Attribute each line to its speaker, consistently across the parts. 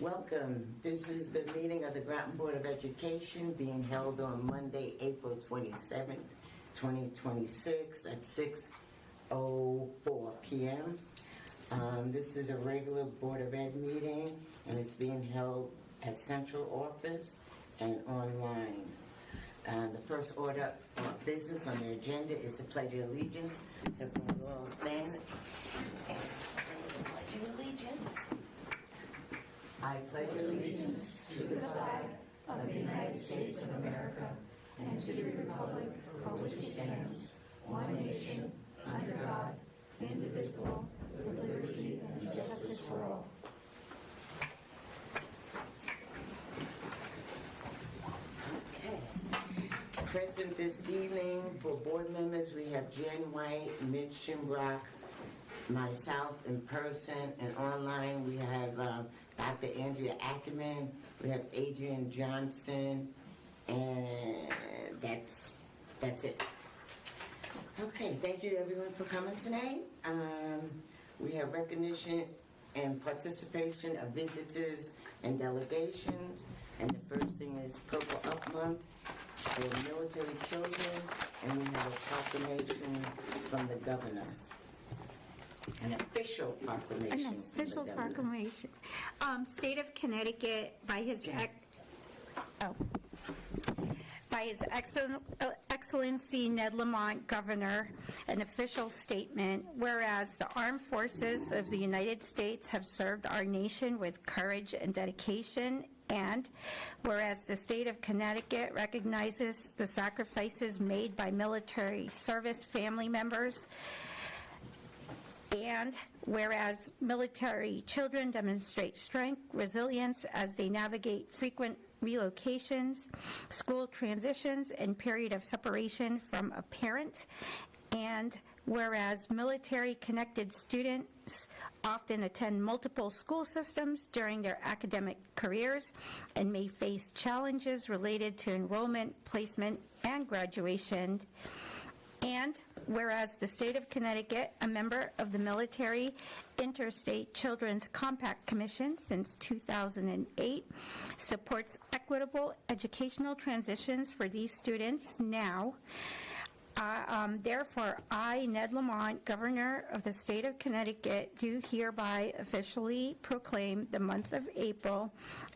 Speaker 1: Welcome. This is the meeting of the Groton Board of Education being held on Monday, April 27th, 2026 at 6:04 p.m. This is a regular Board of Ed meeting, and it's being held at Central Office and online. The first order of business on the agenda is the Pledge of Allegiance. So can we all stand and say the Pledge of Allegiance? I pledge allegiance
Speaker 2: to the flag of the United States of America and to the republic for which it stands, one nation, under God, indivisible, with liberty and justice for all.
Speaker 1: Okay. Present this evening for board members, we have Jen White, Mitch Shimbrock, myself in person, and online we have Dr. Andrea Ackerman, we have Adrian Johnson, and that's it. Okay, thank you everyone for coming tonight. We have recognition and participation of visitors and delegations, and the first thing is Purple Up Month for military children, and we have a proclamation from the governor. An official proclamation.
Speaker 3: An official proclamation. State of Connecticut, by His Excellency Ned Lamont, Governor, an official statement. Whereas the armed forces of the United States have served our nation with courage and dedication, and whereas the state of Connecticut recognizes the sacrifices made by military service family members, and whereas military children demonstrate strength, resilience as they navigate frequent relocations, school transitions, and period of separation from a parent, and whereas military-connected students often attend multiple school systems during their academic careers and may face challenges related to enrollment, placement, and graduation. And whereas the state of Connecticut, a member of the Military Interstate Children's Compact Commission since 2008, supports equitable educational transitions for these students now. Therefore, I, Ned Lamont, Governor of the state of Connecticut, do hereby officially proclaim the month of April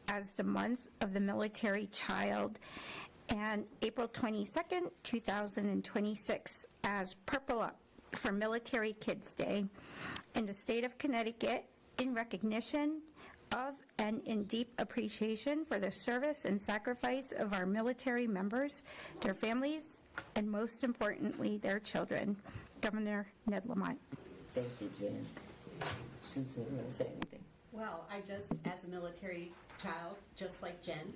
Speaker 3: as the month of the military child, and April 22nd, 2026 as Purple Up for Military Kids Day in the state of Connecticut, in recognition of and in deep appreciation for the service and sacrifice of our military members, their families, and most importantly, their children. Governor Ned Lamont.
Speaker 1: Thank you, Jen. Susan, you want to say anything?
Speaker 4: Well, as a military child, just like Jen,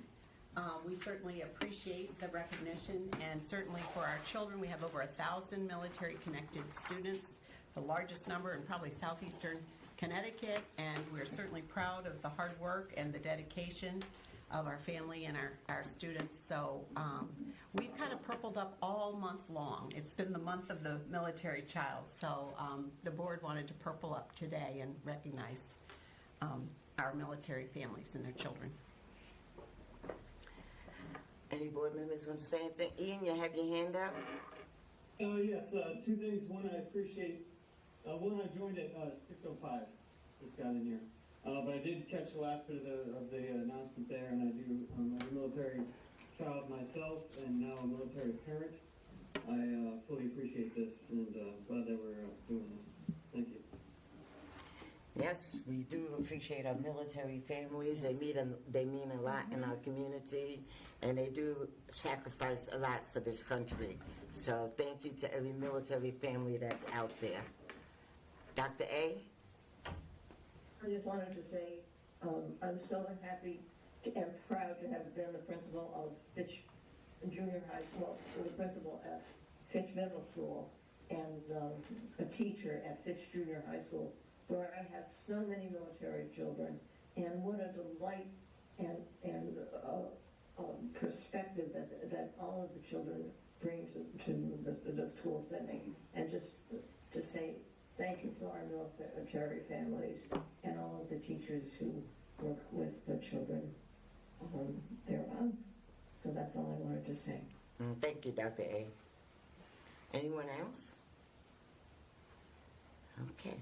Speaker 4: we certainly appreciate the recognition, and certainly for our children, we have over 1,000 military-connected students, the largest number in probably southeastern Connecticut, and we're certainly proud of the hard work and the dedication of our family and our students. So we've kind of purpled up all month long. It's been the month of the military child, so the board wanted to purple up today and recognize our military families and their children.
Speaker 1: Any board members want to say anything? Ian, you have your hand up?
Speaker 5: Yes, two things. One, I appreciate, one, I joined at 6:05, just got in here. But I did catch the last bit of the announcement there, and I'm a military child myself, and now a military parent. I fully appreciate this, and glad that we're doing this. Thank you.
Speaker 1: Yes, we do appreciate our military families. They mean a lot in our community, and they do sacrifice a lot for this country. So thank you to every military family that's out there. Dr. A?
Speaker 6: I just wanted to say I'm so happy and proud to have been the principal of Fitch Junior High School, the principal at Fitch Middle School, and a teacher at Fitch Junior High School, where I had so many military children, and what a delight and perspective that all of the children bring to the school setting, and just to say thank you to our military families and all of the teachers who work with the children thereof. So that's all I wanted to say.
Speaker 1: Thank you, Dr. A. Anyone else? Okay.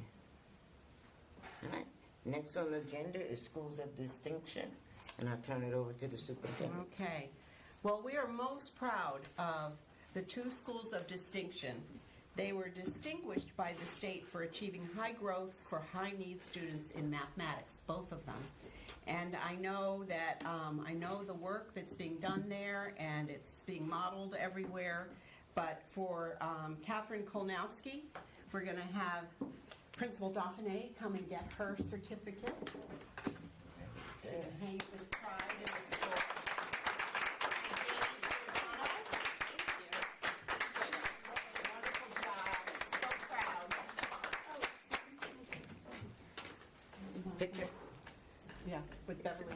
Speaker 1: All right. Next on the agenda is Schools of Distinction, and I'll turn it over to the superintendent.
Speaker 4: Okay. Well, we are most proud of the 2 schools of distinction. They were distinguished by the state for achieving high growth for high need students in mathematics, both of them. And I know that, I know the work that's being done there, and it's being modeled everywhere. But for Catherine Kolnowski, we're going to have Principal Dauphiné come and get her certificate. She can hang it with pride in the school. Wonderful job. So proud.
Speaker 1: Picture.
Speaker 4: Yeah, with Beverly.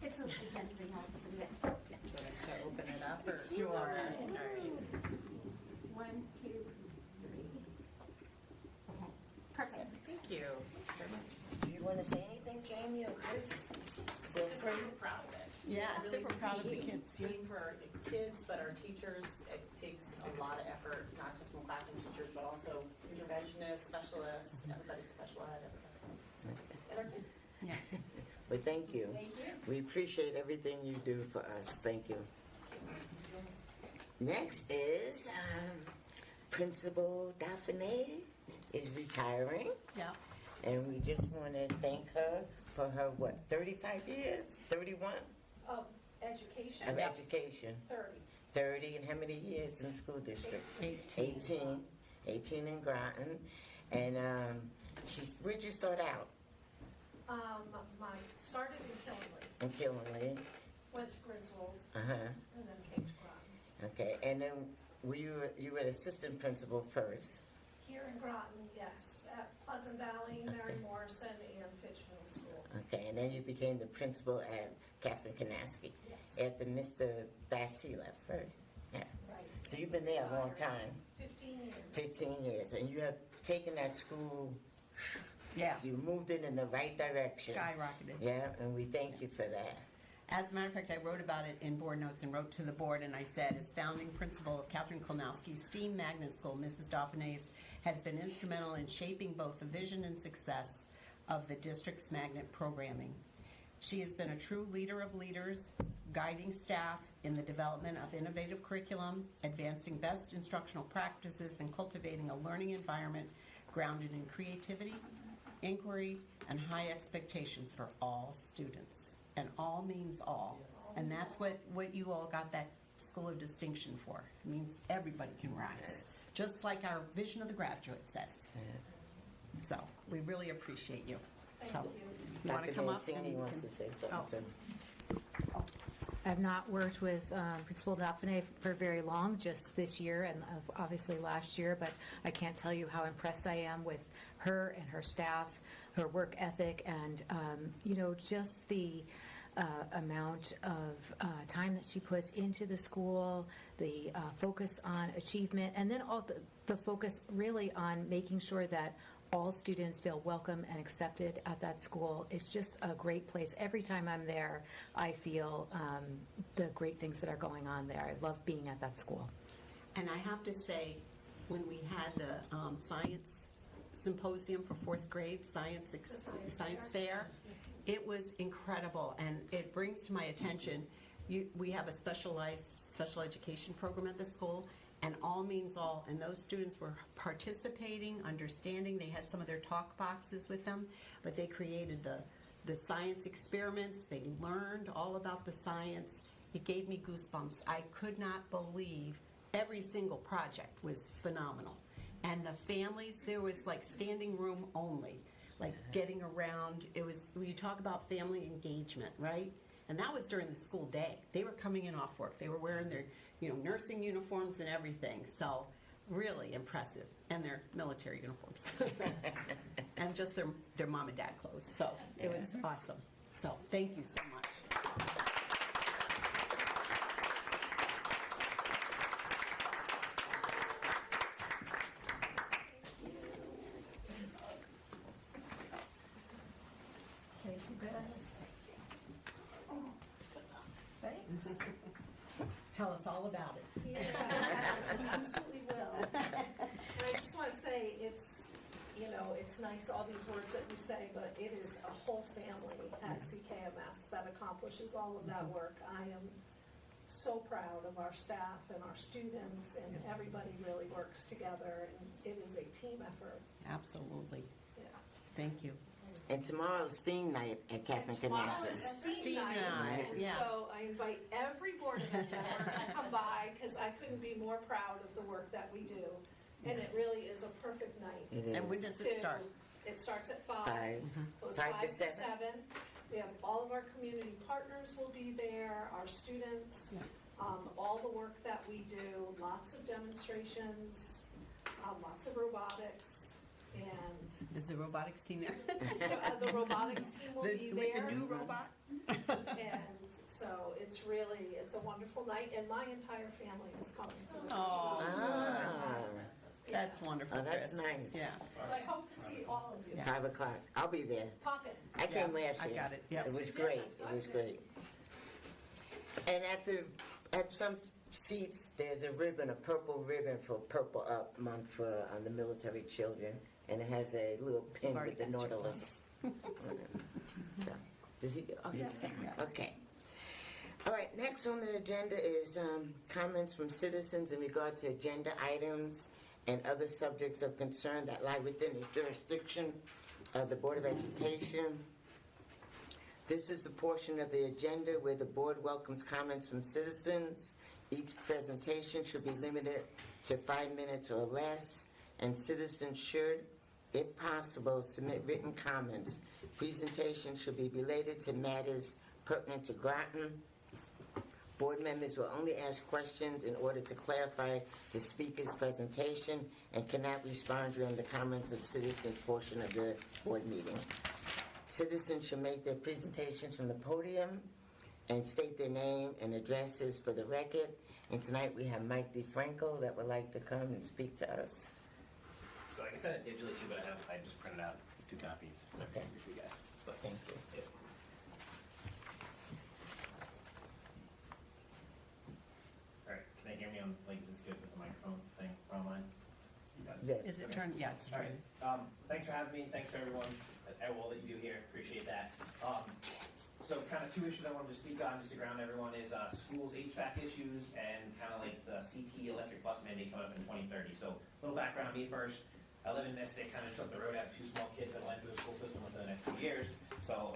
Speaker 2: It's okay, gently, I'll just leave it.
Speaker 4: To open it up, or?
Speaker 2: Sure.
Speaker 4: All right.
Speaker 2: 1, 2, 3. Okay, perfect.
Speaker 4: Thank you.
Speaker 1: Do you want to say anything, Jamie or Chris? Feel
Speaker 7: Just
Speaker 1: free.
Speaker 7: really proud of it.
Speaker 4: Yeah,
Speaker 7: Really
Speaker 4: super proud of the
Speaker 7: team-
Speaker 4: kids. Yeah.
Speaker 7: Team for the kids, but our teachers, it takes a lot of effort, not just from classroom teachers, but also interventionists, specialists, everybody special ed, everybody. And our kids.
Speaker 4: Yeah.
Speaker 1: But thank you.
Speaker 7: Thank you.
Speaker 1: We appreciate everything you do for us. Thank you. Next is Principal Dauphiné is retiring,
Speaker 4: Yeah.
Speaker 1: and we just want to thank her for her, 35 years? 31?
Speaker 8: Of education,
Speaker 1: Of education.
Speaker 8: 30.
Speaker 1: 30, and how many years in the school district?
Speaker 4: 18.
Speaker 1: 18 in Groton. And where'd you start out?
Speaker 8: Started in Killingly,
Speaker 1: In Killenly.
Speaker 8: went to Griswold,
Speaker 1: Uh-huh.
Speaker 8: and then came to Groton.
Speaker 1: Okay, and then you were assistant principal first.
Speaker 8: Here in Groton, yes, at Pleasant Valley, Mary Morrison, and Fitch Middle School.
Speaker 1: Okay, and then you became the principal at Catherine Kanaski
Speaker 8: Yes,
Speaker 1: after Mr. Bassey left, right? Yeah.
Speaker 8: right.
Speaker 1: So you've been there a long time,
Speaker 8: 15 years.
Speaker 1: 15 years, and you have taken that school,
Speaker 4: Yeah.
Speaker 1: you moved it in the right direction.
Speaker 4: Skyrocketed.
Speaker 1: Yeah, and we thank you for that.
Speaker 4: As a matter of fact, I wrote about it in board notes and wrote to the board, and I said, as founding principal of Catherine Kolnowski's STEAM Magnet School, Mrs. Dauphiné has been instrumental in shaping both the vision and success of the district's magnet programming. She has been a true leader of leaders, guiding staff in the development of innovative curriculum, advancing best instructional practices, and cultivating a learning environment grounded in creativity, inquiry, and high expectations for all students. And all means all. And that's what you all got that School of Distinction for. It means everybody can rise. Just like our vision of the graduate says. So we really appreciate you. So, you want to
Speaker 1: Dr.
Speaker 4: come up?
Speaker 1: Mancini
Speaker 4: and you
Speaker 1: wants
Speaker 4: can-
Speaker 1: to say something too.
Speaker 9: I've not worked with Principal Dauphiné for very long, just this year and obviously last year, but I can't tell you how impressed I am with her and her staff, her work ethic, and, just the amount of time that she puts into the school, the focus on achievement, and then all the focus really on making sure that all students feel welcome and accepted at that school. It's just a great place. Every time I'm there, I feel the great things that are going on there. I love being at that school.
Speaker 4: And I have to say, when we had the science symposium for fourth grade, science fair, it was incredible, and it brings to my attention, we have a special education program at the school, and all means all, and those students were participating, understanding. They had some of their talk boxes with them, but they created the science experiments. They learned all about the science. It gave me goosebumps. I could not believe every single project was phenomenal. And the families, there was like standing room only, like getting around. It was, when you talk about family engagement, right? And that was during the school day. They were coming in off work. They were wearing their, nursing uniforms and everything. So really impressive. And their military uniforms. And just their mom and dad clothes. So it was awesome. So thank you so much. Tell us all about it.
Speaker 8: Yeah, I absolutely will. And I just want to say, it's nice, all these words that you say, but it is a whole family at CKMS that accomplishes all of that work. I am so proud of our staff and our students, and everybody really works together, and it is a team effort.
Speaker 4: Absolutely.
Speaker 8: Yeah.
Speaker 4: Thank you.
Speaker 1: And tomorrow's STEAM night at Captain
Speaker 8: Tomorrow
Speaker 1: Canassa.
Speaker 8: is STEAM
Speaker 4: STEAM
Speaker 8: night,
Speaker 4: night,
Speaker 8: and
Speaker 4: yeah.
Speaker 8: so I invite every board member to come by, because I couldn't be more proud of the work that we do. And it really is a perfect night.
Speaker 1: It is.
Speaker 4: And when does it start?
Speaker 8: It starts at 5.
Speaker 1: 5.
Speaker 8: Goes
Speaker 1: 5 to
Speaker 8: 5 to 7. We have all of our community partners will be there, our students, all the work that we do, lots of demonstrations, lots of robotics, and
Speaker 4: Is the robotics team there?
Speaker 8: the robotics team will be
Speaker 4: With
Speaker 8: there.
Speaker 4: the new robot?
Speaker 8: And so it's a wonderful night, and my entire family is coming.
Speaker 4: Oh,
Speaker 1: Ah,
Speaker 4: that's wonderful,
Speaker 1: oh, that's
Speaker 4: Chris.
Speaker 1: nice.
Speaker 4: Yeah.
Speaker 8: So I hope to see all of you.
Speaker 1: 5 o'clock. I'll be there.
Speaker 8: Pop in.
Speaker 1: I came
Speaker 4: Yeah,
Speaker 1: last
Speaker 4: I
Speaker 1: year.
Speaker 4: got it, yep.
Speaker 1: It was
Speaker 8: You did.
Speaker 1: great.
Speaker 8: I
Speaker 1: It was
Speaker 8: saw
Speaker 1: great. And at some seats, there's a ribbon, a purple ribbon for Purple Up Month for the military children, and it has a little pin
Speaker 4: already
Speaker 1: with the
Speaker 4: got yours.
Speaker 1: Nautilus. So, does he? Oh,
Speaker 4: Yeah.
Speaker 1: yeah. Okay. All right. Next on the agenda is comments from citizens in regard to agenda items and other subjects of concern that lie within the jurisdiction of the Board of Education. This is the portion of the agenda where the board welcomes comments from citizens. Each presentation should be limited to 5 minutes or less, and citizens should, if possible, submit written comments. Presentation should be related to matters pertinent to Groton. Board members will only ask questions in order to clarify the speaker's presentation and cannot respond during the comments of citizens portion of the board meeting. Citizens should make their presentations from the podium and state their name and addresses for the record. And tonight we have Mike DeFranco that would like to come and speak to us.
Speaker 10: So I can send it digitally too, but I just printed out 2 copies
Speaker 1: Okay.
Speaker 10: for you guys. But
Speaker 1: Thank you.
Speaker 10: yeah. All right, can they hear me on, like, is this good with the microphone thing online? You guys?
Speaker 1: Yeah.
Speaker 4: Is it turned? Yeah, it's
Speaker 10: All
Speaker 4: turned.
Speaker 10: right, thanks for having me, thanks to everyone, all that you do here, appreciate that. So kind of 2 issues I wanted to speak on, just to ground everyone, is schools HVAC issues and kind of like the CT electric bus mandate coming up in 2030. So a little background on me first. I live in Mystic, kind of just up the road. I have 2 small kids that will enter the school system within the next 2 years. So,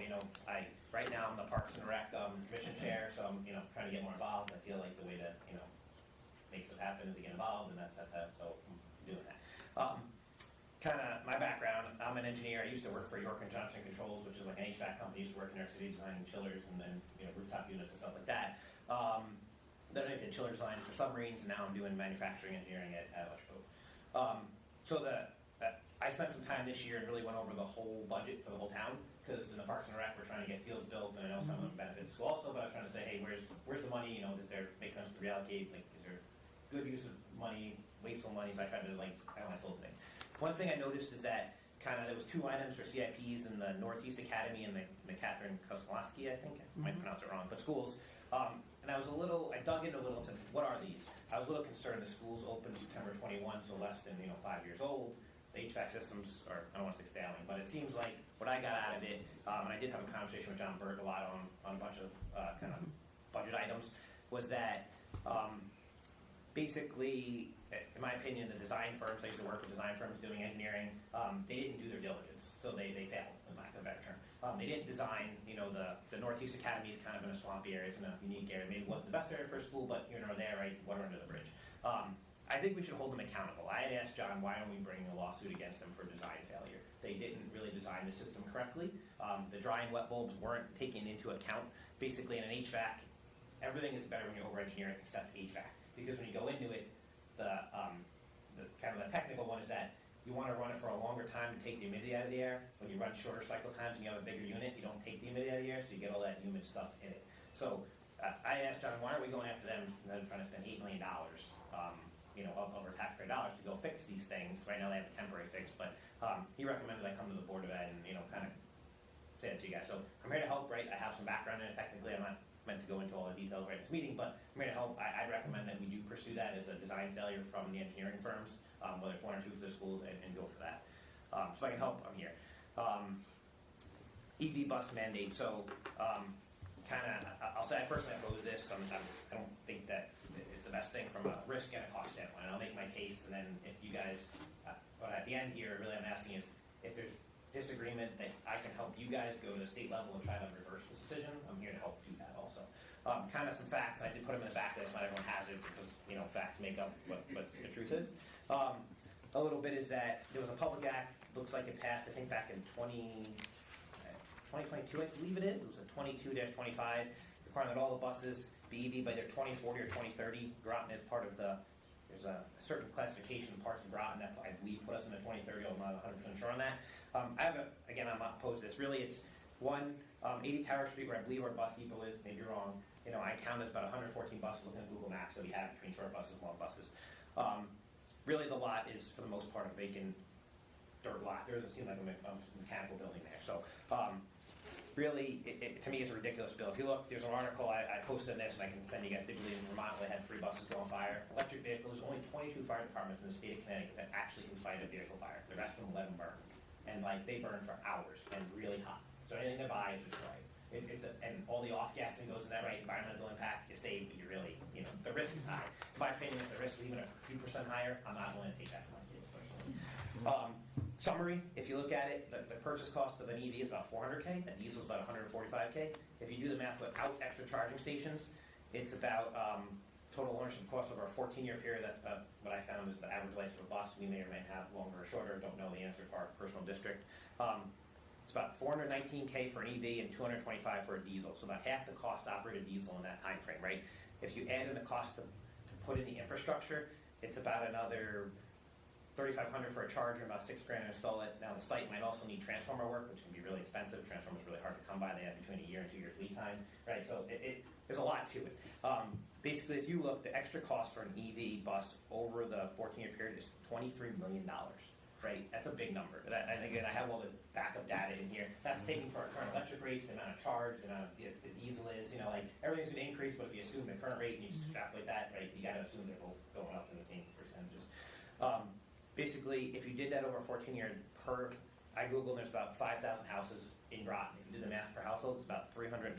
Speaker 10: right now I'm the Parks and Rec commission chair, so I'm, trying to get more involved. I feel like the way to, make stuff happen is to get involved, and that's how, so I'm doing that. Kind of my background, I'm an engineer. I used to work for York & Johnson Controls, which is like an HVAC company. I used to work in New York City designing chillers and then, rooftop units and stuff like that. Then I did chiller designs for submarines, and now I'm doing manufacturing engineering at Electrical. I spent some time this year and really went over the whole budget for the whole town, because in the Parks and Rec, we're trying to get fields built, and I know some of them benefit the school also, but I was trying to say, hey, where's the money? Does there make sense to reallocate? Like, is there good use of money, wasteful money? So I tried to analyze the whole thing. One thing I noticed is that there was 2 items for CIPs in the Northeast Academy and the Catherine Koslowski, I think. I might pronounce it wrong, but schools. And I dug in a little and said, what are these? I was a little concerned the schools opened September 21, so less than 5 years old. The HVAC systems are, I don't want to say failing, but it seems like what I got out of it, and I did have a conversation with John Berg a lot on a bunch of kind of budget items, was that basically, in my opinion, the design firms, I used to work with design firms doing engineering, they didn't do their diligence, so they failed, in lack of a better term. They didn't design, the Northeast Academy is kind of in a swampy area, it's in a unique area, maybe it wasn't the best area for a school, but here nor there, right, water under the bridge. I think we should hold them accountable. I had asked John, why aren't we bringing a lawsuit against them for design failure? They didn't really design the system correctly. The dry and wet bulbs weren't taken into account. Basically, in an HVAC, everything is better when you over-engineer it except HVAC. Because when you go into it, the kind of the technical one is that you want to run it for a longer time to take the humidity out of the air. When you run shorter cycle times and you have a bigger unit, you don't take the humidity out of the air, so you get all that humid stuff in it. So I asked John, why are we going after them rather than trying to spend $8 million of our taxpayer dollars to go fix these things? Right now they have a temporary fix, but he recommended I come to the Board of Ed and kind of say that to you guys. So I'm here to help, right? I have some background in it technically. I'm not meant to go into all the details right in this meeting, but I'm here to help. I'd recommend that we do pursue that as a design failure from the engineering firms, whether it's one or two for the schools, and go for that. So I can help, I'm here. EV bus mandate, so I'll say I personally oppose this. I don't think that it's the best thing from a risk and a cost standpoint. I'll make my case, and then if you guys, but at the end here, really I'm asking is, if there's disagreement that I can help you guys go to the state level and try to reverse this decision, I'm here to help do that also. Kind of some facts, I did put them in the back of this, not everyone has it, because, facts make up what the truth is. A little bit is that there was a public act, looks like it passed, I think back in 2022, I believe it is. It was a 22-25, requiring that all the buses be EV by their 2040 or 2030. Groton is part of there's a certain classification in parts of Groton that I believe put us in the 2030. I'm not 100% sure on that. I'm not opposed to this. Really, it's 80 Tower Street, where I believe our bus depot is, maybe you're wrong. I counted about 114 buses looking at Google Maps that we have between short buses and long buses. Really, the lot is, for the most part, a vacant dirt lot. There doesn't seem like a mechanical building there. So, really, to me, it's a ridiculous bill. If you look, there's an article I posted on this, and I can send you guys digitally. In Vermont, they had 3 buses go on fire. Electric vehicles, only 22 fire departments in the state of Connecticut that actually can fight a vehicle fire. The rest of them let them burn. And, they burn for hours and really hot. So anything they buy is just right. And all the off-gassing goes in that, right? Environmental impact, you save, but you really, the risk is high. In my opinion, if the risk is even a few % higher, I'm not willing to take that for my kids, personally. Summary, if you look at it, the purchase cost of an EV is about $400K, a diesel is about $145K. If you do the math without extra charging stations, it's about total ownership cost over a 14-year period. That's about what I found is the average life of a bus. We may or may have longer or shorter. Don't know the answer for our personal district. It's about $419K for an EV and $225 for a diesel. So about half the cost to operate a diesel in that time frame, right? If you add in the cost to put in the infrastructure, it's about another $3,500 for a charger, about $6,000 to install it. Now the site might also need transformer work, which can be really expensive. Transformers really hard to come by. They have between 1 year and 2 years lead time, right? So there's a lot to it. Basically, if you look, the extra cost for an EV bus over the 14-year period is $23 million. Right, that's a big number. And again, I have all the backup data in here. That's taking for our current electric rates, the amount of charge, the amount of the diesel is. Everything's going to increase. But if you assume the current rate and you just extrapolate that, right, you got to assume they're both going up in the same percentages. Basically, if you did that over a 14-year I googled, there's about 5,000 houses in Groton. If you did the math per household, it's about $323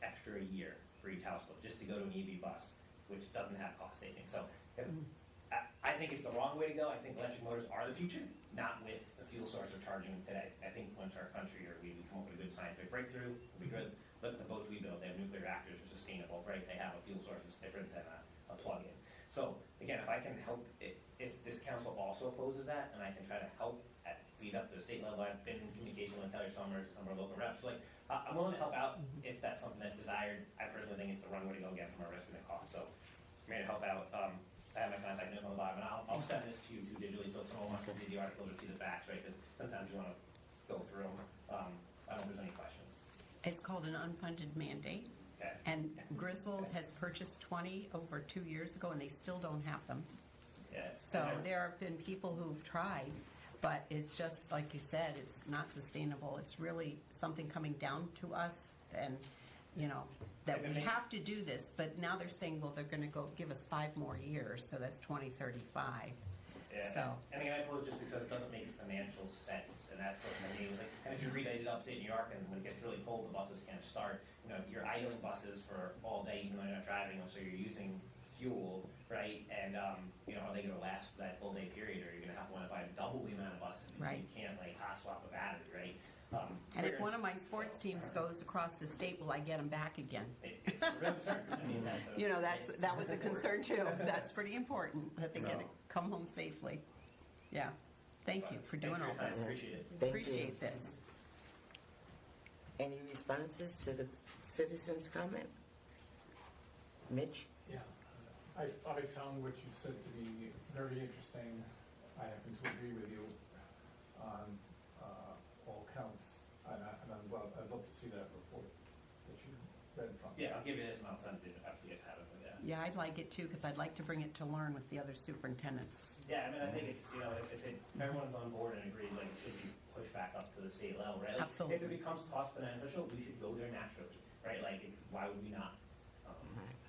Speaker 10: extra a year for each household just to go to an EV bus, which doesn't have cost savings. So. I think it's the wrong way to go. I think electric motors are the future, not with the fuel source we're charging today. I think once our country or we come up with a good scientific breakthrough, it'll be good. Look at the boats we build. They have nuclear reactors. They're sustainable, right? They have a fuel source that's different than a plug-in. So, again, if I can help, if this council also opposes that, and I can try to help feed up to the state level, I've been in communication with Kelly Summers, some of our local reps. I'm willing to help out if that's something that's desired. I personally think it's the wrong way to go, again, from a risk and a cost. So, I'm here to help out. I have my contact info on the bottom, and I'll send this to you too digitally, so if someone wants to read the article or see the facts, right? Because sometimes you want to go through them. I don't know if there's any questions.
Speaker 4: It's called an unfunded mandate.
Speaker 10: Okay.
Speaker 4: And Griswold has purchased 20 over 2 years ago, and they still don't have them.
Speaker 10: Yeah.
Speaker 4: So there have been people who've tried, but it's just, like you said, it's not sustainable. It's really something coming down to us, and, that we have to do this. But now they're saying, well, they're going to go give us 5 more years, so that's 2035.
Speaker 10: Yeah,
Speaker 4: So.
Speaker 10: and again, I suppose just because it doesn't make financial sense, and that's what I mean. It was like, and if you read, I did upstate New York, and when it gets really cold, the buses can't start. You're idling buses for all day, even though you're not driving them, so you're using fuel, right? And are they going to last for that full day period, or you're going to have to want to buy double the amount of buses?
Speaker 4: Right.
Speaker 10: You can't hot swap a battery, right?
Speaker 4: And if one of my sports teams goes across the state, will I get them back again?
Speaker 10: It's a real concern. I mean,
Speaker 4: that was a concern too. That's pretty important that they get to come home safely. Yeah. Thank you for doing all
Speaker 10: Thanks
Speaker 4: this.
Speaker 10: for your time. Appreciate it.
Speaker 1: Thank you.
Speaker 4: Appreciate this.
Speaker 1: Any responses to the citizens' comment? Mitch?
Speaker 11: Yeah, I found what you said to be very interesting. I happen to agree with you on all counts, and I'd love to see that report that you read from.
Speaker 10: Yeah, I'll give you this, and I'll send it after you guys have it. But
Speaker 4: Yeah, I'd like it too, because I'd like to bring it to learn with the other superintendents.
Speaker 10: Yeah, I think it's, if everyone's on board and agreed, it should be pushed back up to the state level, right?
Speaker 4: Absolutely.
Speaker 10: If it becomes cost beneficial, we should go there naturally, right? Why would we not?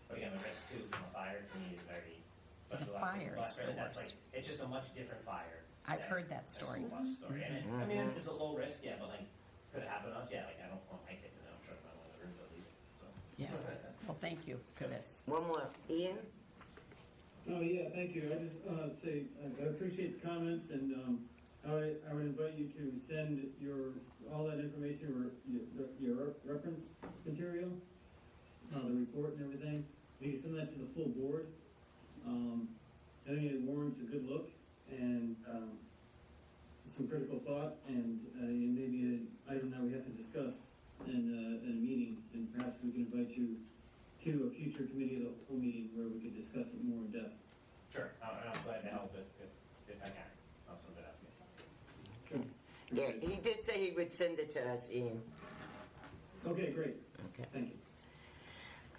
Speaker 10: But again, the risk too from a fire to me is very, especially
Speaker 4: The fire is the
Speaker 10: that's
Speaker 4: worst.
Speaker 10: like, it's just a much different fire.
Speaker 4: I've
Speaker 10: than
Speaker 4: heard that
Speaker 10: a
Speaker 4: story.
Speaker 10: school bus story. And I mean, it's a low risk, yeah, but like, could it happen to us? Yeah, like, I don't want my kids in there, I'm sure if I want to room build either, so.
Speaker 4: Yeah. Well, thank you for this.
Speaker 1: One more, Ian?
Speaker 5: Oh, yeah, thank you. I just say, I appreciate the comments, and I would invite you to send all that information, or your reference material, the report and everything. You can send that to the full board. I think it warrants a good look, and some critical thought, and maybe an item that we have to discuss in a meeting, and perhaps we can invite you to a future committee of the whole meeting where we could discuss it more in depth.
Speaker 10: Sure, and I'm glad to help if I can. I'll send it out to you.
Speaker 5: Sure.
Speaker 1: Yeah, he did say he would send it to us, Ian.
Speaker 5: Okay, great.
Speaker 1: Okay.
Speaker 5: Thank you.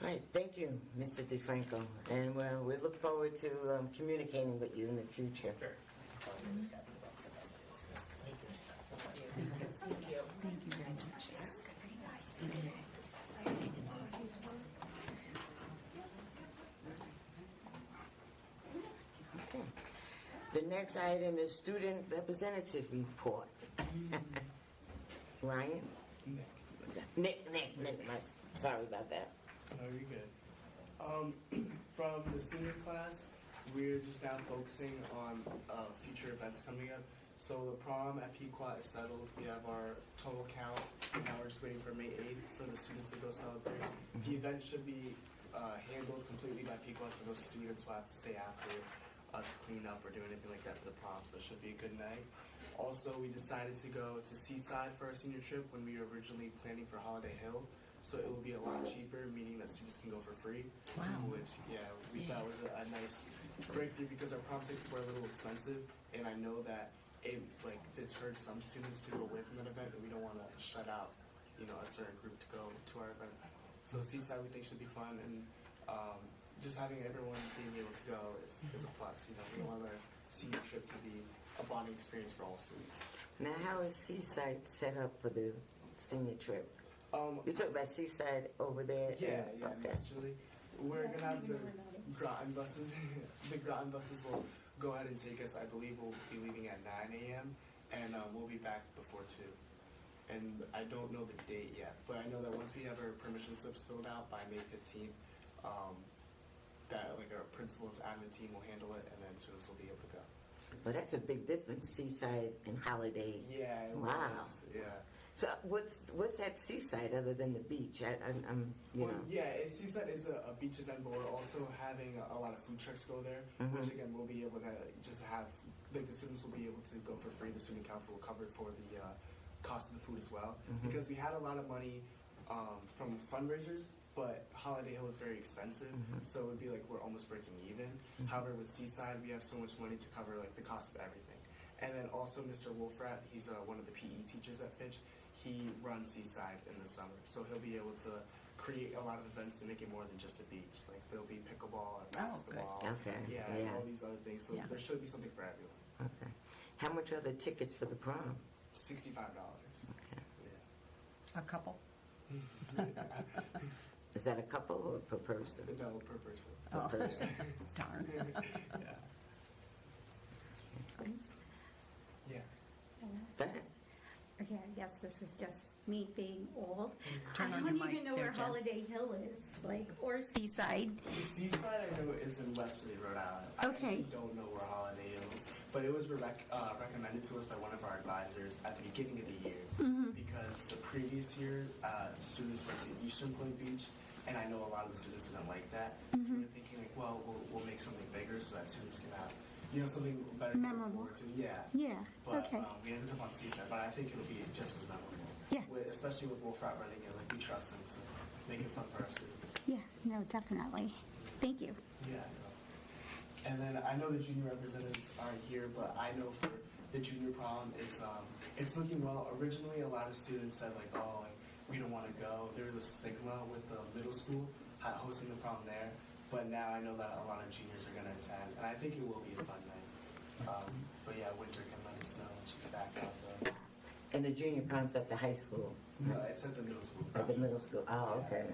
Speaker 1: All right, thank you, Mr. DeFranco. And we look forward to communicating with you in the future.
Speaker 10: Sure. I'll give this captain about
Speaker 8: Thank you.
Speaker 9: Thank you very much.
Speaker 1: Okay. The next item is student representative report. Ryan? Nick. Sorry about that.
Speaker 12: No, you're good. From the senior class, we're just now focusing on future events coming up. So the prom at Pequot is settled. We have our total count. Now we're just waiting for May 8th for the students to go celebrate. The event should be handled completely by Pequot, so those students will have to stay after to clean up or do anything like that for the prom. So it should be a good night. Also, we decided to go to Seaside for our senior trip when we were originally planning for Holiday Hill. So it will be a lot cheaper, meaning that students can go for free.
Speaker 4: Wow.
Speaker 12: Which, yeah, we thought was a nice breakthrough because our prom tickets were a little expensive, and I know that it deterred some students to go away from that event, and we don't want to shut out, a certain group to go to our event. So Seaside we think should be fun, and just having everyone being able to go is a plus. We want our senior trip to be a bonding experience for all students.
Speaker 1: Now, how is Seaside set up for the senior trip? You talk about Seaside over there?
Speaker 12: Yeah,
Speaker 1: Okay.
Speaker 12: Westerly. We're gonna have the Groton buses. The Groton buses will go ahead and take us. I believe we'll be leaving at 9 a.m. and we'll be back before 2. And I don't know the date yet, but I know that once we have our permission slips filled out by May 15th, that our principal's admin team will handle it, and then students will be able to go.
Speaker 1: Well, that's a big difference, Seaside and Holiday.
Speaker 12: Yeah.
Speaker 1: Wow.
Speaker 12: Yeah.
Speaker 1: So what's at Seaside other than the beach? I'm
Speaker 12: Seaside is a beach event, but we're also having a lot of food trucks go there, which again we'll be able to just have, the students will be able to go for free. The student council will cover for the cost of the food as well, because we had a lot of money from fundraisers, but Holiday Hill is very expensive, so it would be like we're almost breaking even. However, with Seaside, we have so much money to cover the cost of everything. And then also Mr. Wolfrat, he's one of the PE teachers at Fitch. He runs Seaside in the summer, so he'll be able to create a lot of events to make it more than just a beach. Like there'll be pickleball and basketball, and all these other things. So there should be something for everyone.
Speaker 1: Okay. How much are the tickets for the prom?
Speaker 12: $65.
Speaker 1: Okay.
Speaker 4: A couple?
Speaker 1: Is that a couple or per person?
Speaker 12: No, per person.
Speaker 1: Per person.
Speaker 4: Darn.
Speaker 12: Yeah.
Speaker 1: Go ahead.
Speaker 3: Okay, I guess this is just me being old.
Speaker 4: Turn
Speaker 3: I
Speaker 4: on
Speaker 3: don't
Speaker 4: your mic
Speaker 3: even know
Speaker 4: there,
Speaker 3: where
Speaker 4: Jen.
Speaker 3: Holiday Hill is, or Seaside.
Speaker 12: Seaside, I know, is in Westerly, Rhode Island.
Speaker 3: Okay.
Speaker 12: I actually don't know where Holiday is, but it was recommended to us by one of our advisors at the beginning of the year, because the previous year, students went to Eastern Point Beach, and I know a lot of the students didn't like that. So we were thinking, we'll make something bigger so that students can have, something better to look
Speaker 3: Memorable.
Speaker 12: forward to. Yeah.
Speaker 3: Yeah,
Speaker 12: But
Speaker 3: okay.
Speaker 12: we ended up on Seaside, but I think it'll be just as memorable.
Speaker 3: Yeah.
Speaker 12: Especially with Wolfrat running it, we trust him to make it fun for our students.
Speaker 3: Yeah, no, definitely. Thank you.
Speaker 12: Yeah. And then I know the junior representatives aren't here, but I know for the junior prom, it's looking well. Originally, a lot of students said we don't want to go. There was a stigma with the middle school hosting the prom there, but now I know that a lot of juniors are going to attend, and I think it will be a fun night. But yeah, Winter can let us know when she's back out there.
Speaker 1: And the junior prom's at the high school.
Speaker 12: It's at the middle school.
Speaker 1: At the middle school. Oh, okay.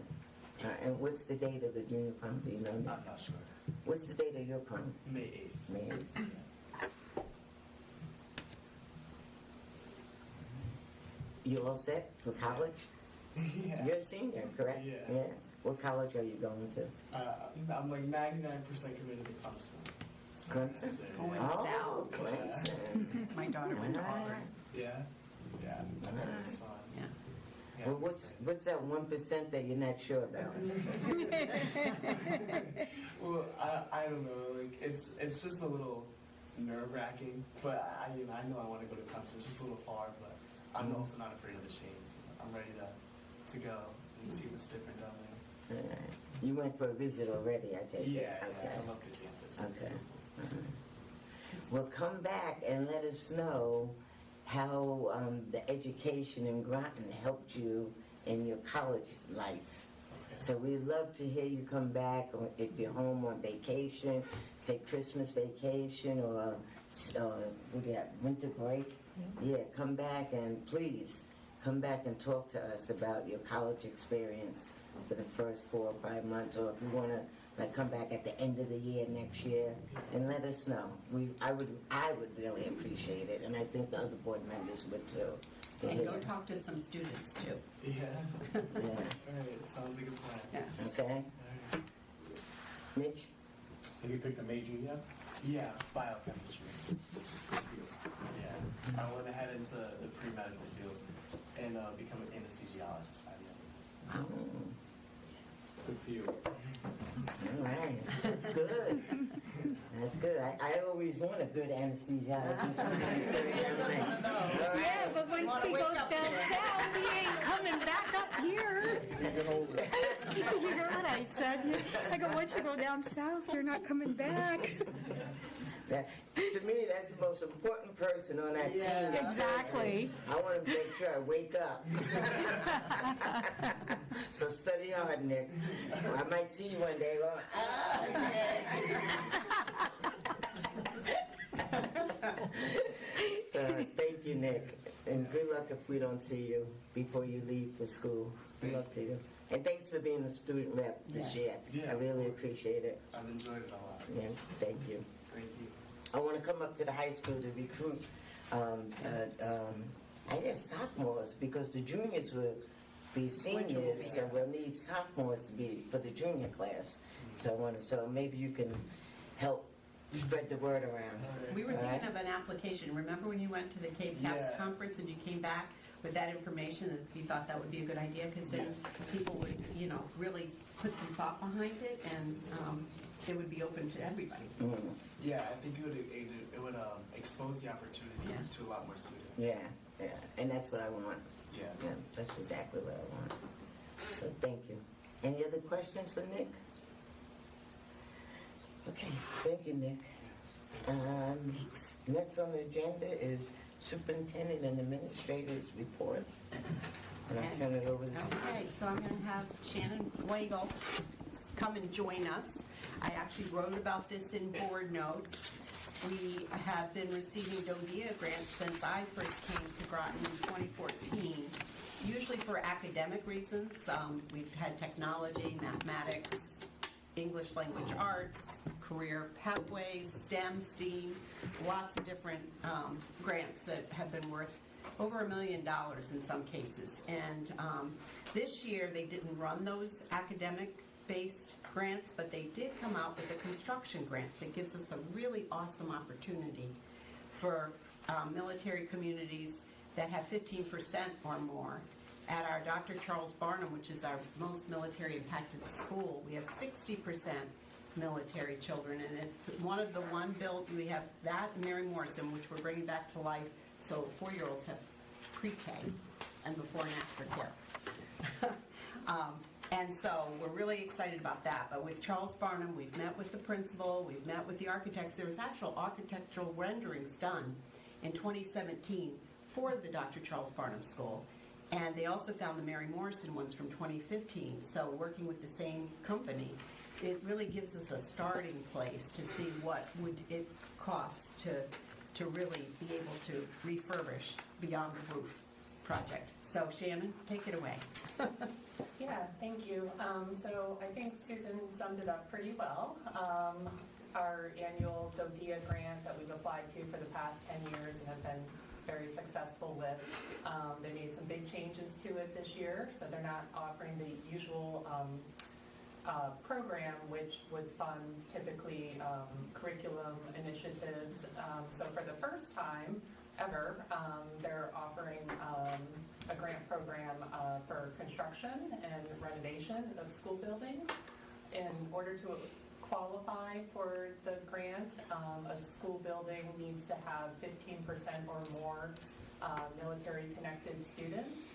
Speaker 1: And what's the date of the junior prom? Do you know?
Speaker 12: I'm not sure.
Speaker 1: What's the date of your prom?
Speaker 12: May 8th.
Speaker 1: May 8th. You all set for college?
Speaker 12: Yeah.
Speaker 1: You're a senior, correct?
Speaker 12: Yeah.
Speaker 1: What college are you going to?
Speaker 12: I'm like 99% committed to Clemson.
Speaker 1: Clemson?
Speaker 4: Going
Speaker 1: Oh,
Speaker 4: south.
Speaker 1: Clemson.
Speaker 4: My daughter went to
Speaker 1: Ah.
Speaker 4: Auburn.
Speaker 12: Yeah. Yeah. I think it's fun.
Speaker 4: Yeah.
Speaker 12: Yeah,
Speaker 1: Well, what's that 1% that you're not sure about?
Speaker 12: well, I don't know. Like it's just a little nerve-wracking, but I know I want to go to Clemson. It's just a little far, but I'm also not afraid of the change. I'm ready to go and see what's different down there.
Speaker 1: You went for a visit already, I take it?
Speaker 12: Yeah,
Speaker 1: Okay.
Speaker 12: I love the campus. It's
Speaker 1: Okay.
Speaker 12: beautiful.
Speaker 1: Well, come back and let us know how the education in Groton helped you in your college life.
Speaker 12: Okay.
Speaker 1: So we'd love to hear you come back, or if you're home on vacation, say Christmas vacation, or what do you have, winter break? Yeah, come back and please come back and talk to us about your college experience for the first 4 or 5 months, or if you want to come back at the end of the year next year and let us know. I would really appreciate it, and I think the other board members would too. to
Speaker 4: And
Speaker 1: hear.
Speaker 4: go talk to some students too.
Speaker 12: Yeah.
Speaker 1: Yeah.
Speaker 12: All right. Sounds like a plan.
Speaker 4: Yeah.
Speaker 1: Okay,
Speaker 12: All right.
Speaker 1: Mitch.
Speaker 11: Have you picked a major yet?
Speaker 12: Yeah, biochemistry. Yeah. I want to head into the pre-medical field and become an anesthesiologist by the end.
Speaker 11: Good for you.
Speaker 1: All right, that's good. That's good. I always want a good anesthesiologist. All right.
Speaker 3: Yeah, but once he goes down south, he ain't coming back up here. You heard what I said? I go, once you go down south, you're not coming back.
Speaker 1: To me, that's the most important person on that team.
Speaker 3: Exactly.
Speaker 1: I want to make sure I wake up. So study hard, Nick. I might see you one day going, thank you, Nick. And good luck if we don't see you before you leave for school. Good luck to you. And thanks for being a student rep this year.
Speaker 12: Yeah.
Speaker 1: I really appreciate it.
Speaker 12: I've enjoyed it a lot.
Speaker 1: Yeah, thank you.
Speaker 12: Thank you.
Speaker 1: I want to come up to the high school to recruit, I guess sophomores, because the juniors will be seniors, so we'll need sophomores to be for the junior class. So maybe you can help spread the word around.
Speaker 4: We were
Speaker 1: All right?
Speaker 4: thinking of an application. Remember when you went to the Cape Caps
Speaker 12: Yeah.
Speaker 4: conference and you came back with that information, and you thought that would be a good idea? Because then people would, really put some thought behind it, and it would be open to everybody.
Speaker 1: Mm,
Speaker 12: Yeah, I think it would expose the opportunity
Speaker 4: Yeah.
Speaker 12: to a lot more students.
Speaker 1: yeah, and that's what I want.
Speaker 12: Yeah.
Speaker 1: Yeah, that's exactly what I want. So thank you. Any other questions for Nick? Okay, thank you, Nick. Next on the agenda is Superintendent and Administrator's Report. And I'll turn it over to
Speaker 4: Okay, so I'm going to have Shannon Weigel come and join us. I actually wrote about this in board notes. We have been receiving DODEA grants since I first came to Groton in 2014, usually for academic reasons. We've had technology, mathematics, English language arts, career pathways, STEM, STEAM, lots of different grants that have been worth over $1 million in some cases. And this year they didn't run those academic-based grants, but they did come out with a construction grant that gives us a really awesome opportunity for military communities that have 15% or more. At our Dr. Charles Barnum, which is our most military impacted school, we have 60% military children, and it's one of the one built, we have that and Mary Morrison, which we're bringing back to life, so 4-year-olds have pre-K and before and after care. And so we're really excited about that. But with Charles Barnum, we've met with the principal, we've met with the architects. There was actual architectural renderings done in 2017 for the Dr. Charles Barnum School. And they also found the Mary Morrison ones from 2015. So working with the same company, it really gives us a starting place to see what would it cost to really be able to refurbish beyond the roof project. So Shannon, take it away.
Speaker 7: Yeah, thank you. So I think Susan summed it up pretty well. Our annual DODEA grant that we've applied to for the past 10 years and have been very successful with, they made some big changes to it this year, so they're not offering the usual program which would fund typically curriculum initiatives. So for the first time ever, they're offering a grant program for construction and renovation of school buildings. In order to qualify for the grant, a school building needs to have 15% or more military-connected students.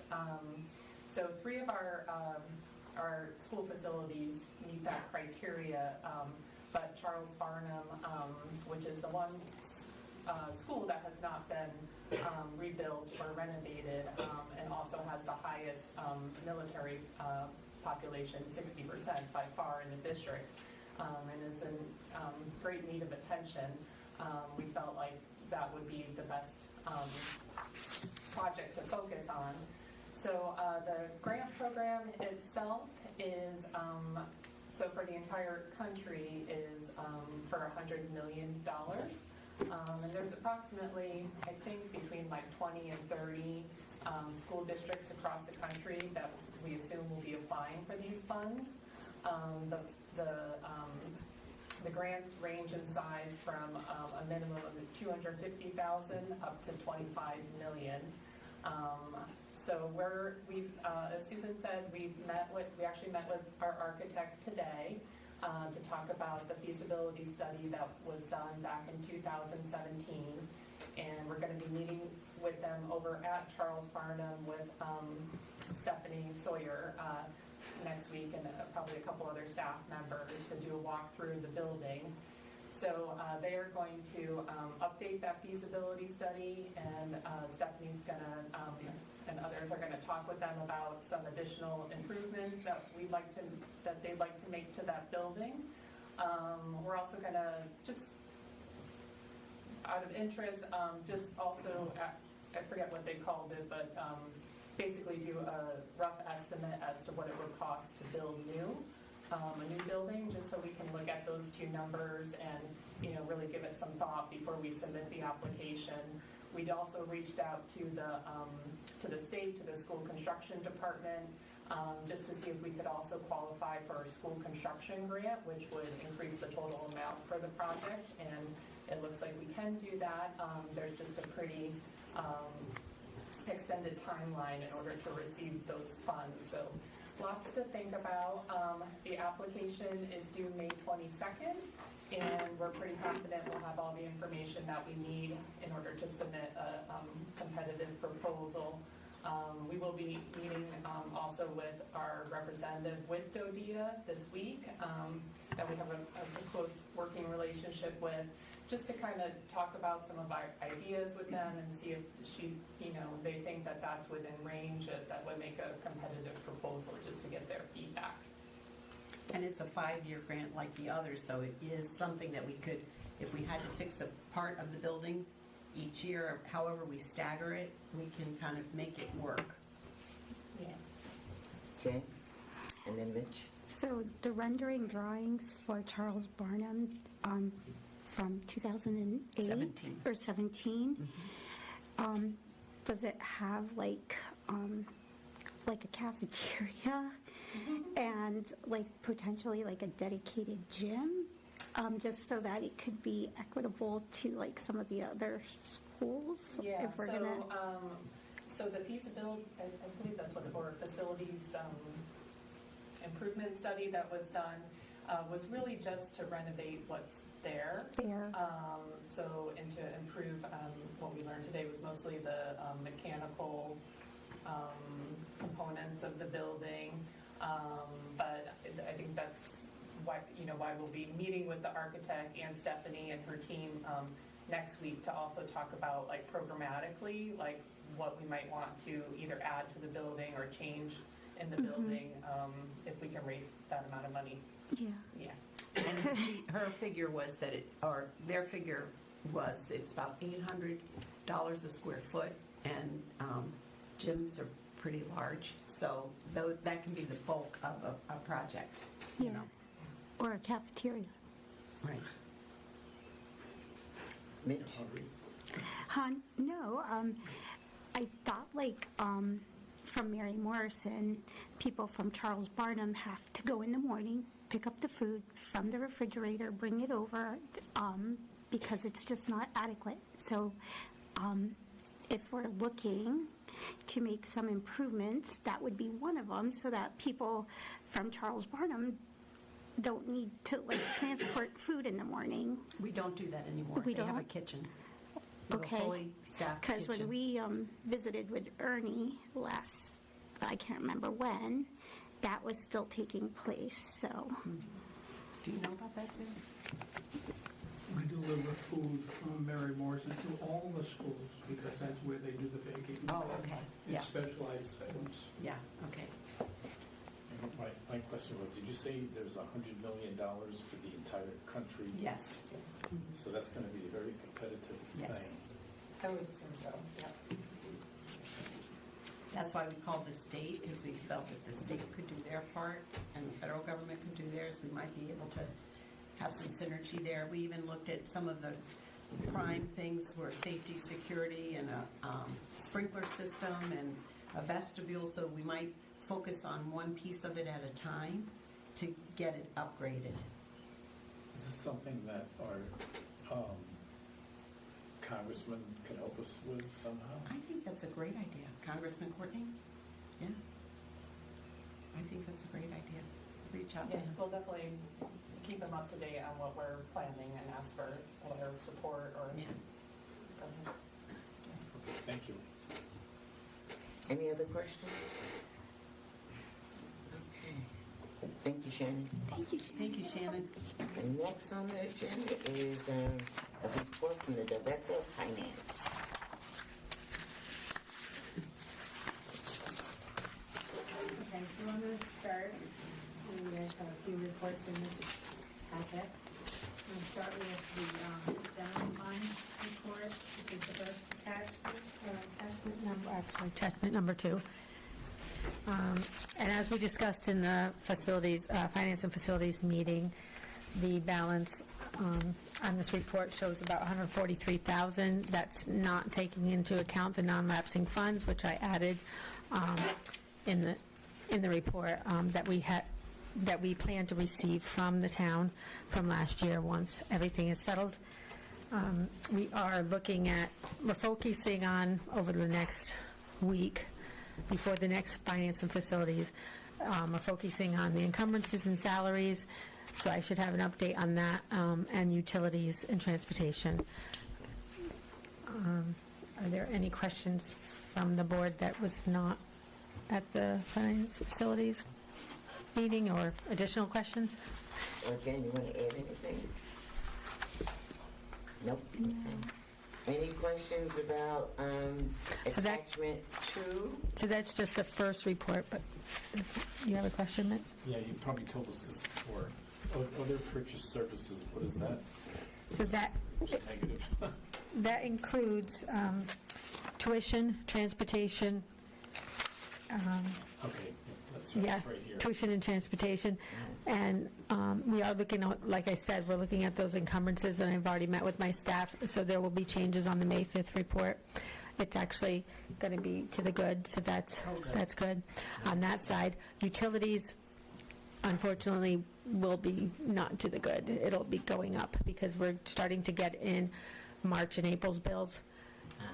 Speaker 7: So 3 of our school facilities meet that criteria, but Charles Barnum, which is the one school that has not been rebuilt or renovated, and also has the highest military population, 60% by far in the district, and is in great need of attention. We felt like that would be the best project to focus on. So the grant program itself is, so for the entire country, is for $100 million. And there's approximately, I think, between like 20 and 30 school districts across the country that we assume will be applying for these funds. The grants range in size from a minimum of $250,000 up to $25 million. So as Susan said, we actually met with our architect today to talk about the feasibility study that was done back in 2017, and we're going to be meeting with them over at Charles Barnum with Stephanie Sawyer next week, and probably a couple other staff members to do a walk through the building. So they are going to update that feasibility study, and Stephanie's going to, and others are going to talk with them about some additional improvements that they'd like to make to that building. We're also going to, just out of interest, just also, I forget what they called it, but basically do a rough estimate as to what it would cost to build a new building, just so we can look at those 2 numbers and really give it some thought before we submit the application. We'd also reached out to the state, to the school construction department, just to see if we could also qualify for a school construction grant, which would increase the total amount for the project, and it looks like we can do that. There's just a pretty extended timeline in order to receive those funds. So lots to think about. The application is due May 22nd, and we're pretty confident we'll have all the information that we need in order to submit a competitive proposal. We will be meeting also with our representative with DODEA this week, that we have a close working relationship with, just to kind of talk about some of our ideas with them and see if they think that that's within range, that would make a competitive proposal, just to get their feedback.
Speaker 4: And it's a 5-year grant like the others, so it is something that we could, if we had to fix a part of the building each year, however we stagger it, we can kind of make it work.
Speaker 7: Yeah.
Speaker 1: Jen? And then Mitch?
Speaker 3: So the rendering drawings for Charles Barnum from 2008
Speaker 4: 17.
Speaker 3: or 17, does it have like a cafeteria and like potentially like a dedicated gym, just so that it could be equitable to like some of the other schools?
Speaker 7: Yeah,
Speaker 3: if we're gonna...
Speaker 7: so the feasibility, I believe that's what, or facilities improvement study that was done, was really just to renovate what's there. So, and to improve, what we learned today was mostly the mechanical components of the building. But I think that's why we'll be meeting with the architect and Stephanie and her team next week to also talk about like programmatically, like what we might want to either add to the building or change in the building, if we can raise that amount of money. Yeah.
Speaker 4: And her figure was that their figure was, it's about $800 a square foot, and gyms are pretty large. So that can be the bulk of a project, you
Speaker 3: Yeah.
Speaker 4: know.
Speaker 3: Or a cafeteria.
Speaker 4: Right.
Speaker 1: Mitch?
Speaker 3: Han, no, I thought from Mary Morrison, people from Charles Barnum have to go in the morning, pick up the food from the refrigerator, bring it over, because it's just not adequate. So if we're looking to make some improvements, that would be one of them, so that people from Charles Barnum don't need to transport food in the morning.
Speaker 4: We don't do that anymore.
Speaker 3: We
Speaker 4: They have a
Speaker 3: don't?
Speaker 4: kitchen. We have a
Speaker 3: Okay.
Speaker 4: fully staffed
Speaker 3: Because
Speaker 4: kitchen.
Speaker 3: when we visited with Ernie I can't remember when, that was still taking place, so.
Speaker 4: Do you know about that, Sue?
Speaker 13: We deliver food from Mary Morrison to all the schools because that's where they do the baking.
Speaker 4: Oh, okay. Yeah.
Speaker 13: It's specialized items.
Speaker 4: Yeah, okay.
Speaker 11: My question was, did you say there's $100 million for the entire country?
Speaker 4: Yes.
Speaker 11: So that's going to be a very competitive
Speaker 4: Yes.
Speaker 11: thing.
Speaker 7: I would assume so, yeah.
Speaker 4: That's why we called the state, because we felt if the state could do their part and the federal government could do theirs, we might be able to have some synergy there. We even looked at some of the prime things were safety, security, and a sprinkler system and a vestibule, so we might focus on one piece of it at a time to get it upgraded.
Speaker 11: Is this something that our congressman can help us with somehow?
Speaker 4: I think that's a great idea. Congressman Courtney? Yeah. I think that's a great idea. Reach out to
Speaker 7: Yes,
Speaker 4: him.
Speaker 7: we'll definitely keep them up to date on what we're planning and ask for whatever support or.
Speaker 4: Yeah.
Speaker 11: Okay, thank you.
Speaker 1: Any other questions? Okay. Thank you, Shannon.
Speaker 3: Thank you.
Speaker 4: Thank you, Shannon.
Speaker 1: And next on the agenda is a report from the Director of Finance.
Speaker 9: Okay, so I'm going to start. We have a few reports in this packet. I'm going to start with the general fund report, which is the first attachment number 2. And as we discussed in the facilities, finance and facilities meeting, the balance on this report shows about $143,000. That's not taking into account the non-lapsing funds, which I added in the report that we plan to receive from the town from last year once everything is settled. We're focusing on over the next week before the next finance and facilities. We're focusing on the encumbrances and salaries, so I should have an update on that, and utilities and transportation. Are there any questions from the board that was not at the finance facilities meeting, or additional questions?
Speaker 1: Jen, you want to add anything? Nope. Okay. Any questions about
Speaker 9: So that-
Speaker 1: attachment 2?
Speaker 9: So that's just the first report, but you have a question, Mitt?
Speaker 11: Yeah, you probably told us this before. Other purchase services, what is that?
Speaker 9: So that
Speaker 11: Negative.
Speaker 9: that includes tuition, transportation,
Speaker 11: Okay, that's right,
Speaker 9: yeah,
Speaker 11: it's right here.
Speaker 9: tuition and transportation. And we are looking at, like I said, we're looking at those encumbrances, and I've already met with my staff, so there will be changes on the May 5th report. It's actually going to be to the good, so that's good. On that side, utilities, unfortunately, will be not to the good. It'll be going up because we're starting to get in March and April's bills,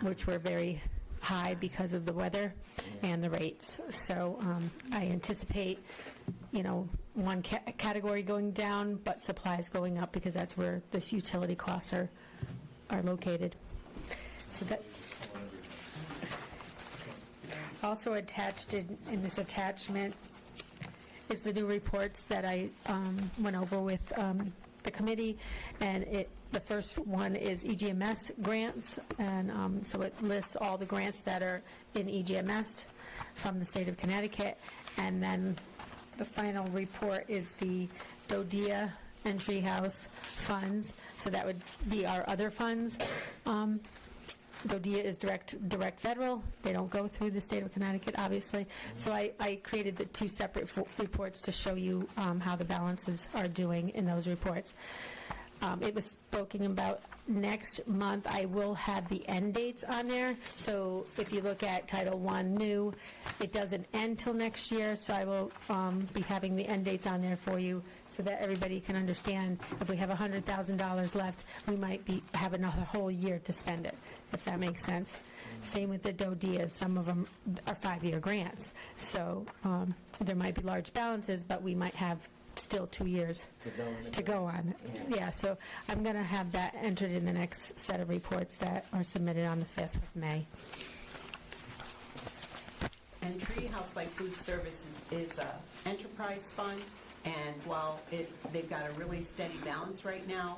Speaker 9: which were very high because of the weather and the rates. So I anticipate, one category going down, but supplies going up because that's where this utility costs are located. So that. Also attached in this attachment is the new reports that I went over with the committee, and the first one is EGMS grants, and so it lists all the grants that are in EGMS from the state of Connecticut, and then the final report is the DODEA and Treehouse funds, so that would be our other funds DODEA is direct federal. They don't go through the state of Connecticut, obviously. So I created the two separate reports to show you how the balances are doing in those reports. It was spoken about next month. I will have the end dates on there. So if you look at Title I new, it doesn't end till next year, so I will be having the end dates on there for you so that everybody can understand if we have $100,000 left, we might have another whole year to spend it, if that makes sense. Same with the DODEAs. Some of them are 5-year grants. So there might be large balances, but we might have still 2 years to go on. Yeah, so I'm going to have that entered in the next set of reports that are submitted on the 5th of May.
Speaker 4: And Treehouse Like Food Service is an enterprise fund, and while they've got a really steady balance right now,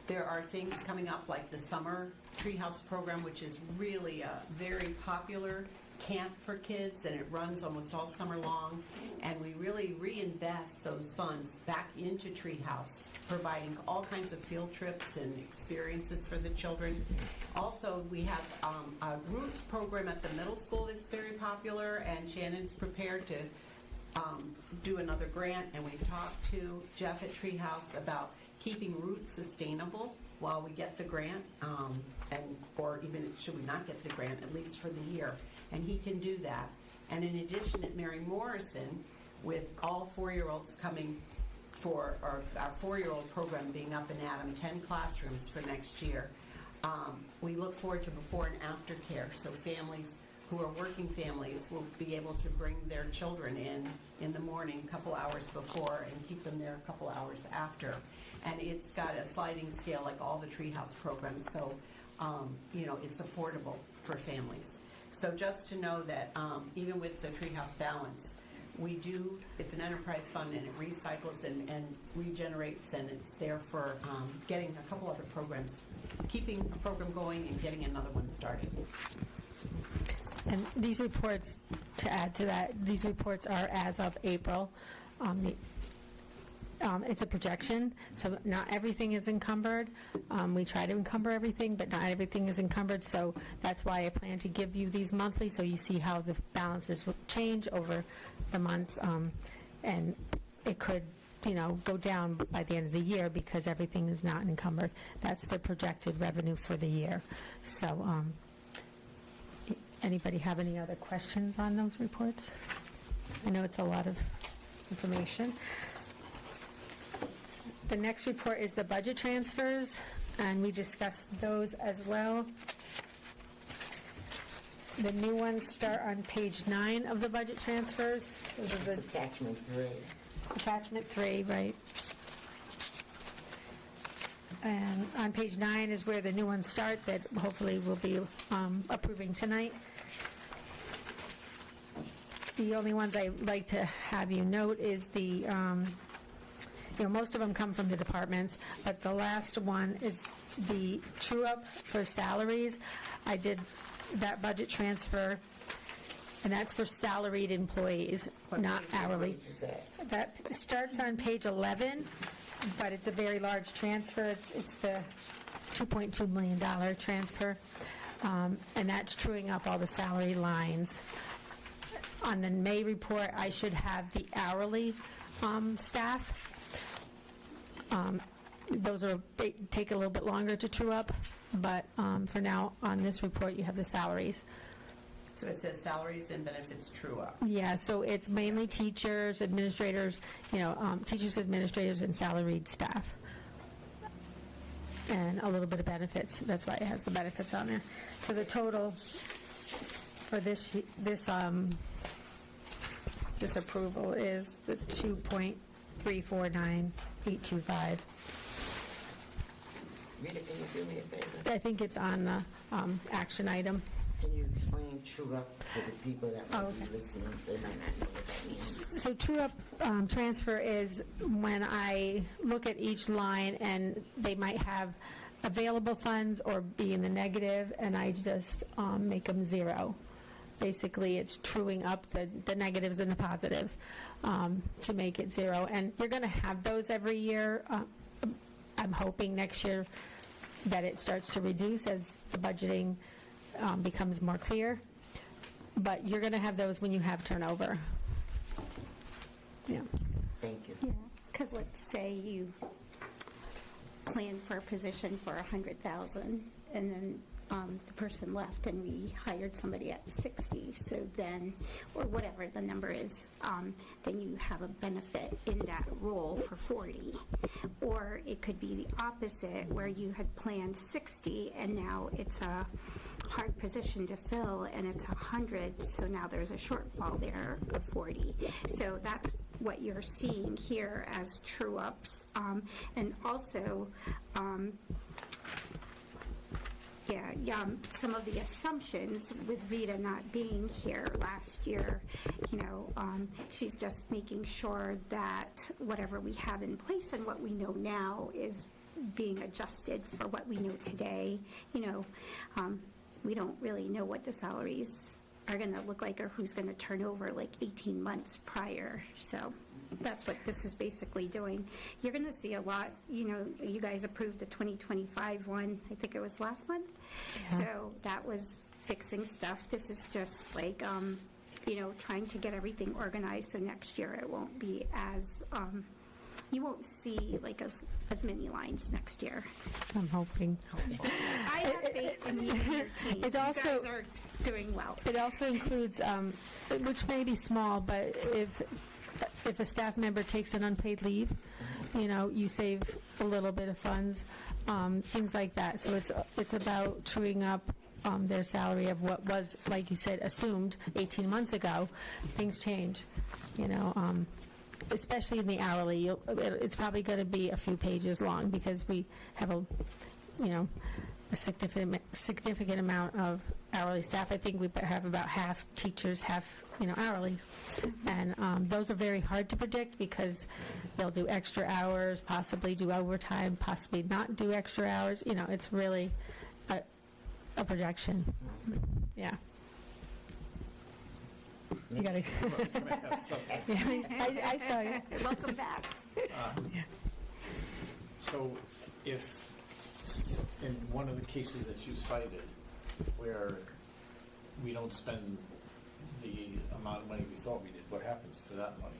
Speaker 4: there are things coming up like the summer Treehouse program, which is really a very popular camp for kids, and it runs almost all summer long, and we really reinvest those funds back into Treehouse, providing all kinds of field trips and experiences for the children. Also, we have a groups program at the middle school that's very popular, and Shannon's prepared to do another grant, and we've talked to Jeff at Treehouse about keeping roots sustainable while we get the grant, or even should we not get the grant, at least for the year. And he can do that. And in addition, at Mary Morrison, with all 4-year-olds coming for our 4-year-old program being up in Adam, 10 classrooms for next year, we look forward to before and after care. So families who are working families will be able to bring their children in the morning, a couple hours before, and keep them there a couple hours after. And it's got a sliding scale like all the Treehouse programs, so it's affordable for families. So just to know that even with the Treehouse balance, it's an enterprise fund, and it recycles and regenerates, and it's there for getting a couple other programs, keeping a program going and getting another one started.
Speaker 9: And these reports, to add to that, these reports are as of April. It's a projection, so not everything is encumbered. We try to encumber everything, but not everything is encumbered, so that's why I plan to give you these monthly, so you see how the balances will change over the months, and it could, go down by the end of the year because everything is not encumbered. That's the projected revenue for the year. So, anybody have any other questions on those reports? I know it's a lot of information. The next report is the budget transfers, and we discussed those as well. The new ones start on page 9 of the budget transfers. Those are the
Speaker 1: Attachment 3.
Speaker 9: Attachment 3, right. And on page 9 is where the new ones start that hopefully we'll be approving tonight. The only ones I'd like to have you note is the, most of them come from the departments, but the last one is the true-up for salaries. I did that budget transfer, and that's for salaried employees, not hourly. That starts on page 11, but it's a very large transfer. It's the $2.2 million transfer, and that's truing up all the salary lines. On the May report, I should have the hourly staff. They take a little bit longer to true up, but for now, on this report, you have the salaries.
Speaker 4: So it says salaries and benefits true up.
Speaker 9: Yeah, so it's mainly teachers, administrators, teachers, administrators, and salaried staff. And a little bit of benefits. That's why it has the benefits on there. So the total for this approval is the $2.349825.
Speaker 1: Rita, can you do me a favor?
Speaker 9: I think it's on the action item.
Speaker 1: Can you explain true up to the people that might
Speaker 9: okay.
Speaker 1: be listening? They might not know what that means.
Speaker 9: So true up transfer is when I look at each line and they might have available funds or be in the negative, and I just make them zero. Basically, it's truing up the negatives and the positives to make it zero. And you're going to have those every year. I'm hoping next year that it starts to reduce as the budgeting
Speaker 2: becomes more clear. But you're going to have those when you have turnover. Yeah.
Speaker 1: Thank you.
Speaker 3: Yeah, because let's say you plan for a position for 100,000, and then the person left and we hired somebody at 60, so then, or whatever the number is, then you have a benefit in that role for 40. Or it could be the opposite, where you had planned 60 and now it's a hard position to fill and it's 100, so now there's a shortfall there of 40. So that's what you're seeing here as true-ups. And also, some of the assumptions with Rita not being here last year, she's just making sure that whatever we have in place and what we know now is being adjusted for what we know today. We don't really know what the salaries are going to look like or who's going to turn over like 18 months prior. So that's what this is basically doing. You're going to see a lot, you guys approved the 2025 one, I think it was last month. Yeah. So that was fixing stuff. This is just like, trying to get everything organized so next year it won't be as, you won't see like as many lines next year.
Speaker 2: I'm hoping.
Speaker 3: I have faith in you and your team. You guys are doing well.
Speaker 2: It also includes, which may be small, but if a staff member takes an unpaid leave, you save a little bit of funds, things like that. So it's about truing up their salary of what was, like you said, assumed 18 months ago. Things change, especially in the hourly. It's probably going to be a few pages long because we have a significant amount of hourly staff. I think we have about half teachers, half hourly, and those are very hard to predict because they'll do extra hours, possibly do overtime, possibly not do extra hours. It's really a projection. Yeah. You got to. I saw you.
Speaker 3: Welcome back.
Speaker 11: So if in one of the cases that you cited where we don't spend the amount of money we thought we did, what happens to that money?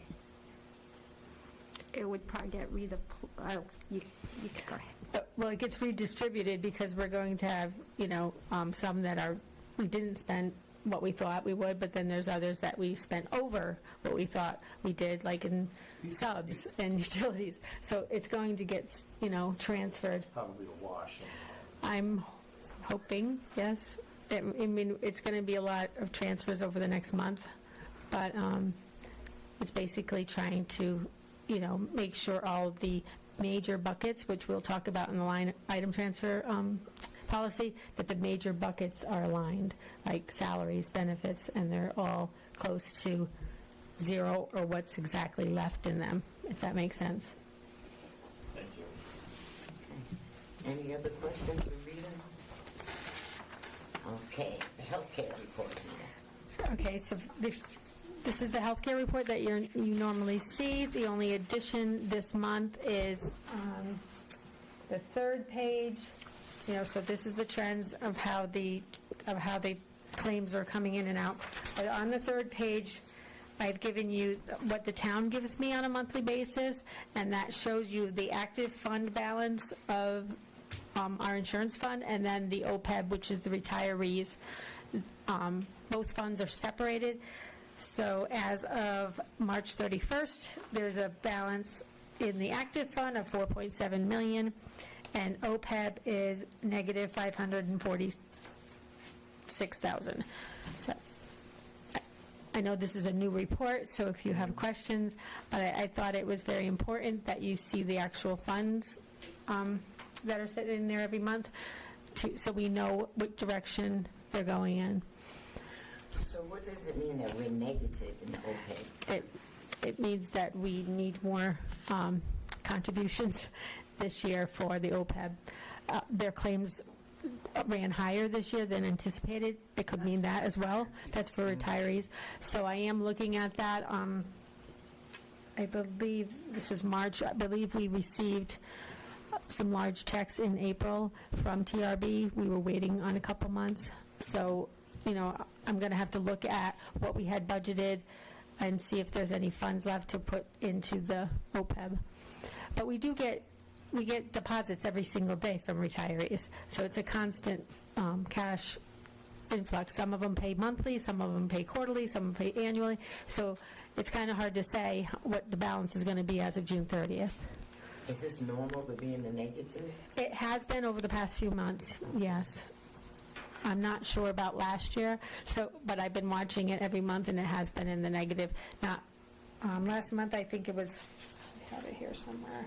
Speaker 3: It would probably get you go ahead.
Speaker 2: Well, it gets redistributed because we're going to have, some that we didn't spend what we thought we would, but then there's others that we spent over what we thought we did, like in subs and utilities. So it's going to get, transferred.
Speaker 11: It's probably a wash.
Speaker 2: I'm hoping, yes. It's going to be a lot of transfers over the next month, but it's basically trying to, make sure all of the major buckets, which we'll talk about in the line item transfer policy, that the major buckets are aligned, like salaries, benefits, and they're all close to zero or what's exactly left in them, if that makes sense.
Speaker 11: Thank you.
Speaker 1: Any other questions for Rita? Okay, the healthcare report, Rita.
Speaker 2: Okay, so this is the healthcare report that you normally see. The only addition this month is the third page. So this is the trends of how the claims are coming in and out. But on the third page, I've given you what the town gives me on a monthly basis, and that shows you the active fund balance of our insurance fund, and then the OPEB, which is the retirees. Both funds are separated. So as of March 31st, there's a balance in the active fund of $4.7 million, and OPEB is negative $546,000. So I know this is a new report, so if you have questions, but I thought it was very important that you see the actual funds that are sitting in there every month, so we know what direction they're going in.
Speaker 1: So what does it mean that we're negative in the OPEB?
Speaker 2: It means that we need more contributions this year for the OPEB. Their claims ran higher this year than anticipated. It could mean that as well. That's for retirees. So I am looking at that. I believe this was March. I believe we received some large checks in April from TRB. We were waiting on a couple months.
Speaker 3: So, I'm going to have to look at what we had budgeted and see if there's any funds left to put into the OPEB. But we get deposits every single day from retirees, so it's a constant cash influx. Some of them pay monthly, some of them pay quarterly, some of them pay annually, so it's kind of hard to say what the balance is going to be as of June 30th.
Speaker 1: Is this normal to be in the negative?
Speaker 3: It has been over the past few months, yes. I'm not sure about last year, but I've been watching it every month, and it has been in the negative. Now, last month, I think it was, I have it here somewhere,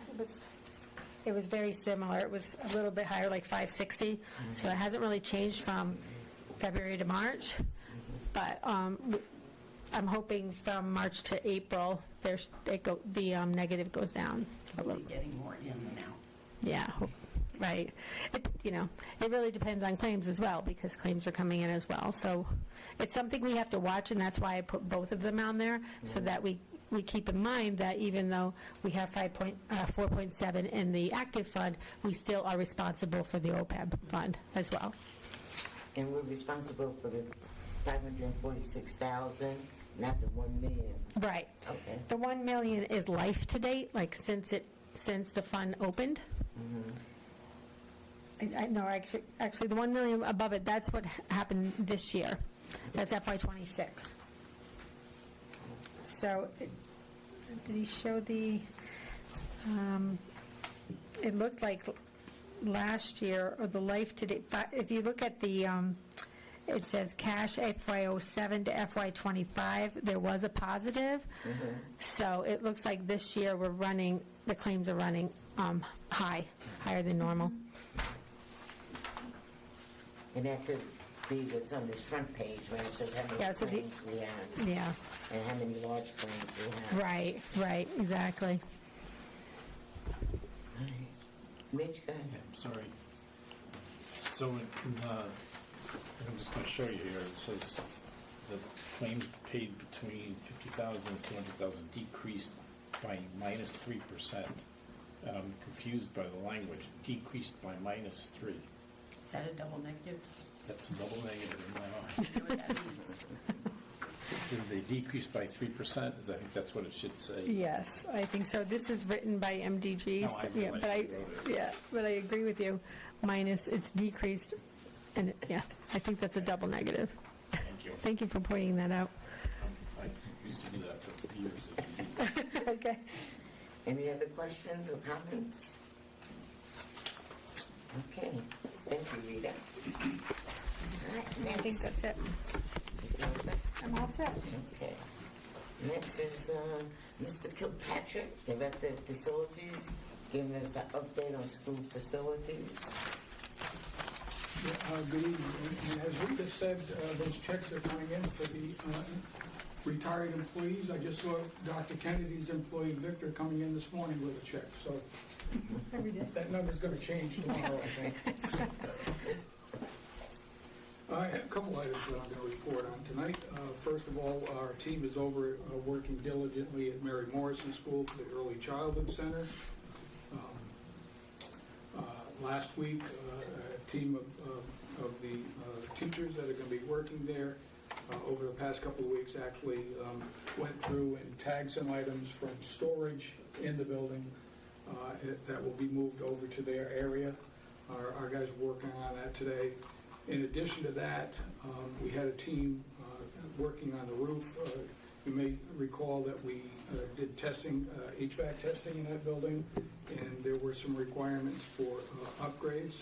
Speaker 3: it was very similar. It was a little bit higher, like 560, so it hasn't really changed from February to March, but I'm hoping from March to April, the negative goes down a little.
Speaker 4: Getting more in now.
Speaker 3: Yeah, right. It really depends on claims as well, because claims are coming in as well. So it's something we have to watch, and that's why I put both of them on there, so that we keep in mind that even though we have 4.7 in the active fund, we still are responsible for the OPEB fund as well.
Speaker 1: And we're responsible for the 546,000, not the 1 million.
Speaker 3: Right.
Speaker 1: Okay.
Speaker 3: The 1 million is life to date, like since the fund opened. No, actually, the 1 million above it, that's what happened this year. That's FY26. So, did he show the, it looked like last year, or the life to date, but if you look at the, it says cash FY07 to FY25, there was a positive. So it looks like this year the claims are running higher than normal.
Speaker 1: And that could be what's on this front page, right? It says how many claims we have.
Speaker 3: Yeah.
Speaker 1: And how many large claims we have.
Speaker 3: Right, exactly.
Speaker 1: All right. Mitch, go ahead.
Speaker 14: I'm sorry. So I'm just going to show you here. It says the claims paid between 50,000 and 200,000 decreased by -3%. And I'm confused by the language. Decreased by -3.
Speaker 4: Is that a double negative?
Speaker 14: That's a double negative in my
Speaker 4: I
Speaker 14: mind.
Speaker 4: know what that means.
Speaker 14: Did they decrease by 3%? I think that's what it should say.
Speaker 3: Yes, I think so. This is written by MDG.
Speaker 14: No, I realize you wrote it.
Speaker 3: But I agree with you. It's decreased, and I think that's a double negative.
Speaker 14: Thank you.
Speaker 3: Thank you for pointing that out.
Speaker 14: I used to do that for years.
Speaker 3: Okay.
Speaker 1: Any other questions or comments? Okay. Thank you, Rita. All right,
Speaker 3: I think
Speaker 1: next.
Speaker 3: that's it. I'm all set.
Speaker 1: Okay. Next is Mr. Kilpatrick, Director of Facilities, giving us an update on school facilities.
Speaker 13: Good evening. And as Rita said, those checks are coming in for the retired employees. I just saw Dr. Kennedy's employee, Victor, coming in this morning with a check. So that number's going to change tomorrow, I think. I have a couple items that I'm going to report on tonight. First of all, our team is over working diligently at Mary Morrison School for the Early Childhood Center. Last week, a team of the teachers that are going to be working there over the past couple of weeks actually went through and tagged some items from storage in the building that will be moved over to their area. Our guys are working on that today. In addition to that, we had a team working on the roof. You may recall that we did testing, HVAC testing in that building, and there were some requirements for upgrades.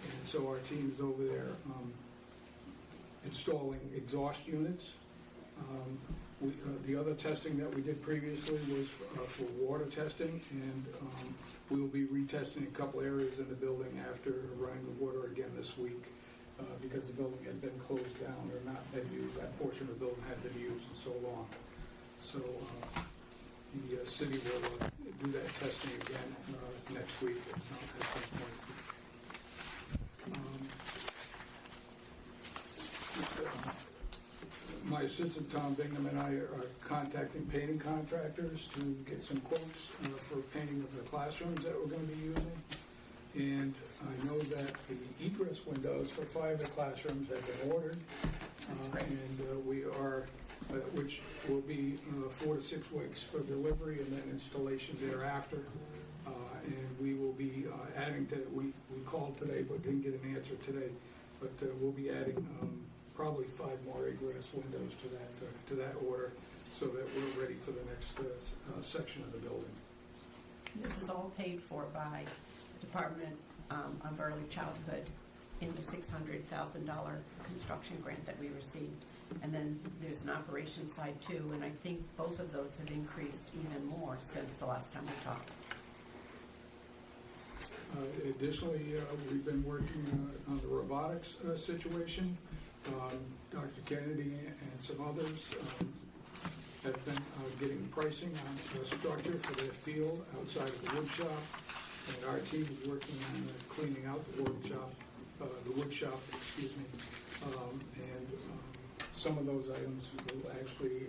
Speaker 13: And so our team is over there installing exhaust units. The other testing that we did previously was for water testing, and we will be retesting a couple areas in the building after running the water again this week. Because the building had been closed down or not been used. That portion of the building had been used in so long. So the city will do that testing again next week at some point. My assistant, Tom Bingham, and I are contacting painting contractors to get some quotes for painting of the classrooms that we're going to be using. And I know that the egress windows for 5 of the classrooms have been ordered. And we are, which will be 4 to 6 weeks for delivery and then installation thereafter. And we will be adding to, we called today but didn't get an answer today, but we'll be adding probably 5 more egress windows to that order so that we're ready for the next section of the building.
Speaker 4: This is all paid for by the Department of Early Childhood in the $600,000 construction grant that we received. And then there's an operations side too, and I think both of those have increased even more since the last time we talked.
Speaker 13: Additionally, we've been working on the robotics situation. Dr. Kennedy and some others have been getting pricing on the structure for their field outside of the wood shop. And our team is working on cleaning out the wood shop, excuse me. And some of those items will actually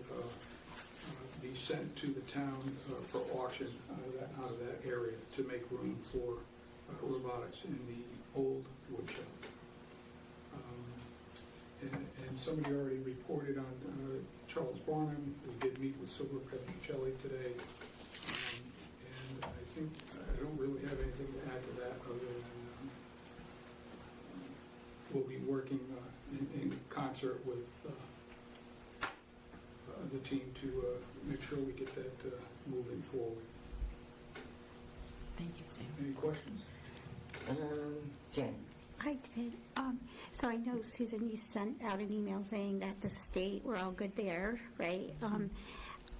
Speaker 13: be sent to the town for auction out of that area to make room for robotics in the old wood shop. And somebody already reported on Charles Barnum. We did meet with Silver Petrocelli today. And I think I don't really have anything to add to that other than we'll be working in concert with the team to make sure we get that moving forward.
Speaker 4: Thank you, Sam.
Speaker 13: Any questions?
Speaker 1: Jen?
Speaker 3: I did. So I know, Susan, you sent out an email saying that the state, we're all good there, right?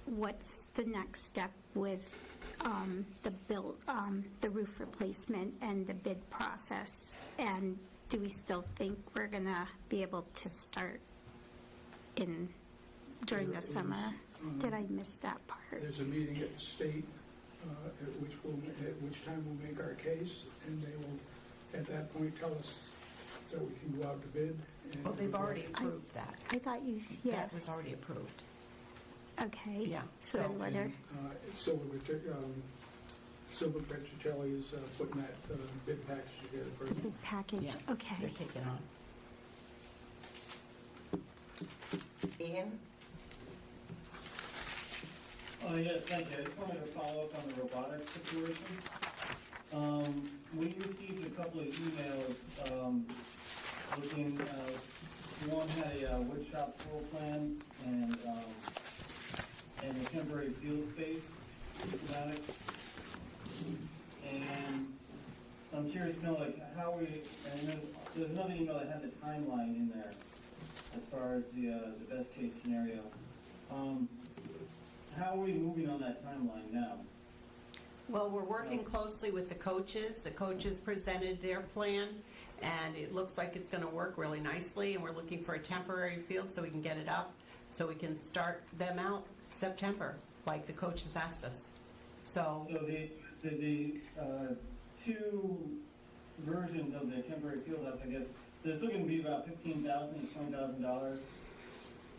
Speaker 3: What's the next step with the roof replacement and the bid process? And do we still think we're going to be able to start during the summer? Did I miss that part?
Speaker 13: There's a meeting at the state at which time we'll make our case, and they will at that point tell us that we can go out to bid.
Speaker 4: Well, they've already approved that.
Speaker 3: I thought
Speaker 4: That was already approved.
Speaker 3: Okay.
Speaker 4: Yeah.
Speaker 3: So then what are...
Speaker 13: Silver Petrocelli is putting that bid package together for you.
Speaker 3: Big package,
Speaker 4: Yeah,
Speaker 3: okay.
Speaker 4: they're taking on.
Speaker 1: Ian?
Speaker 5: Yes, thank you. I just wanted to follow up on the robotics situation. We received a couple of emails looking, one had a wood shop floor plan and a temporary field space schematic. And I'm curious to know, like, how and there's another email that had the timeline in there as far as the best case scenario. How are we moving on that timeline now?
Speaker 4: Well, we're working closely with the coaches. The coaches presented their plan, and it looks like it's going to work really nicely, and we're looking for a temporary field so we can get it up, so we can start them out September, like the coaches asked us. So
Speaker 5: the two versions of the temporary field house, I guess, there's still going to be about $15,000 to $20,000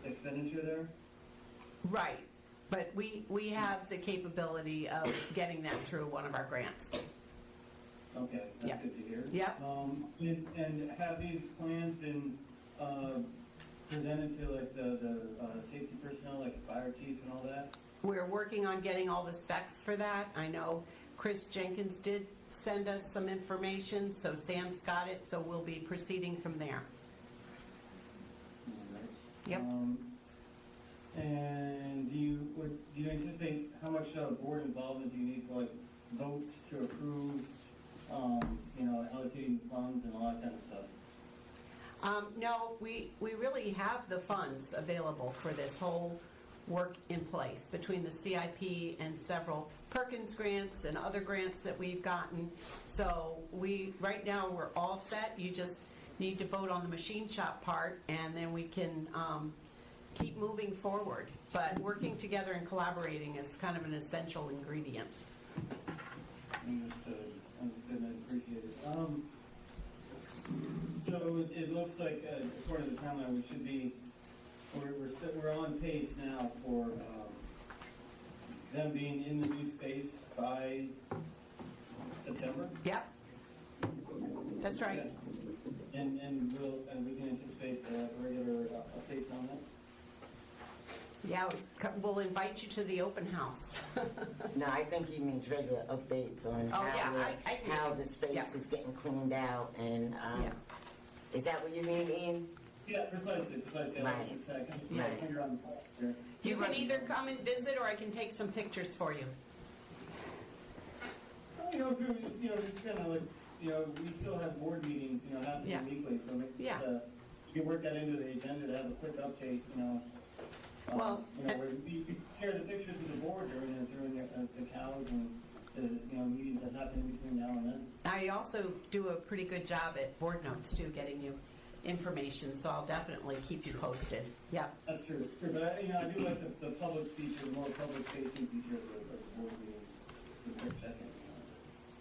Speaker 5: expenditure there?
Speaker 4: right. But we have the capability of getting that through one of our grants.
Speaker 5: Okay, that's
Speaker 4: Yeah.
Speaker 5: good to hear.
Speaker 4: Yeah.
Speaker 5: And have these plans been presented to like the safety personnel, like the fire chief and all that?
Speaker 4: We're working on getting all the specs for that. I know Chris Jenkins did send us some information, so Sam's got it, so we'll be proceeding from there.
Speaker 5: All right.
Speaker 4: Yep.
Speaker 5: And do you anticipate how much board involvement do you need for like votes to approve, allocating funds and all that kind of stuff?
Speaker 4: No, we really have the funds available for this whole work in place between the CIP and several Perkins grants and other grants that we've gotten. So right now we're all set. You just need to vote on the machine shop part, and then we can keep moving forward. But working together and collaborating is kind of an essential ingredient.
Speaker 5: Understood and appreciated. So it looks like, according to the timeline, we should be, we're on pace now for them being in the new space by September?
Speaker 4: Yep. That's right.
Speaker 5: And we can anticipate regular updates on that?
Speaker 4: Yeah, we'll invite you to the open house.
Speaker 1: No, I think he means regular updates on
Speaker 4: Oh, yeah,
Speaker 1: how the space
Speaker 4: yeah.
Speaker 1: is getting cleaned out, and
Speaker 4: Yeah.
Speaker 1: is that what you mean, Ian?
Speaker 5: Yeah, precisely.
Speaker 1: Right.
Speaker 5: Like I said, I can
Speaker 1: Right.
Speaker 5: finger on the pulse here.
Speaker 4: You can either come and visit, or I can take some pictures for you.
Speaker 5: If you just kind of like, we still have board meetings, happening
Speaker 4: Yeah.
Speaker 5: weekly, so maybe
Speaker 4: Yeah.
Speaker 5: you can work that into the agenda to have a quick update,
Speaker 4: Well,
Speaker 5: where you could share the pictures with the board during the cows and the, meetings that happen between now and then.
Speaker 4: I also do a pretty good job at board notes too, getting you information, so I'll definitely keep you posted. Yeah.
Speaker 5: That's true. But I do like the public feature, the more public facing feature of the board meetings, the quick check-in.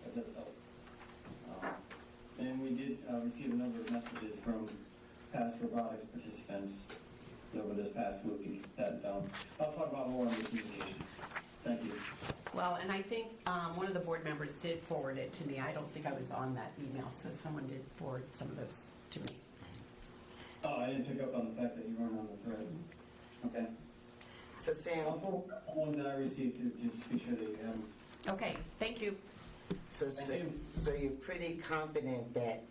Speaker 5: That does help. And we did receive a number of messages from past robotics participants over this past week that I'll talk about more on the communications. Thank you.
Speaker 4: Well, and I think one of the board members did forward it to me. I don't think I was on that email, so someone did forward some of those to me.
Speaker 5: Oh, I didn't pick up on the fact that you weren't on the thread. Okay.
Speaker 1: So Sam,
Speaker 5: I'll forward the ones that I received to just be sure that you have them.
Speaker 4: Okay, thank you.
Speaker 1: so you're pretty confident that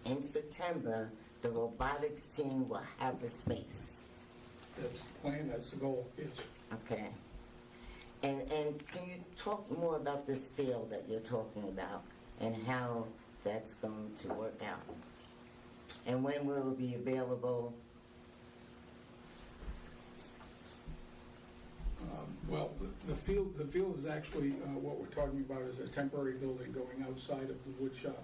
Speaker 1: in September, the robotics team will have a space?
Speaker 13: That's the plan, that's the goal, yes.
Speaker 1: Okay. And can you talk more about this field that you're talking about and how that's going to work out? And when will it be available?
Speaker 13: Well, the field is actually, what we're talking about is a temporary building going outside of the wood shop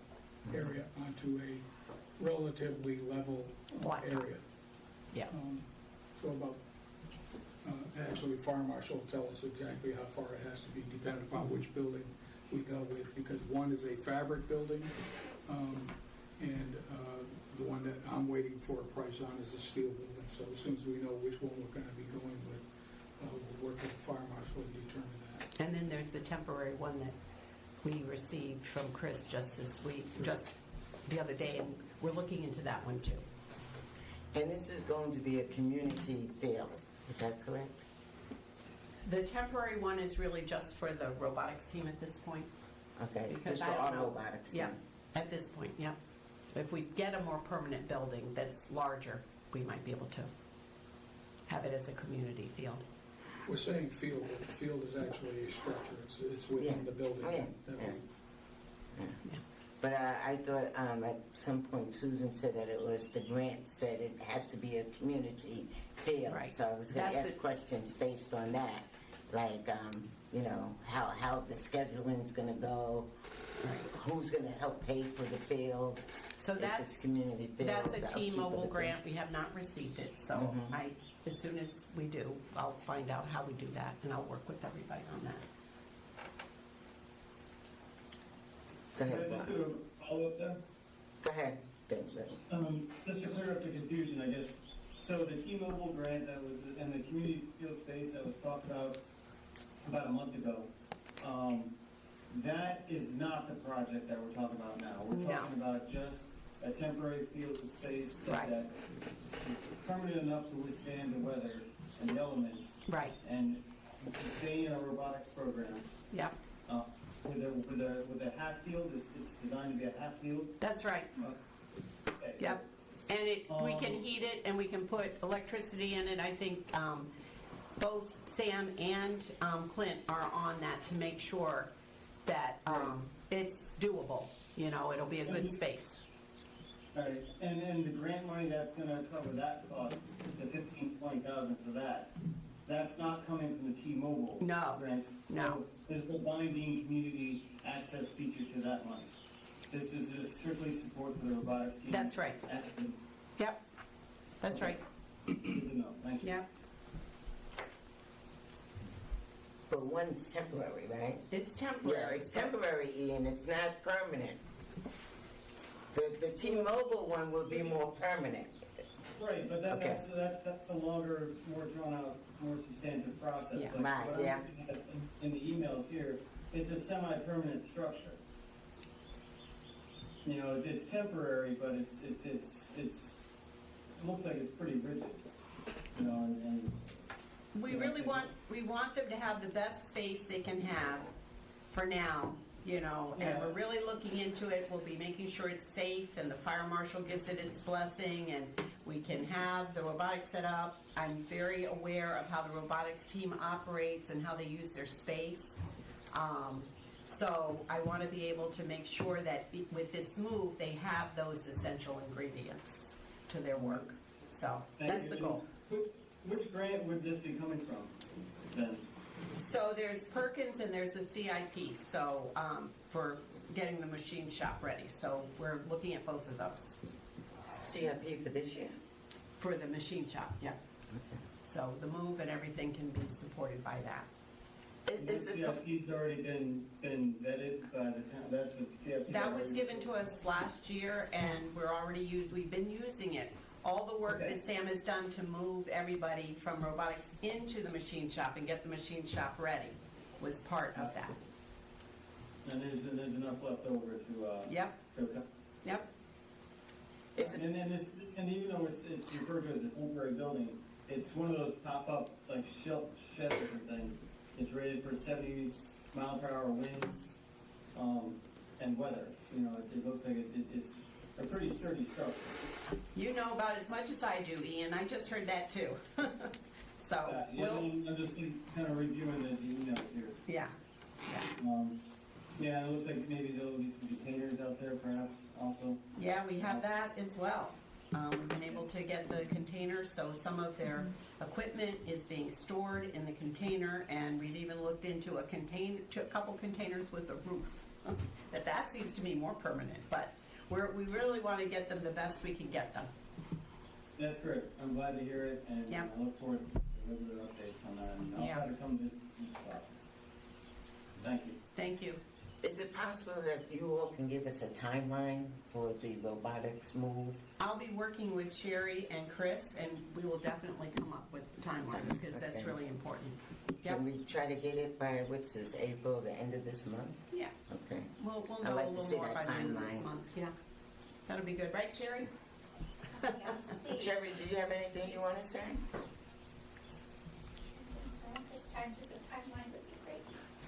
Speaker 13: area onto a relatively level area.
Speaker 4: Yeah.
Speaker 13: So about, actually, Fire Marshal will tell us exactly how far it has to be, depending upon which building we go with, because one is a fabric building, and the one that I'm waiting for a price on is a steel building. So as soon as we know which one we're going to be going with, we'll work with the Fire Marshal to determine that.
Speaker 4: And then there's the temporary one that we received from Chris just this week, just the other day, and we're looking into that one too.
Speaker 1: And this is going to be a community field, is that correct?
Speaker 4: The temporary one is really just for the robotics team at this point.
Speaker 1: Okay,
Speaker 4: Because
Speaker 1: just
Speaker 4: I
Speaker 1: for
Speaker 4: don't
Speaker 1: our
Speaker 4: know.
Speaker 1: robotics
Speaker 4: Yeah,
Speaker 1: team.
Speaker 4: at this point, yeah. If we get a more permanent building that's larger, we might be able to have it as a community field.
Speaker 13: We're saying field, but the field is actually a structure. It's within
Speaker 1: Yeah.
Speaker 13: the building.
Speaker 1: Oh, yeah.
Speaker 13: that
Speaker 1: Yeah.
Speaker 13: we-
Speaker 4: Yeah.
Speaker 1: But I thought at some point Susan said that it was, the grant said it has to be a community field.
Speaker 4: Right.
Speaker 1: So I was going to
Speaker 4: That's
Speaker 1: ask
Speaker 4: it.
Speaker 1: questions based on that, like, how the scheduling's going to go, who's going to help pay for the field.
Speaker 4: So
Speaker 1: if
Speaker 4: that's,
Speaker 1: it's community field.
Speaker 4: that's
Speaker 1: the
Speaker 4: a
Speaker 1: upkeep of
Speaker 4: T-Mobile
Speaker 1: the
Speaker 4: grant. We have not received it, so
Speaker 1: Mhm.
Speaker 4: as soon as we do, I'll find out how we do that, and I'll work with everybody on that.
Speaker 1: Go
Speaker 5: Can I
Speaker 1: ahead,
Speaker 5: just
Speaker 1: Bob.
Speaker 5: do a follow-up there?
Speaker 1: Go ahead. Ben.
Speaker 5: Just to clear up the confusion, I guess, so the T-Mobile grant that was, and the community field space that was talked about a month ago, that is not the project that we're talking about now. We're
Speaker 4: No.
Speaker 5: talking about just a temporary field of space
Speaker 4: Right.
Speaker 5: that is permanent enough to withstand the weather and the elements
Speaker 4: Right,
Speaker 5: and stay in a robotics program.
Speaker 4: yep,
Speaker 5: With a half field, it's designed to be a half field.
Speaker 4: that's right,
Speaker 5: Okay.
Speaker 4: yep. And we can heat it and we can put electricity in it. I think both Sam and Clint are on that to make sure that it's doable. It'll be a good space.
Speaker 5: All right, and the grant money that's gonna cover that cost, the $15,000-$20,000 for that, that's not coming from the T-Mobile
Speaker 4: No,
Speaker 5: grants.
Speaker 4: no.
Speaker 5: So there's no binding community access feature to that money. This is just strictly support for the robotics team.
Speaker 4: That's right. Yep, that's right,
Speaker 5: Good to know, thank you.
Speaker 4: yep.
Speaker 1: But one's temporary, right?
Speaker 4: It's
Speaker 1: Yeah,
Speaker 4: temporary.
Speaker 1: it's temporary, Ian, it's not permanent. The T-Mobile one will be more permanent.
Speaker 5: Right, but
Speaker 1: Okay.
Speaker 5: that's a longer, more drawn out, more substantive process.
Speaker 4: Yeah.
Speaker 5: Like,
Speaker 1: Right,
Speaker 5: what I'm
Speaker 1: yeah.
Speaker 5: looking at in the emails here, it's a semi-permanent structure. you know, it's temporary, but it looks like it's pretty rigid, you know, and
Speaker 4: We really want them to have the best space they can have for now, you know, and
Speaker 5: Yeah.
Speaker 4: we're really looking into it. We'll be making sure it's safe and the fire marshal gives it its blessing and we can have the robotics set up. I'm very aware of how the robotics team operates and how they use their space. So I want to be able to make sure that with this move, they have those essential ingredients to their work. So that's the goal.
Speaker 5: Which grant would this be coming from then?
Speaker 4: So there's Perkins and there's a CIP, so for getting the machine shop ready. So we're looking at both of those.
Speaker 1: CIP for this year?
Speaker 4: For the machine shop, yeah. So the move and everything can be supported by that.
Speaker 5: The CIP's already been vetted by the town, that's the CIP.
Speaker 4: That was given to us last year and we've been using it. All the work that Sam has done to move everybody from robotics into the machine shop and get the machine shop ready was part of that.
Speaker 5: And there's enough left over to
Speaker 4: Yep. Yep.
Speaker 5: And even though it's referred to as a temporary building, it's one of those pop-up like sheds and things. It's rated for 70 mile per hour winds and weather. You know, it looks like it's a pretty sturdy structure.
Speaker 4: You know about as much as I do, Ian. I just heard that too. So
Speaker 5: I'm just kind of reviewing the emails here.
Speaker 4: Yeah.
Speaker 5: Yeah, it looks like maybe there'll be some containers out there perhaps also.
Speaker 4: Yeah, we have that as well. We've been able to get the containers, so some of their equipment is being stored in the container, and we've even looked into a couple containers with a roof. That seems to be more permanent, but we really want to get them the best we can get them.
Speaker 5: That's great. I'm glad to hear it, and
Speaker 4: Yep.
Speaker 5: I look forward to regular updates on that. And I'll try to come to this spot. Thank you.
Speaker 4: Thank you.
Speaker 1: Is it possible that you all can give us a timeline for the robotics move?
Speaker 4: I'll be working with Sherry and Chris, and we will definitely come up with timelines because that's really important.
Speaker 1: Can we try to get it by, what's this, April, the end of this month?
Speaker 4: Yeah.
Speaker 1: Okay.
Speaker 4: We'll
Speaker 1: I'd
Speaker 4: know
Speaker 1: like
Speaker 4: a
Speaker 1: to
Speaker 4: little
Speaker 1: see
Speaker 4: more
Speaker 1: that
Speaker 4: by the end of this
Speaker 1: timeline.
Speaker 4: month. Yeah. That'll be good. Right, Sherry?
Speaker 1: Sherry, do you have anything you want to say?
Speaker 2: This time, just a timeline would be great.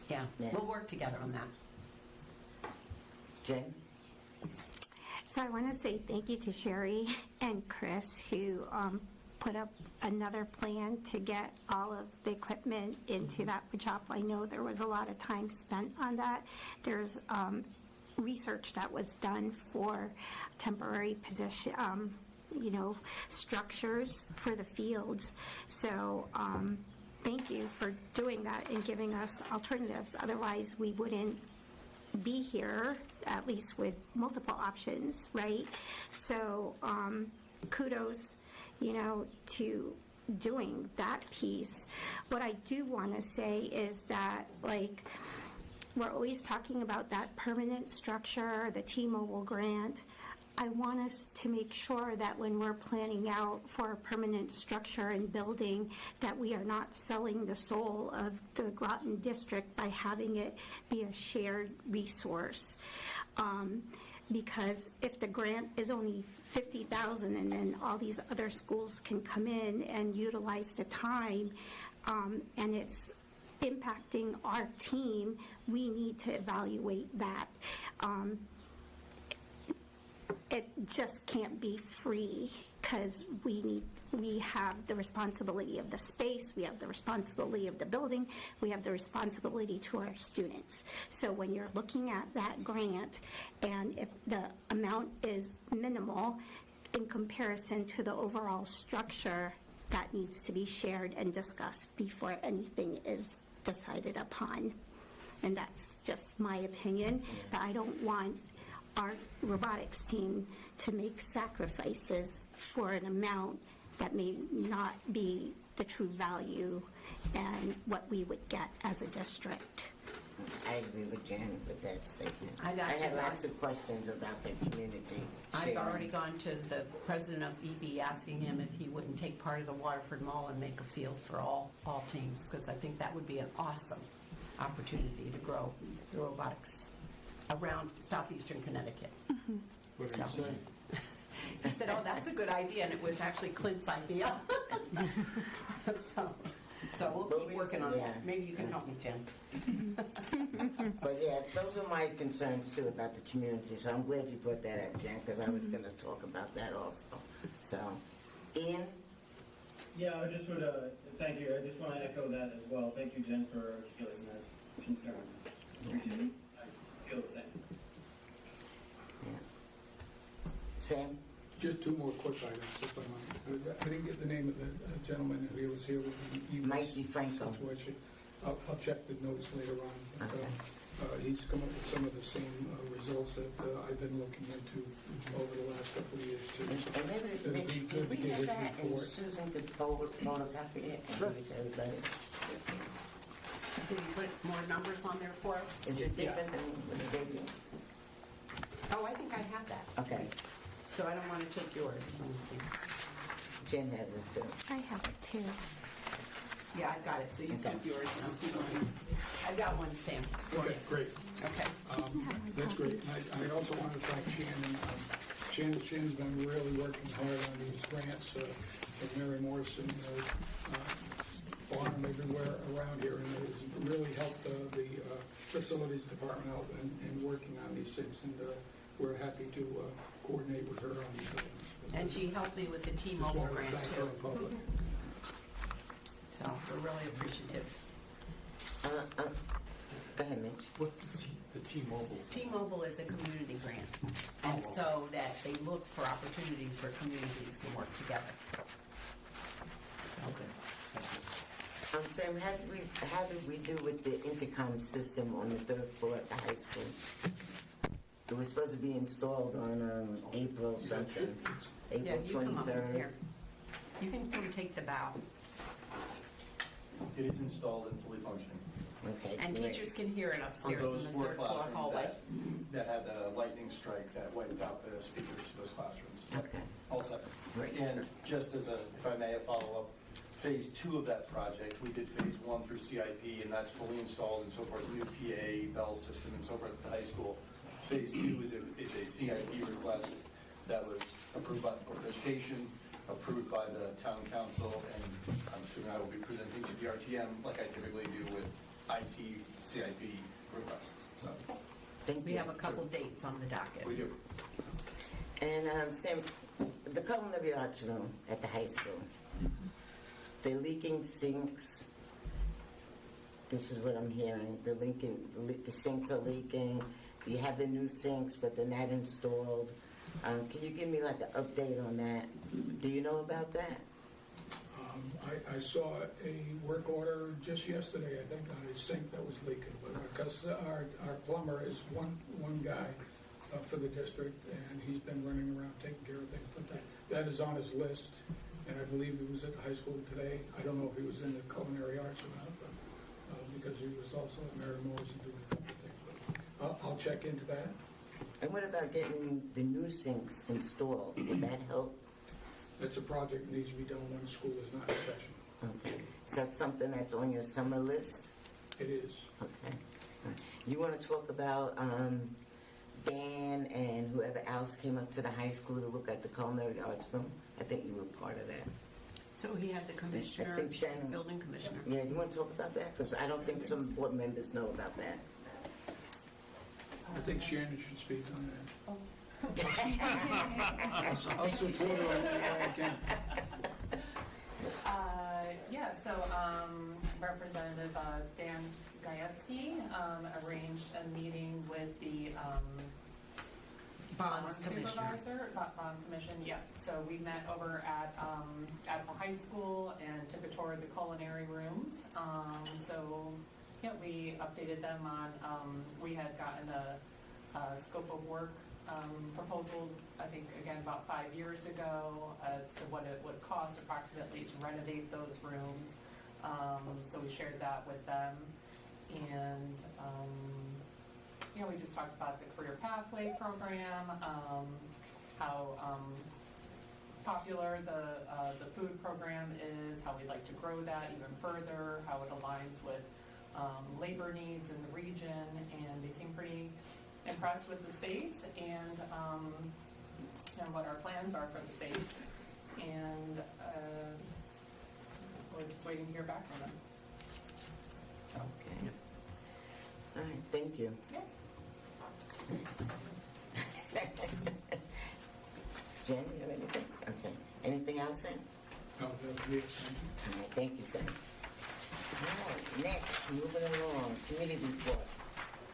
Speaker 4: Yeah. We'll work together on that.
Speaker 1: Jen?
Speaker 3: So I want to say thank you to Sherry and Chris who put up another plan to get all of the equipment into that wood shop. I know there was a lot of time spent on that. There's research that was done for temporary position, structures for the fields. So thank you for doing that and giving us alternatives. Otherwise, we wouldn't be here, at least with multiple options, right? So kudos, to doing that piece. What I do want to say is that, we're always talking about that permanent structure, the T-Mobile grant. I want us to make sure that when we're planning out for a permanent structure and building, that we are not selling the soul of the Groton district by having it be a shared resource. Because if the grant is only $50,000 and then all these other schools can come in and utilize the time, and it's impacting our team, we need to evaluate that. It just can't be free because we have the responsibility of the space, we have the responsibility of the building, we have the responsibility to our students. So when you're looking at that grant, and if the amount is minimal in comparison to the overall structure, that needs to be shared and discussed before anything is decided upon. And that's just my opinion, but I don't want our robotics team to make sacrifices for an amount that may not be the true value and what we would get as a district.
Speaker 1: I agree with Jen with that statement.
Speaker 4: I've
Speaker 1: I
Speaker 4: actually
Speaker 1: had
Speaker 4: got-
Speaker 1: lots of questions about the community.
Speaker 4: I've
Speaker 1: sharing.
Speaker 4: already gone to the president of EB asking him if he wouldn't take part of the Waterford Mall and make a field for all teams, because I think that would be an awesome opportunity to grow the robotics around southeastern Connecticut.
Speaker 13: What did he say?
Speaker 4: I said, oh, that's a good idea, and it was actually Clint's idea. So we'll keep working on that. Maybe you can help me, Jen.
Speaker 1: But yeah, those are my concerns too about the community, so I'm glad you brought that up, Jen, because I was going to talk about that also. So, Ian?
Speaker 5: Yeah, I just would, thank you. I just want to echo that as well. Thank you, Jen, for articulating that concern. Appreciate it. I feel the same.
Speaker 1: Yeah. Sam?
Speaker 13: Just two more quick items, if I might. I didn't get the name of the gentleman who was here with the
Speaker 1: Mike DeFranco.
Speaker 13: situation. I'll check the notes later on. But,
Speaker 1: Okay.
Speaker 13: he's come up with some of the same results that I've been looking into over the last couple of years, too.
Speaker 1: And maybe,
Speaker 13: It'll be
Speaker 1: Mitch,
Speaker 13: good
Speaker 1: could we
Speaker 13: to get
Speaker 1: have
Speaker 13: his
Speaker 1: that and
Speaker 13: report.
Speaker 1: Susan could photocopy it and give it to everybody?
Speaker 4: Did you put more numbers on there for us?
Speaker 1: Is it different than what it gave you?
Speaker 4: Oh, I think I have that.
Speaker 1: Okay.
Speaker 4: So I don't want to take yours. Let me see.
Speaker 1: Jen has it too.
Speaker 3: I have it too.
Speaker 4: Yeah, I got it. So you
Speaker 1: Okay.
Speaker 4: keep yours and I'll keep mine. I've got one, Sam.
Speaker 13: Okay, great.
Speaker 4: Okay.
Speaker 13: That's great. And I also want to thank Shannon. Shannon's been really working hard on these grants for Mary Morrison, farm everywhere around here, and has really helped the facilities department out in working on these things. And we're happy to coordinate with her on these things.
Speaker 4: And she helped me with the
Speaker 13: Just
Speaker 4: T-Mobile
Speaker 13: wanted to
Speaker 4: grant
Speaker 13: thank her in
Speaker 4: too.
Speaker 13: public.
Speaker 4: So we're really appreciative.
Speaker 1: Go ahead, Mitch.
Speaker 14: What's the T-Mobile?
Speaker 4: T-Mobile is a community grant, and so that they look for opportunities where communities can work together.
Speaker 14: Okay.
Speaker 1: Sam, how did we do with the intercom system on the third floor at the high school? It was supposed to be installed on April something.
Speaker 4: Yeah,
Speaker 1: April
Speaker 4: you come up
Speaker 1: 23rd.
Speaker 4: here. You can come take the bow.
Speaker 15: It is installed and fully functioning.
Speaker 1: Okay,
Speaker 4: And
Speaker 1: great.
Speaker 4: teachers can hear it
Speaker 15: For
Speaker 4: upstairs
Speaker 15: those
Speaker 4: in the
Speaker 15: 4
Speaker 4: third floor
Speaker 15: classrooms
Speaker 4: hallway.
Speaker 15: that had the lightning strike that wiped out the speakers to those classrooms.
Speaker 1: Okay.
Speaker 15: All set.
Speaker 1: Great.
Speaker 15: And just as if I may follow up, phase 2 of that project, we did phase 1 through CIP, and that's fully installed and so forth, new PA, bell system and so forth at the high school. Phase 2 is a CIP request that was approved by the Board of Education, approved by the town council, and I'm assuming I will be presenting to the RTM like I typically do with IT CIP requests. So
Speaker 1: Thank
Speaker 4: We
Speaker 1: you.
Speaker 4: have a couple dates on the docket.
Speaker 15: we do.
Speaker 1: And Sam, the culinary arts room at the high school, the leaking sinks. This is what I'm hearing. The sinks are leaking. Do you have the new sinks, but they're not installed? Can you give me like an update on that? Do you know about that?
Speaker 13: I saw a work order just yesterday, I think, on a sink that was leaking, but because our plumber is one guy for the district, and he's been running around taking care of things, but that is on his list, and I believe he was at the high school today. I don't know if he was in the culinary arts or not, but because he was also at Mary Moore's and doing a couple of things, but I'll check into that.
Speaker 1: And what about getting the new sinks installed? Would that help?
Speaker 13: That's a project that needs to be done when school is not in session.
Speaker 1: Okay. Is that something that's on your summer list?
Speaker 13: It is.
Speaker 1: Okay. You want to talk about Dan and whoever else came up to the high school to look at the culinary arts room? I think you were part of that.
Speaker 4: So he had the commissioner,
Speaker 1: I think Shannon-
Speaker 4: building commissioner.
Speaker 1: Yeah, you want to talk about that? Because I don't think some board members know about that.
Speaker 13: I think Shannon should speak on that. I'll support her any way I can.
Speaker 7: Yeah, so Representative Dan Gajewski arranged a meeting with the
Speaker 4: Bonds commissioner.
Speaker 7: supervisor, Bonds Commission, yeah. So we met over at the high school and took a tour of the culinary rooms. So, yeah, we updated them on, we had gotten a scope of work proposal, I think, again, about 5 years ago as to what it would cost approximately to renovate those rooms. So we shared that with them. And, we just talked about the career pathway program, how popular the food program is, how we'd like to grow that even further, how it aligns with labor needs in the region, and they seem pretty impressed with the space and what our plans are for the space. And we're just waiting to hear back from them.
Speaker 1: Okay. All right, thank you.
Speaker 7: Yeah.
Speaker 1: Jen, you have anything? Okay. Anything else, Sam?
Speaker 13: No, that would be it. Thank you.
Speaker 1: All right, thank you, Sam. All right, next, moving along, committee report.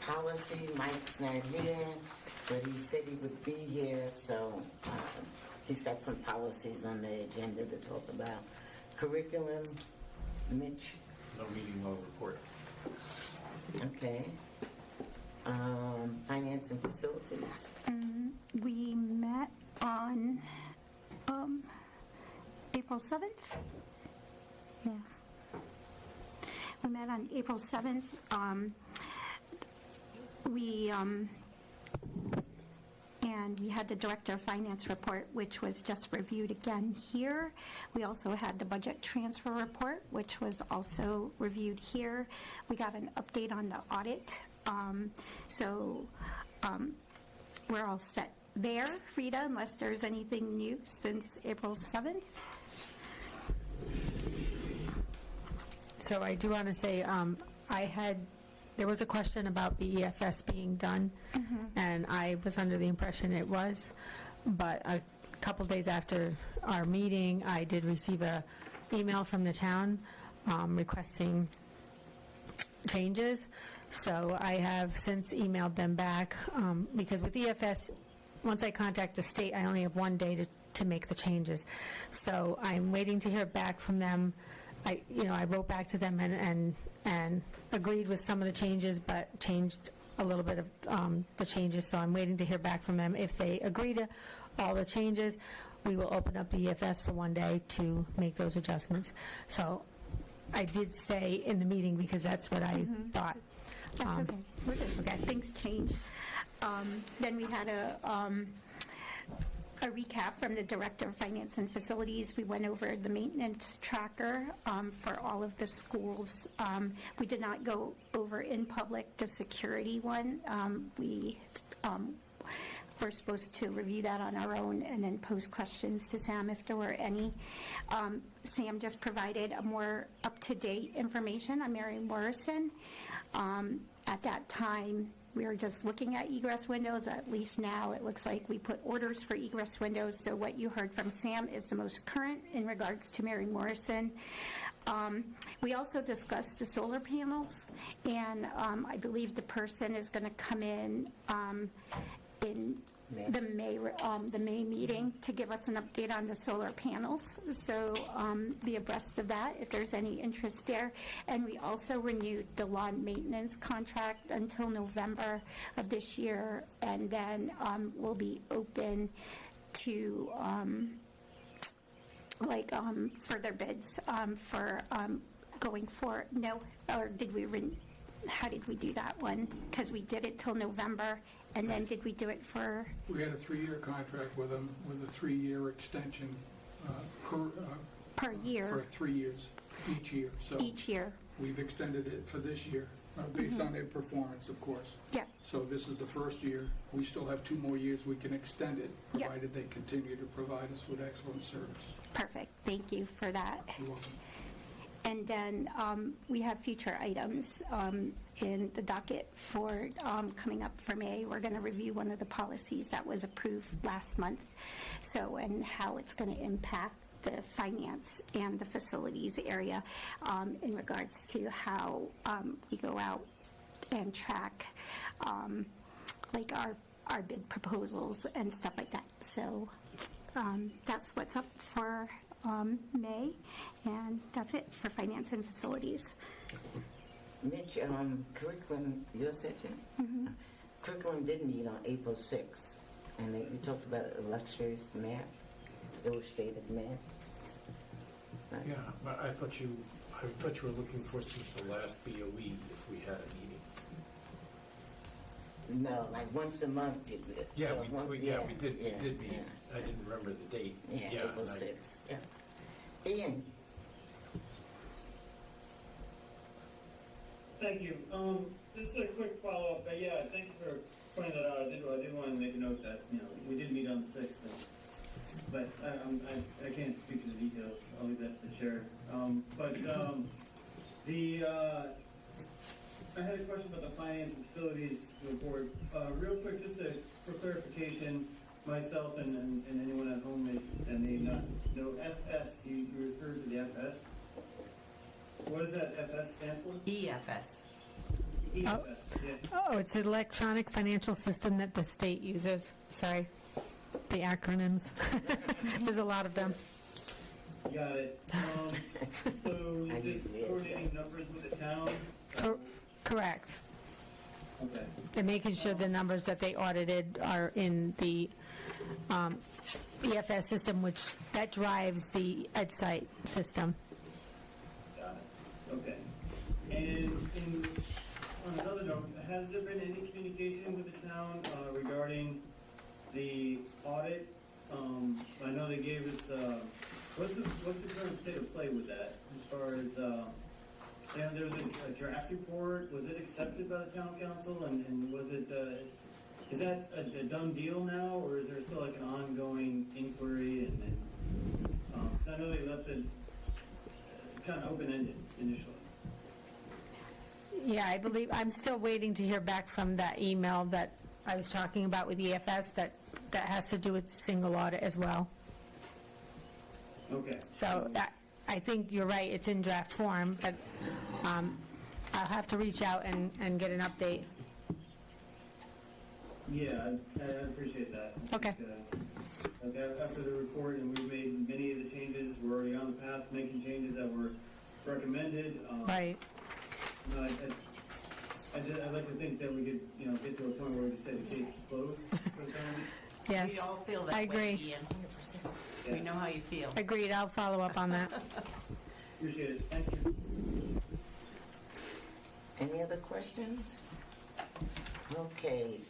Speaker 1: Policy, Mike's not here, but he said he would be here, so he's got some policies on the agenda to talk about. Curriculum, Mitch?
Speaker 14: No meeting, no report.
Speaker 1: Okay. Finance and facilities?
Speaker 3: We met on April 7th. Yeah. We met on April 7th. And we had the Director of Finance report, which was just reviewed again here. We also had the budget transfer report, which was also reviewed here. We got an update on the audit. We're all set there, Rita, unless there's anything new since April 7th.
Speaker 9: So I do want to say, there was a question about the EFS being done, and I was under the impression it was, but a couple days after our meeting, I did receive a email from the town requesting changes. So I have since emailed them back, because with EFS, once I contact the state, I only have 1 day to make the changes. So I'm waiting to hear back from them. I wrote back to them and agreed with some of the changes, but changed a little bit of the changes. So I'm waiting to hear back from them. If they agree to all the changes, we will open up the EFS for 1 day to make those adjustments. So I did say in the meeting because that's what I thought.
Speaker 3: That's okay. We're good. Okay. Things change. Then we had a recap from the Director of Finance and Facilities. We went over the maintenance tracker for all of the schools. We did not go over in public the security one. We were supposed to review that on our own and then pose questions to Sam if there were any. Sam just provided a more up-to-date information on Mary Morrison. At that time, we were just looking at egress windows. At least now it looks like we put orders for egress windows. So what you heard from Sam is the most current in regards to Mary Morrison. We also discussed the solar panels, and I believe the person is going to come in the May meeting to give us an update on the solar panels. So be abreast of that if there's any interest there. And we also renewed the lawn maintenance contract until November of this year, and then we'll be open to further bids for going forward. No, or did we? How did we do that one? Because we did it till November. And then did we do it for?
Speaker 13: We had a 3-year contract with them with a 3-year extension
Speaker 3: per year.
Speaker 13: For 3 years, each year. So
Speaker 3: each year.
Speaker 13: We've extended it for this year, based on their performance, of course.
Speaker 3: Yeah.
Speaker 13: So this is the first year. We still have 2 more years we can extend it, provided they continue to provide us with excellent service.
Speaker 3: Perfect. Thank you for that.
Speaker 13: You're welcome.
Speaker 3: And then we have future items in the docket for coming up for May. We're going to review one of the policies that was approved last month, and how it's going to impact the finance and the facilities area in regards to how we go out and track our bid proposals and stuff like that. So that's what's up for May, and that's it for finance and facilities.
Speaker 1: Mitch, curriculum, you said, Jen? Curriculum did meet on April 6th, and you talked about illustrious math, illustrated math. Right.
Speaker 14: Yeah, but I thought you were looking for since the last BOE if we had a meeting.
Speaker 1: No, like once a month.
Speaker 14: Yeah,
Speaker 1: so
Speaker 14: we did meet.
Speaker 1: Yeah.
Speaker 14: I didn't remember the date.
Speaker 1: Yeah, April 6th. Yeah. Ian.
Speaker 5: thank you. Just a quick follow-up. Yeah, thank you for pointing that out. I did want to make a note that, we did meet on the 6th, but I can't speak to the details. I'll leave that to the chair. I had a question about the finance and facilities report. Real quick, just for clarification, myself and anyone at home that may not know, FS, you referred to the FS. What does that FS stand for?
Speaker 4: EFS.
Speaker 5: EFS, yeah.
Speaker 2: Oh, it's an electronic financial system that the state uses. Sorry, the acronyms. There's a lot of them.
Speaker 5: Got it. So you're just coordinating numbers with the town?
Speaker 2: Correct.
Speaker 5: Okay.
Speaker 2: And making sure the numbers that they audited are in the EFS system, which that drives the EdSite system.
Speaker 5: Got it. Okay. And on another note, has there been any communication with the town regarding the audit? I know they gave us, what's the current state of play with that as far as, there was a draft report, was it accepted by the town council, and was it, is that a done deal now, or is there still like an ongoing inquiry, and 'cause I know they left it kind of open-ended initially.
Speaker 2: Yeah, I believe, I'm still waiting to hear back from that email that I was talking about with EFS that has to do with the single audit as well.
Speaker 5: Okay.
Speaker 2: So I think you're right, it's in draft form, but I'll have to reach out and get an update.
Speaker 5: Yeah, I appreciate that.
Speaker 2: Okay.
Speaker 5: After the report, and we've made many of the changes, we're already on the path of making changes that were recommended.
Speaker 2: Right.
Speaker 5: I'd like to think that we could, get to a point where we could say the case is closed for the town.
Speaker 2: Yes.
Speaker 4: We all feel that
Speaker 2: I
Speaker 4: way,
Speaker 2: agree.
Speaker 4: Ian. We know how you feel.
Speaker 2: Agreed, I'll follow up on that.
Speaker 5: Appreciate it. Thank you.
Speaker 1: Any other questions? Okay,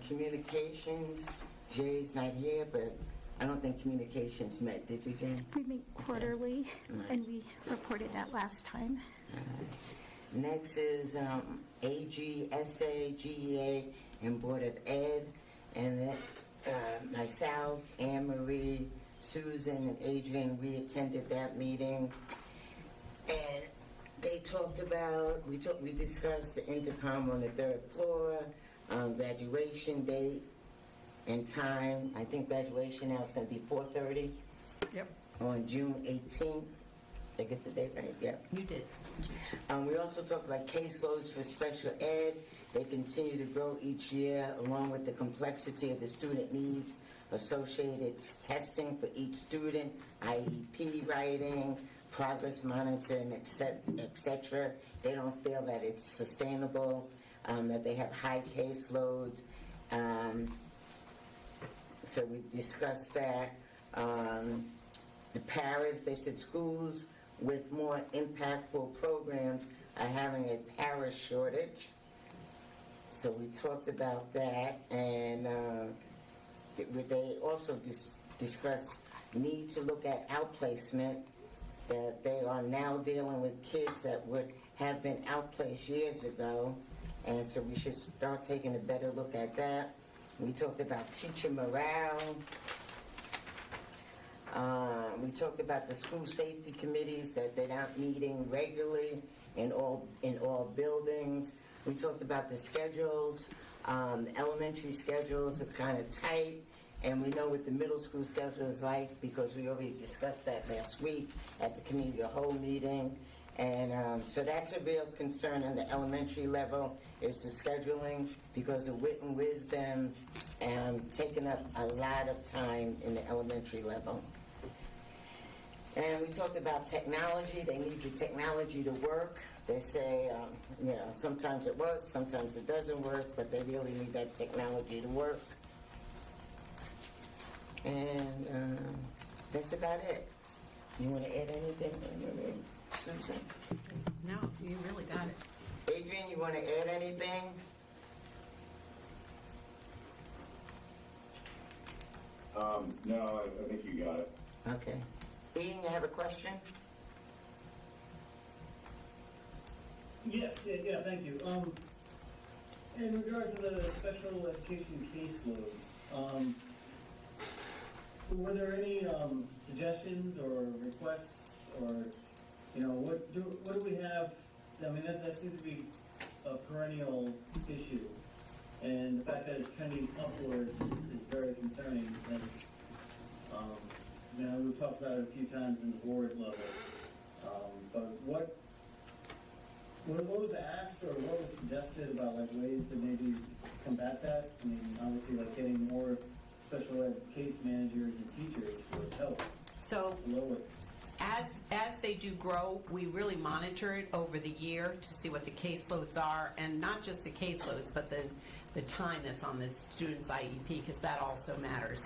Speaker 1: communications, Jay's not here, but I don't think communications met, did you, Jane?
Speaker 3: We meet quarterly, and we reported that last time.
Speaker 1: Next is AG, SA, GEA, and Board of Ed, and then myself, Anne Marie, Susan, and Adrian, we attended that meeting, and they talked about, we discussed the intercom on the 3rd floor, graduation date and time. I think graduation now is going to be 4:30.
Speaker 4: Yep.
Speaker 1: On June 18th. Did I get the date right? Yep.
Speaker 4: You did.
Speaker 1: We also talked about caseloads for special ed. They continue to grow each year along with the complexity of the student needs, associated testing for each student, IEP writing, progress monitoring, etc. They don't feel that it's sustainable, that they have high caseloads. So we discussed that. The paras, they said schools with more impactful programs are having a para shortage. So we talked about that, and they also discussed need to look at outplacement, that they are now dealing with kids that would have been outplaced years ago, and so we should start taking a better look at that. We talked about teacher morale. We talked about the school safety committees, that they're not meeting regularly in all buildings. We talked about the schedules. Elementary schedules are kind of tight, and we know what the middle school schedule is like because we already discussed that last week at the committee of the whole meeting. And so that's a real concern on the elementary level, is the scheduling, because of wit and wisdom taking up a lot of time in the elementary level. And we talked about technology. They need the technology to work. They say, sometimes it works, sometimes it doesn't work, but they really need that technology to work. And that's about it. You want to add anything, Susan?
Speaker 4: No, you really got it.
Speaker 1: Adrian, you want to add anything?
Speaker 16: No, I think you got it.
Speaker 1: Okay. Ian, you have a question?
Speaker 5: Yes, yeah, thank you. In regards to the special education caseloads, were there any suggestions or requests, or what do we have? I mean, that seems to be a perennial issue, and the fact that it's trending upwards is very concerning. And we've talked about it a few times in the board level, but what was asked or what was suggested about ways to maybe combat that? I mean, obviously, getting more special ed case managers and teachers would help.
Speaker 4: So
Speaker 5: lower it.
Speaker 4: as they do grow, we really monitor it over the year to see what the caseloads are, and not just the caseloads, but the time that's on the student's IEP, because that also matters.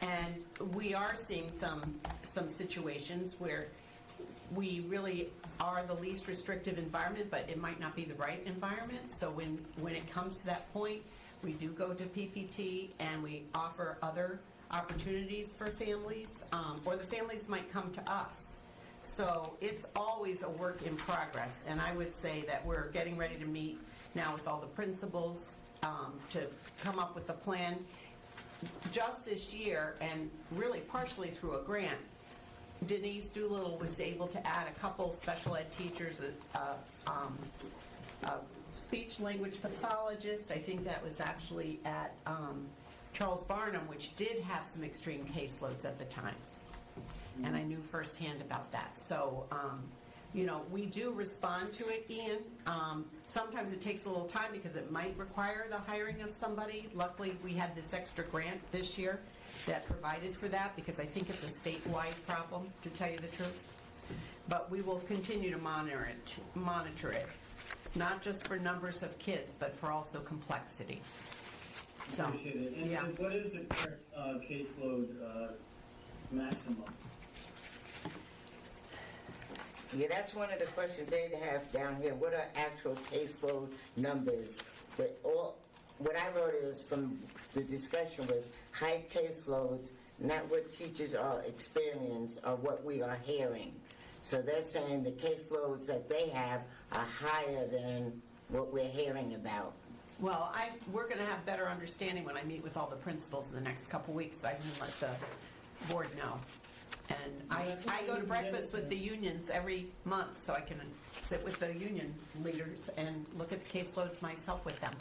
Speaker 4: And we are seeing some situations where we really are the least restrictive environment, but it might not be the right environment. So when it comes to that point, we do go to PPT and we offer other opportunities for families, or the families might come to us. So it's always a work in progress, and I would say that we're getting ready to meet now with all the principals to come up with a plan. Just this year, and really partially through a grant, Denise Doolittle was able to add a couple special ed teachers, a speech language pathologist. I think that was actually at Charles Barnum, which did have some extreme caseloads at the time. And I knew firsthand about that. So, we do respond to it, Ian. Sometimes it takes a little time because it might require the hiring of somebody. Luckily, we had this extra grant this year that provided for that, because I think it's a statewide problem, to tell you the truth. But we will continue to monitor it, not just for numbers of kids, but for also complexity. So,
Speaker 5: Appreciate it. And,
Speaker 4: yeah.
Speaker 5: and what is the current caseload maximum?
Speaker 1: Yeah, that's one of the questions they have down here. What are actual caseload numbers? But what I wrote is from the discussion was high caseloads, not what teachers are experiencing or what we are hearing. So they're saying the caseloads that they have are higher than what we're hearing about.
Speaker 4: Well, we're going to have better understanding when I meet with all the principals in the next couple weeks, so I can let the board know. And I go to breakfast with the unions every month, so I can sit with the union leaders and look at the caseloads myself with them.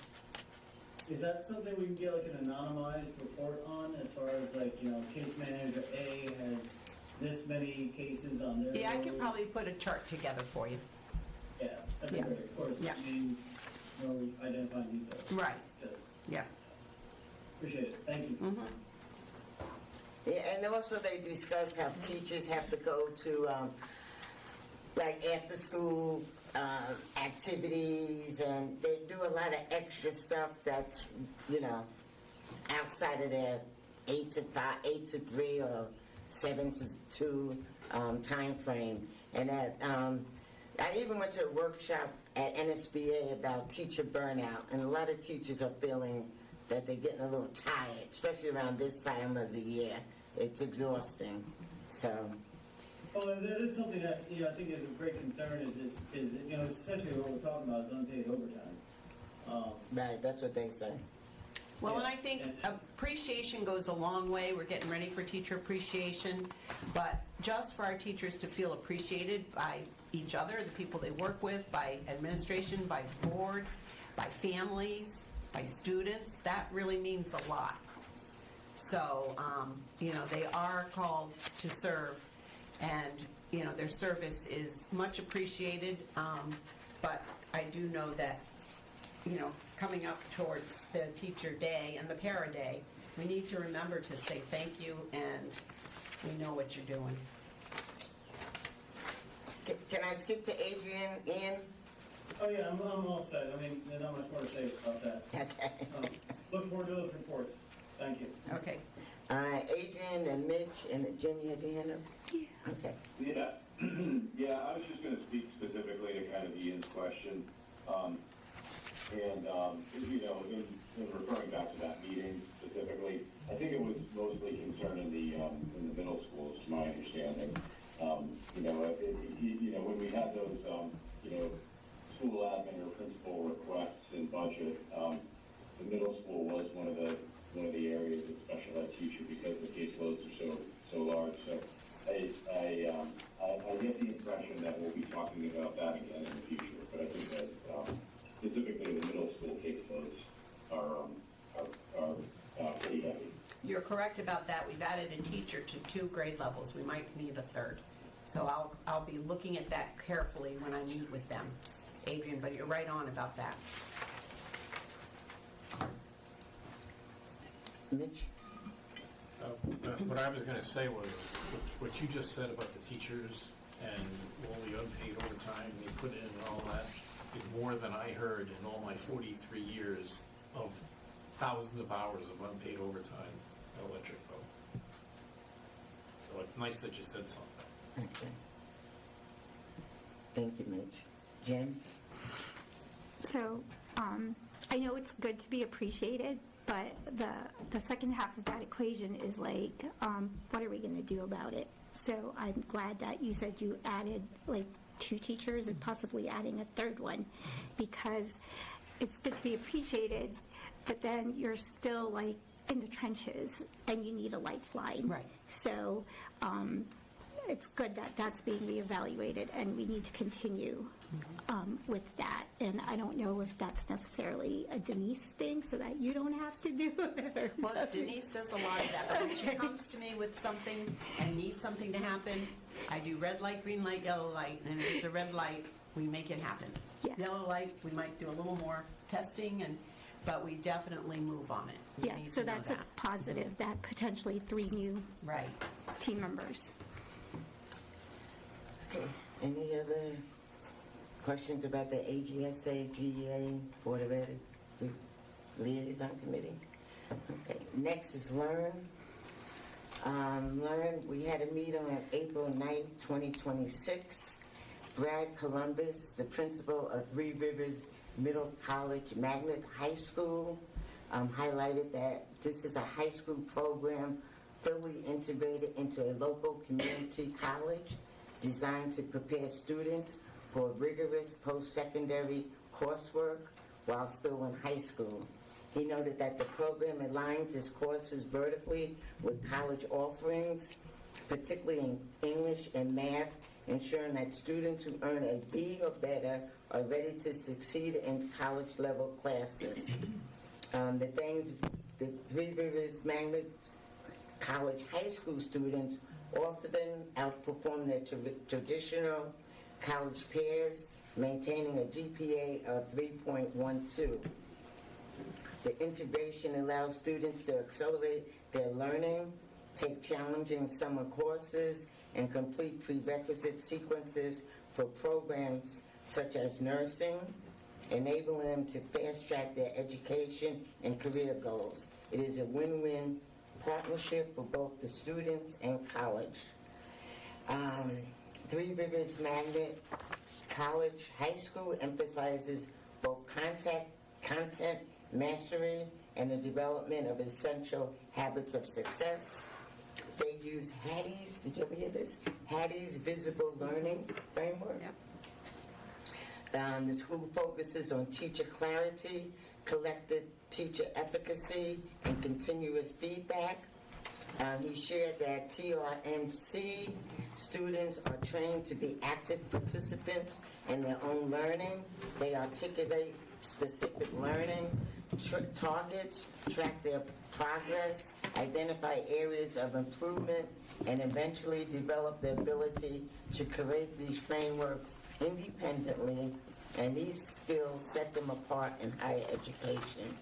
Speaker 5: Is that something we can get an anonymized report on, as far as case manager A has this many cases on their
Speaker 4: Yeah, I can
Speaker 5: load?
Speaker 4: probably put a chart together for you.
Speaker 5: Yeah, that'd be
Speaker 4: Yeah.
Speaker 5: great. Of course,
Speaker 4: Yeah.
Speaker 5: it means no identifying details.
Speaker 4: Right.
Speaker 5: Just
Speaker 4: Yeah.
Speaker 5: appreciate it. Thank you.
Speaker 4: Mm-hmm.
Speaker 1: Yeah, and also they discuss how teachers have to go to after school activities, and they do a lot of extra stuff that's outside of their 8 to 3 or 7 to 2 time frame. And that I even went to a workshop at NSBA about teacher burnout, and a lot of teachers are feeling that they're getting a little tired, especially around this time of the year. It's exhausting. So.
Speaker 5: Well, and that is something that I think is a great concern. Is essentially what we're talking about is unpaid overtime.
Speaker 1: Right, that's what they say.
Speaker 4: Well,
Speaker 5: Yeah.
Speaker 4: and I think appreciation goes a long way. We're getting ready for teacher appreciation, but just for our teachers to feel appreciated by each other, the people they work with, by administration, by the board, by families, by students, that really means a lot. So, they are called to serve, and, their service is much appreciated, but I do know that, coming up towards the teacher day and the para day, we need to remember to say thank you, and we know what you're doing.
Speaker 1: Can I skip to Adrian, Ian?
Speaker 5: Oh yeah, I'm all set. I mean, there's not much more to say about that.
Speaker 1: Okay.
Speaker 5: Look forward to those reports. Thank you.
Speaker 4: Okay.
Speaker 1: Adrian and Mitch and Jen, you had your hand up? Yeah. Okay.
Speaker 16: Yeah, yeah, I was just going to speak specifically to kind of Ian's question. In referring back to that meeting specifically, I think it was mostly concerning in the middle schools, to my understanding. When we had those, school admin or principal requests and budget, the middle school was one of the areas of special ed teacher because the caseloads are so large. So I get the impression that we'll be talking about that again in the future. But I think that specifically the middle school caseloads are pretty heavy.
Speaker 4: You're correct about that. We've added a teacher to 2 grade levels. We might need a 3rd. So I'll be looking at that carefully when I meet with them, Adrian, but you're right on about that.
Speaker 1: Mitch?
Speaker 14: What I was going to say was, what you just said about the teachers and all the unpaid overtime they put in and all that is more than I heard in all my 43 years of thousands of hours of unpaid overtime at electric bill. So it's nice that you said something.
Speaker 1: Okay. Thank you, Mitch. Jen?
Speaker 3: So, I know it's good to be appreciated, but the second half of that equation is like, what are we going to do about it? So I'm glad that you said you added like 2 teachers and possibly adding a 3rd one, because it's good to be appreciated, but then you're still like in the trenches and you need a lifeline.
Speaker 4: Right.
Speaker 3: So it's good that that's being reevaluated, and we need to continue with that. And I don't know if that's necessarily a Denise thing, so that you don't have to do it.
Speaker 4: Well, Denise does a lot of that, but when she comes to me with something and needs something to happen, I do red light, green light, yellow light, and if it's a red light, we make it happen.
Speaker 3: Yeah.
Speaker 4: Yellow light, we might do a little more testing, but we definitely move on it. You
Speaker 3: Yeah,
Speaker 4: need
Speaker 3: so
Speaker 4: to know
Speaker 3: that's
Speaker 4: that.
Speaker 3: a positive, that potentially 3 new
Speaker 4: Right.
Speaker 3: team members.
Speaker 1: Okay. Any other questions about the AGSA, GEA, Board of Ed Liaison Committee? Okay. Next is Learn. Learn, we had a meeting on April 9th, 2026. Brad Columbus, the principal of Three Rivers Middle College Magnet High School, highlighted that this is a high school program fully integrated into a local community college designed to prepare students for rigorous post-secondary coursework while still in high school. He noted that the program aligns its courses vertically with college offerings, particularly in English and math, ensuring that students who earn a B or better are ready to succeed in college-level classes. The Three Rivers Magnet College high school students often outperform their traditional college peers, maintaining a GPA of 3.12. The integration allows students to accelerate their learning, take challenging summer courses, and complete prerequisite sequences for programs such as nursing, enabling them to fast-track their education and career goals. It is a win-win partnership for both the students and college. Three Rivers Magnet College High School emphasizes both content mastery and the development of essential habits of success. They use Hattie's, did you ever hear this? Hattie's Visible Learning Framework. Yep. The school focuses on teacher clarity, collective teacher efficacy, and continuous feedback. He shared that TRMC students are trained to be active participants in their own learning. They articulate specific learning targets, track their progress, identify areas of improvement, and eventually develop the ability to create these frameworks independently, and these skills set them apart in higher education.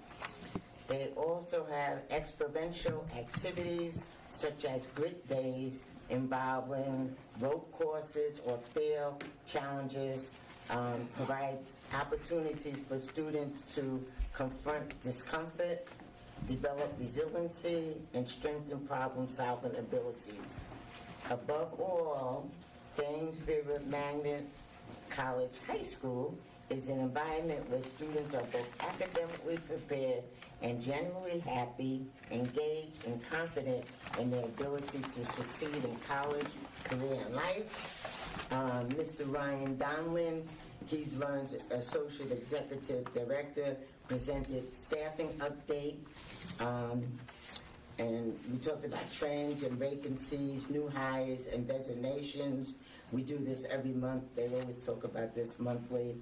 Speaker 1: They also have experiential activities such as grit days involving rope courses or fail challenges, provide opportunities for students to confront discomfort, develop resiliency, and strengthen problem-solving abilities. Above all, Thames River Magnet College High School is an environment where students are both academically prepared and generally happy, engaged, and confident in their ability to succeed in college, career, and life. Mr. Ryan Donlin Keith Lawrence, Associate Executive Director, presented staffing update. And we talked about trends and vacancies, new hires and designations. We do this every month. They always talk about this monthly.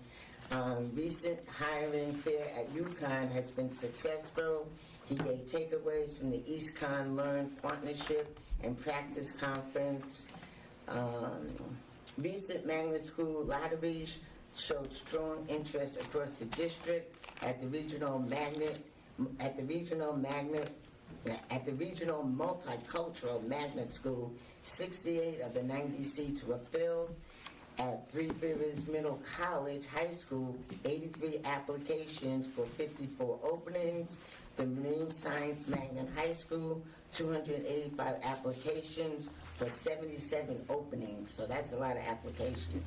Speaker 1: Recent hiring fair at UConn has been successful. He gave takeaways from the EastCon Learn Partnership and Practice Conference. Recent magnet school lotteries showed strong interest across the district. At the regional multicultural magnet school, 68 of the 90 seats were filled. At Three Rivers Middle College High School, 83 applications for 54 openings. The Marine Science Magnet High School, 285 applications for 77 openings. So that's a lot of applications.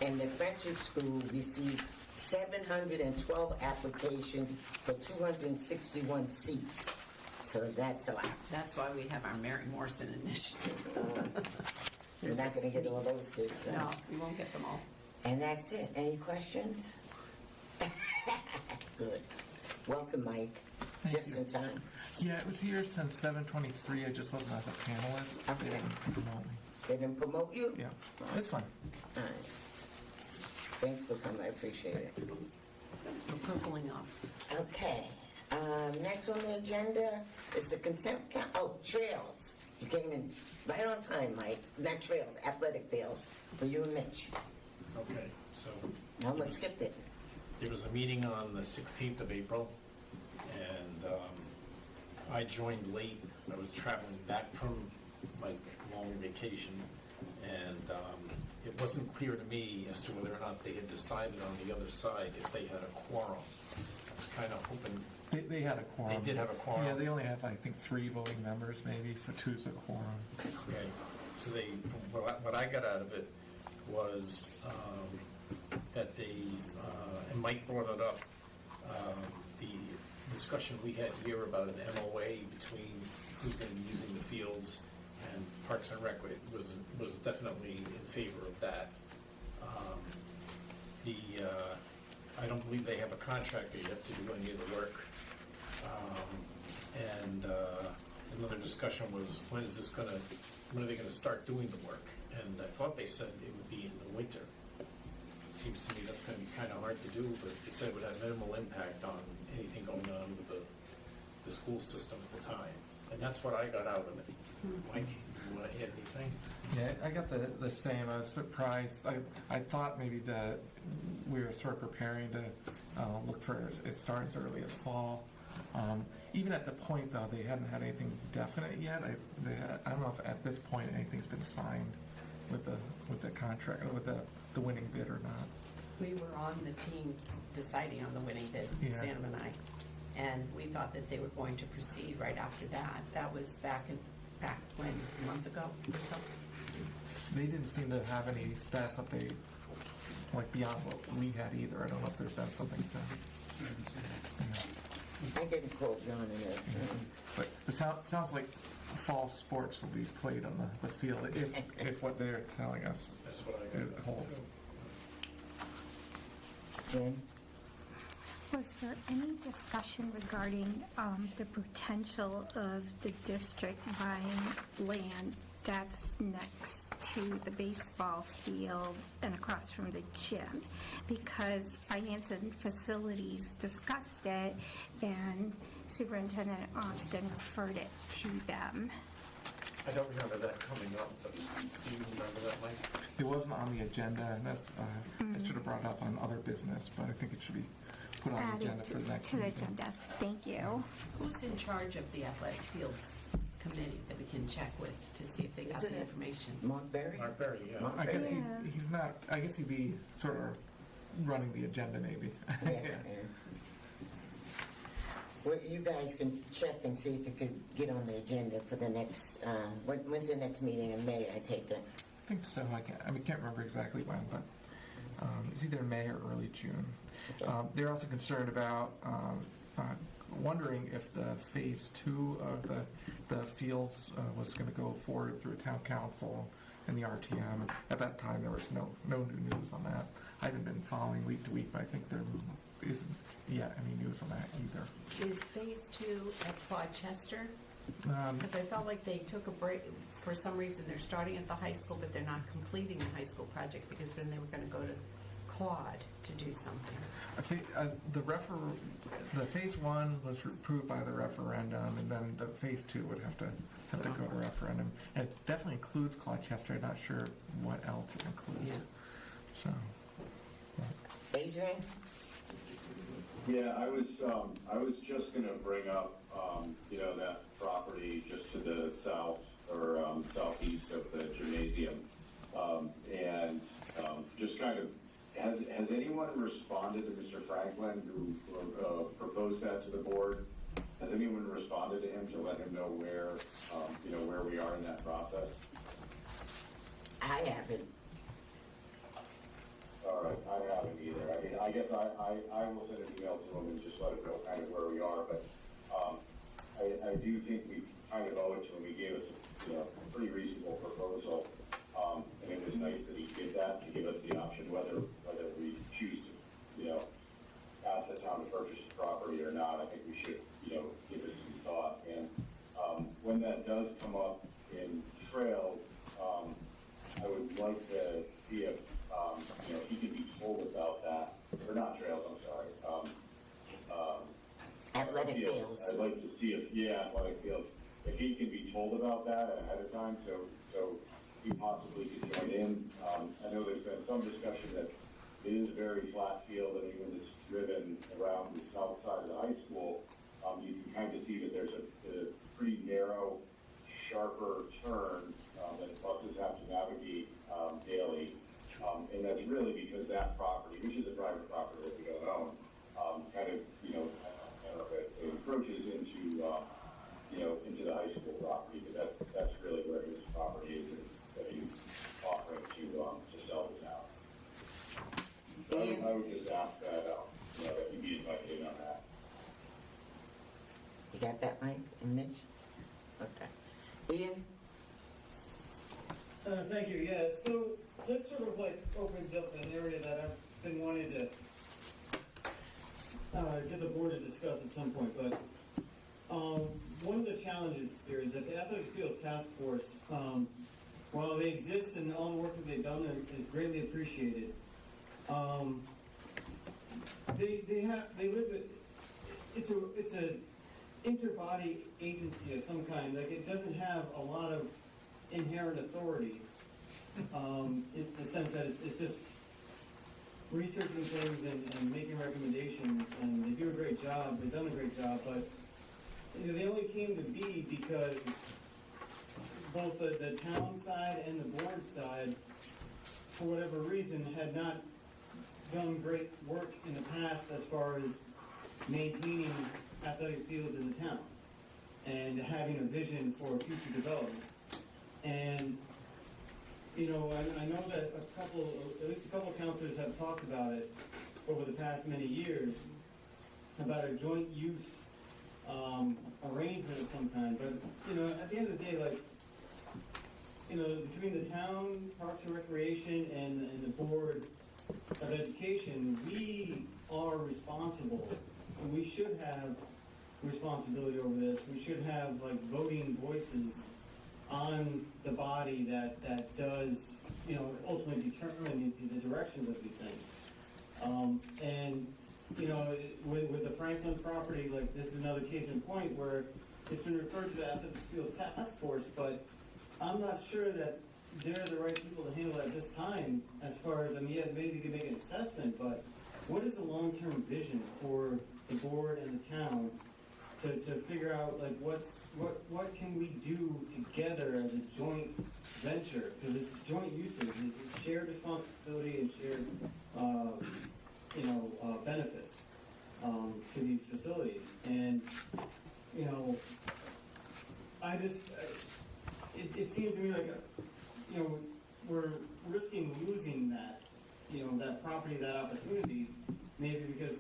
Speaker 1: And the Friendship School received 712 applications for 261 seats. So that's a lot.
Speaker 4: That's why we have our Mary Morrison initiative.
Speaker 1: You're not going to get all those kids.
Speaker 4: No, we won't get them all.
Speaker 1: And that's it. Any questions? Good. Welcome, Mike. Just in time.
Speaker 17: Yeah, it was here since 7:23. I just wasn't as a panelist.
Speaker 1: Okay.
Speaker 17: They didn't promote me.
Speaker 1: They didn't promote you?
Speaker 17: Yeah, it's fine.
Speaker 1: All right. Thanks for coming. I appreciate it.
Speaker 4: We're purpling off.
Speaker 1: Okay. Next on the agenda is the consent trails. You came in right on time, Mike. Not trails, athletic fields for you and Mitch.
Speaker 14: Okay, so.
Speaker 1: I almost skipped it.
Speaker 14: There was a meeting on the 16th of April, and I joined late. I was traveling back from my long vacation, and it wasn't clear to me as to whether or not they had decided on the other side if they had a quorum. I was kind of hoping.
Speaker 17: They had a quorum.
Speaker 14: They did have a quorum.
Speaker 17: Yeah, they only have, I think, 3 voting members maybe, so 2's a quorum.
Speaker 14: Okay, so what I got out of it was that they, and Mike brought it up, the discussion we had here about an MOA between who's going to be using the fields and Parks and Rec was definitely in favor of that. I don't believe they have a contractor yet to do any of the work. And another discussion was when are they going to start doing the work? And I thought they said it would be in the winter. Seems to me that's going to be kind of hard to do, but they said it would have minimal impact on anything going on with the school system at the time. And that's what I got out of it. Mike, you want to add anything?
Speaker 17: Yeah, I got the same. I was surprised. I thought maybe that we were sort of preparing to look for it start as early as fall. Even at the point, though, they hadn't had anything definite yet. I don't know if at this point anything's been signed with the contract, with the winning bid or not.
Speaker 4: We were on the team deciding on the winning bid,
Speaker 17: Yeah.
Speaker 4: Sam and I, and we thought that they were going to proceed right after that. That was back when, a month ago or so.
Speaker 17: They didn't seem to have any status update like beyond what we had either. I don't know if there's been something since.
Speaker 1: I didn't call John in it.
Speaker 17: But it sounds like fall sports will be played on the field if what they're telling us
Speaker 14: That's what I got.
Speaker 17: holds.
Speaker 1: Jen?
Speaker 3: Was there any discussion regarding the potential of the district buying land that's next to the baseball field and across from the gym? Because Finance and Facilities discussed it, and Superintendent Austin referred it to them.
Speaker 14: I don't remember that coming up, but do you remember that, Mike?
Speaker 17: It wasn't on the agenda, and that's, I should have brought it up on other business, but I think it should be put on the
Speaker 3: Added
Speaker 17: agenda for the next
Speaker 3: to the
Speaker 17: meeting.
Speaker 3: agenda. Thank you.
Speaker 4: Who's in charge of the athletic fields committee that we can check with to see if they got
Speaker 1: Isn't
Speaker 4: the
Speaker 1: it
Speaker 4: information?
Speaker 1: Mark Berry?
Speaker 14: Mark Berry, yeah.
Speaker 1: Mark
Speaker 17: I guess
Speaker 1: Berry.
Speaker 17: he's not. I guess he'd be sort of running the agenda, maybe.
Speaker 1: Yeah. Well, you guys can check and see if you could get on the agenda for the next, when's the next meeting in May, I take it?
Speaker 17: I think so. I can't remember exactly when, but it's either May or early June.
Speaker 1: Okay.
Speaker 17: They're also concerned about wondering if the phase 2 of the fields was going to go forward through town council and the RTM. At that time, there was no new news on that. I haven't been following week to week, but I think there isn't yet any news on that either.
Speaker 4: Is phase 2 at Clodchester?
Speaker 17: Um,
Speaker 4: Because I felt like they took a break. For some reason, they're starting at the high school, but they're not completing the high school project because then they were going to go to Claude to do something.
Speaker 17: I think the phase 1 was approved by the referendum, and then the phase 2 would have to go to referendum. And it definitely includes Clodchester. I'm not sure what else it includes. So,
Speaker 1: Adrian?
Speaker 18: Yeah, I was just going to bring up, that property just to the south or southeast of the gymnasium, and just kind of, has anyone responded to Mr. Franklin who proposed that to the board? Has anyone responded to him to let him know where we are in that process?
Speaker 1: I haven't.
Speaker 18: All right, I haven't either. I mean, I guess I will send an email to him and just let him know kind of where we are. But I do think we kind of owe it to him. He gave us a pretty reasonable proposal, and it was nice that he did that to give us the option whether we choose to ask the town to purchase the property or not. I think we should give it some thought. And when that does come up in trails, I would like to see if he can be told about that, or not trails, I'm sorry.
Speaker 1: Athletic fields.
Speaker 18: I'd like to see athletic fields. If he can be told about that ahead of time, so he possibly could join in. I know there's been some discussion that it is a very flat field, and even that's driven around the south side of the high school, you can kind of see that there's a pretty narrow, sharper turn that buses have to navigate daily. And that's really because that property, which is a private property that we don't own, kind of, I don't know if I'd say encroaches into the high school property, but that's really where his property is that he's offering to sell the town. I would just ask that, that you be invited in on that.
Speaker 1: You got that, Mike and Mitch? Okay. Ian?
Speaker 5: Thank you. Yeah, so this sort of opens up an area that I've been wanting to get the board to discuss at some point. But one of the challenges here is that the Athletic Fields Task Force, while they exist and all the work that they've done is greatly appreciated, they live at, it's a interbody agency of some kind. Like, it doesn't have a lot of inherent authority, in the sense that it's just researching things and making recommendations, and they do a great job. They've done a great job, but they only came to be because both the town side and the board side, for whatever reason, had not done great work in the past as far as maintaining athletic fields in the town and having a vision for future development. And I know that at least a couple of councilors have talked about it over the past many years, about a joint use arrangement of some kind. But at the end of the day, between the town, Parks and Recreation, and the Board of Education, we are responsible, and we should have responsibility over this. We should have voting voices on the body that does ultimately determine the directions of these things. And with the Franklin property, this is another case in point where it's been referred to the Athletic Fields Task Force, but I'm not sure that they're the right people to handle it at this time. As far as maybe you can make an assessment, but what is the long-term vision for the board and the town to figure out what can we do together as a joint venture? Because it's joint usage, it's shared responsibility and shared benefits to these facilities. And it seems to me like we're risking losing that that property, that opportunity, maybe because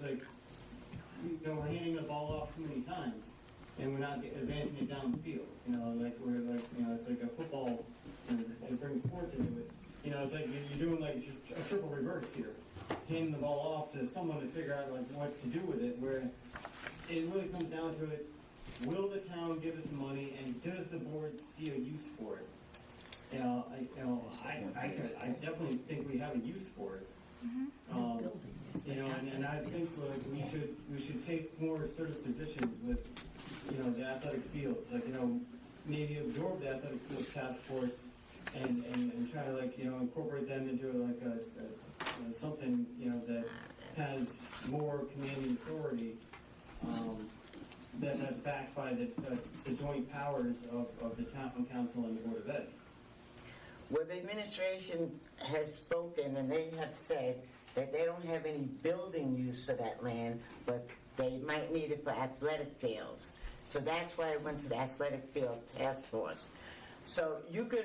Speaker 5: we're handing the ball off too many times, and we're not advancing it down the field. It's like a football, and bring sports into it. It's like you're doing a triple reverse here. handing the ball off to someone to figure out like what to do with it, where it really comes down to it, will the town give us money and does the board see a use for it? I definitely think we have a use for it. And I think like we should take more sort of positions with, the athletic fields, like, maybe absorb the athletic field task force and try to like, incorporate them into like something, that has more commanding authority, that's backed by the joint powers of the town council and the Board of Ed.
Speaker 1: Well, the administration has spoken and they have said that they don't have any building use for that land, but they might need it for athletic fields. So that's why I went to the athletic field task force. So you can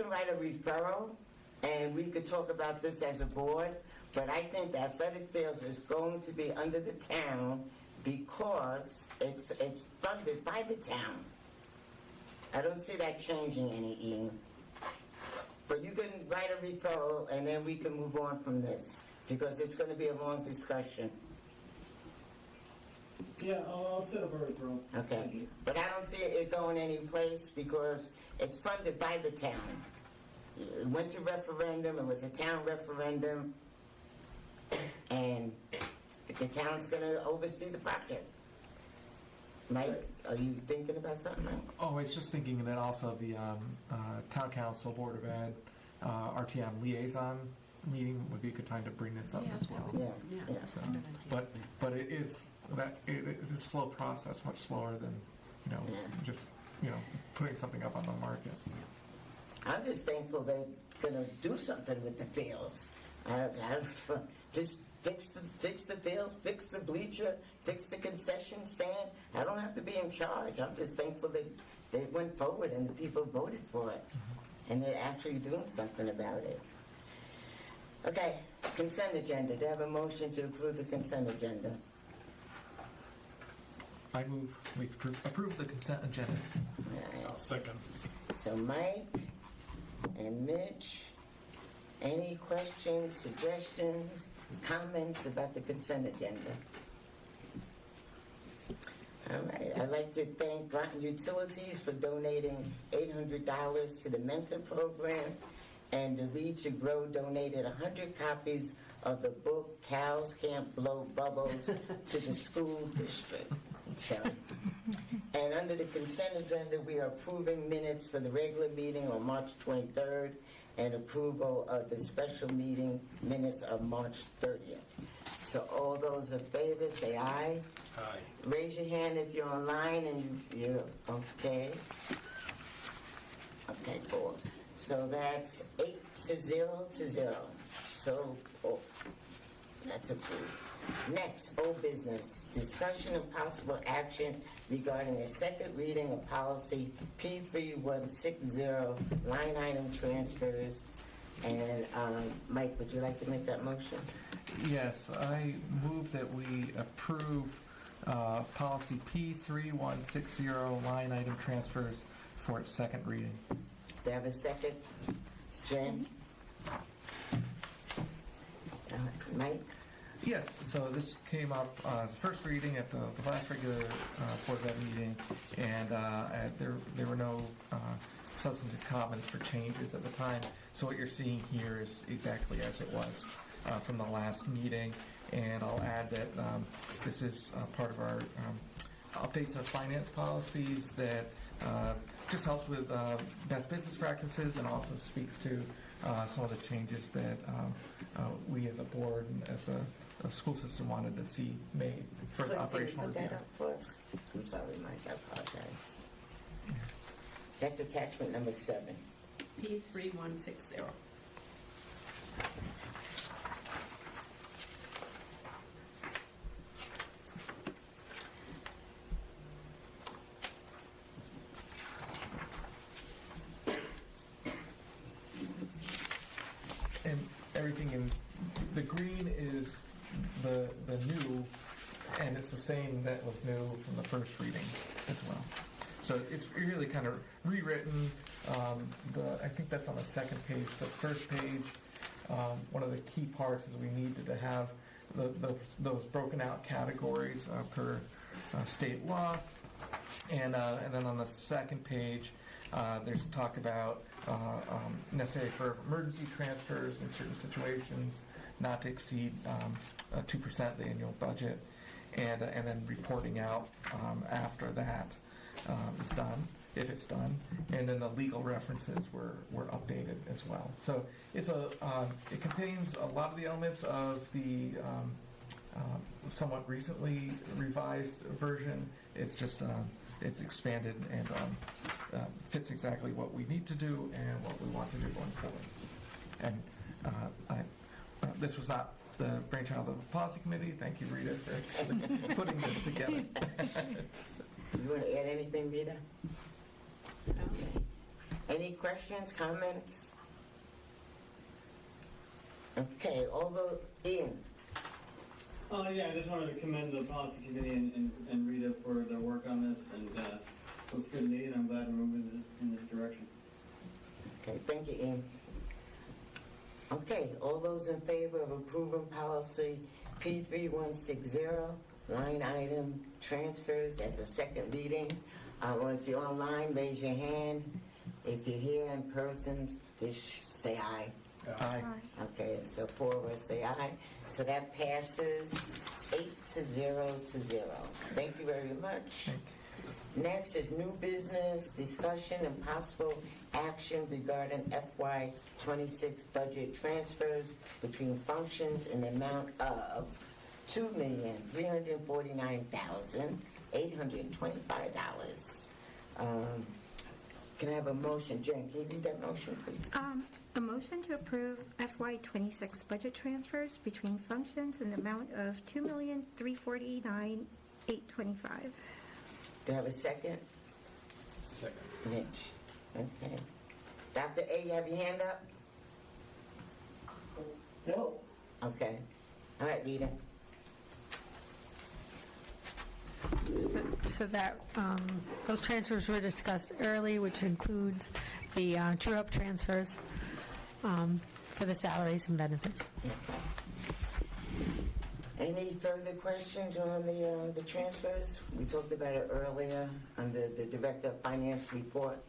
Speaker 1: write a referral and we could talk about this as a board, but I think the athletic fields is going to be under the town because it's funded by the town. I don't see that changing any, Ian. But you can write a referral and then we can move on from this because it's going to be a long discussion.
Speaker 5: Yeah, I'll set up a referral.
Speaker 1: Okay. But I don't see it going any place because it's funded by the town. It went to referendum, it was a town referendum, and the town's going to oversee the project. Mike, are you thinking about something, Mike?
Speaker 12: Oh, I was just thinking that also the Town Council, Board of Ed, RTM liaison meeting would be a good time to bring this up as well.
Speaker 1: Yeah.
Speaker 12: So, but it is a slow process, much slower than just putting something up on the market.
Speaker 1: I'm just thankful they're going to do something with the fields. Just fix the fields, fix the bleacher, fix the concession stand. I don't have to be in charge. I'm just thankful they went forward and the people voted for it. And they're actually doing something about it. Okay, consent agenda. Do I have a motion to approve the consent agenda?
Speaker 12: I move we approve the consent agenda.
Speaker 1: Right.
Speaker 14: I'll second.
Speaker 1: So Mike and Mitch, any questions, suggestions, comments about the consent agenda? All right. I'd like to thank Groton Utilities for donating $800 to the mentor program, and the Lead to Grow donated 100 copies of the book Cows Can't Blow Bubbles to the school district. So, and under the consent agenda, we are approving minutes for the regular meeting on March 23rd and approval of the special meeting minutes of March 30th. So all those in favor, say aye.
Speaker 14: Aye.
Speaker 1: Raise your hand if you're online and you're okay. Okay, cool. So that's 8-0. So, that's approved. Next, old business. Discussion and possible action regarding a second reading of policy P3160, line item transfers. And Mike, would you like to make that motion?
Speaker 12: Yes, I move that we approve policy P3160, line item transfers for its second reading.
Speaker 1: Do I have a second? Jen? Mike?
Speaker 12: Yes, so this came up as a first reading at the last regular Board of Ed meeting, and there were no substantive comments or changes at the time. So what you're seeing here is exactly as it was from the last meeting, and I'll add that this is part of our updates of finance policies that just helps with best business practices and also speaks to some of the changes that we as a board and as a school system wanted to see made for the operational review.
Speaker 1: Put that up for us. I'm sorry, Mike, I apologize. That's attachment number 7.
Speaker 4: P3160.
Speaker 12: And everything in the green is the new, and it's the same that was new from the first reading as well. So it's really kind of rewritten. I think that's on the second page. The first page
Speaker 17: one of the key parts is we needed to have those broken out categories per state law. And then on the second page, there's talk about necessary for emergency transfers in certain situations, not to exceed 2% of the annual budget, and then reporting out after that is done, if it's done, and then the legal references were updated as well. So it contains a lot of the elements of the somewhat recently revised version. It's just it's expanded and fits exactly what we need to do and what we want to do going forward. And this was not the brainchild of the policy committee. Thank you, Rita, for putting this together.
Speaker 1: You want to add anything, Rita? Okay. Any questions, comments? Okay, Ian.
Speaker 5: Yeah, I just wanted to commend the policy committee and Rita for their work on this, and it looks good to me, and I'm glad we're moving in this direction.
Speaker 1: Okay, thank you, Ian. Okay, all those in favor of approving policy P3160, line item transfers as a second reading? Or if you're online, raise your hand. If you're here in person, just say aye.
Speaker 17: Aye.
Speaker 1: Okay, so 4 of us say aye. So that passes 8-0. Thank you very much. Next is new business, discussion and possible action regarding FY26 budget transfers between functions in the amount of $2,349,825. Can I have a motion? Jen, can you read that motion, please?
Speaker 3: A motion to approve FY26 budget transfers between functions in the amount of $2,349,825.
Speaker 1: Do I have a second?
Speaker 14: Second.
Speaker 1: Mitch. Okay. Dr. A, you have your hand up? No. Okay. All right, Rita.
Speaker 9: So that those transfers were discussed early, which includes the true-up transfers for the salaries and benefits.
Speaker 1: Any further questions on the transfers? We talked about it earlier under the Director of Finance report.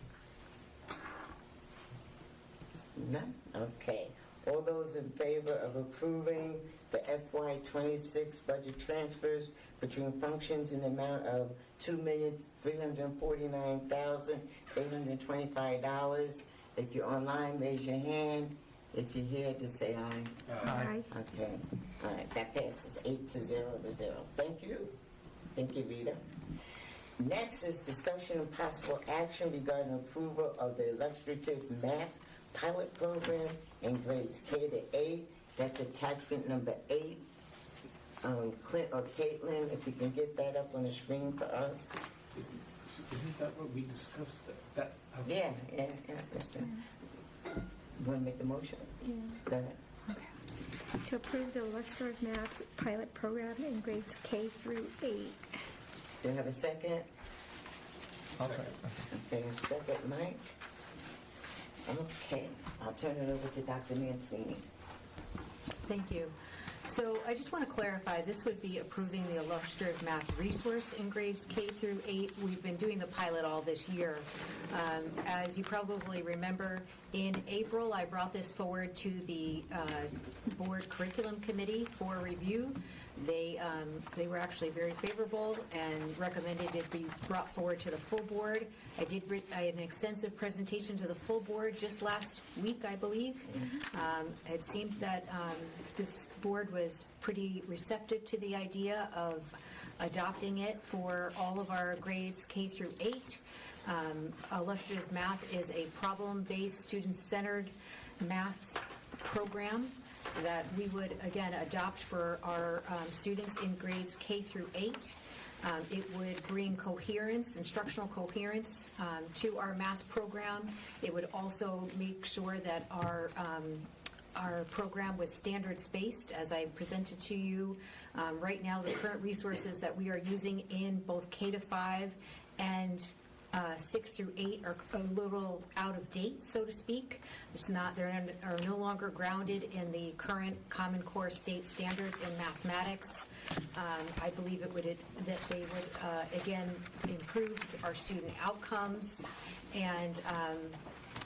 Speaker 1: None? Okay. All those in favor of approving the FY26 budget transfers between functions in the amount of $2,349,825. If you're online, raise your hand. If you're here, just say aye.
Speaker 17: Aye.
Speaker 1: Okay. All right. That passes 8-0. Thank you. Thank you, Rita. Next is discussion and possible action regarding approval of the illustrative math pilot program in grades K to 8. That's attachment number 8. Clint or Caitlin, if you can get that up on the screen for us.
Speaker 14: Isn't that what we discussed?
Speaker 1: Yeah. That's right. You want to make the motion?
Speaker 3: Yeah.
Speaker 1: Go ahead.
Speaker 3: Okay. To approve the illustrative math pilot program in grades K through 8.
Speaker 1: Do you have a second?
Speaker 17: I'll second.
Speaker 1: Okay, a second, Mike. Okay, I'll turn it over to Dr. Mancini.
Speaker 9: Thank you. So I just want to clarify, this would be approving the illustrative math resource in grades K through 8. We've been doing the pilot all this year. As you probably remember, in April, I brought this forward to the board curriculum committee for review. They were actually very favorable and recommended it be brought forward to the full board. I had an extensive presentation to the full board just last week, I believe. It seems that this board was pretty receptive to the idea of adopting it for all of our grades K through 8. Illustrative math is a problem-based, student-centered math program that we would, again, adopt for our students in grades K through 8. It would bring coherence, instructional coherence, to our math program. It would also make sure that our program was standards-based, as I presented to you. Right now, the current resources that we are using in both K to 5 and 6 through 8 are a little out of date, so to speak. Are no longer grounded in the current Common Core state standards in mathematics. I believe that they would, again, improve our student outcomes and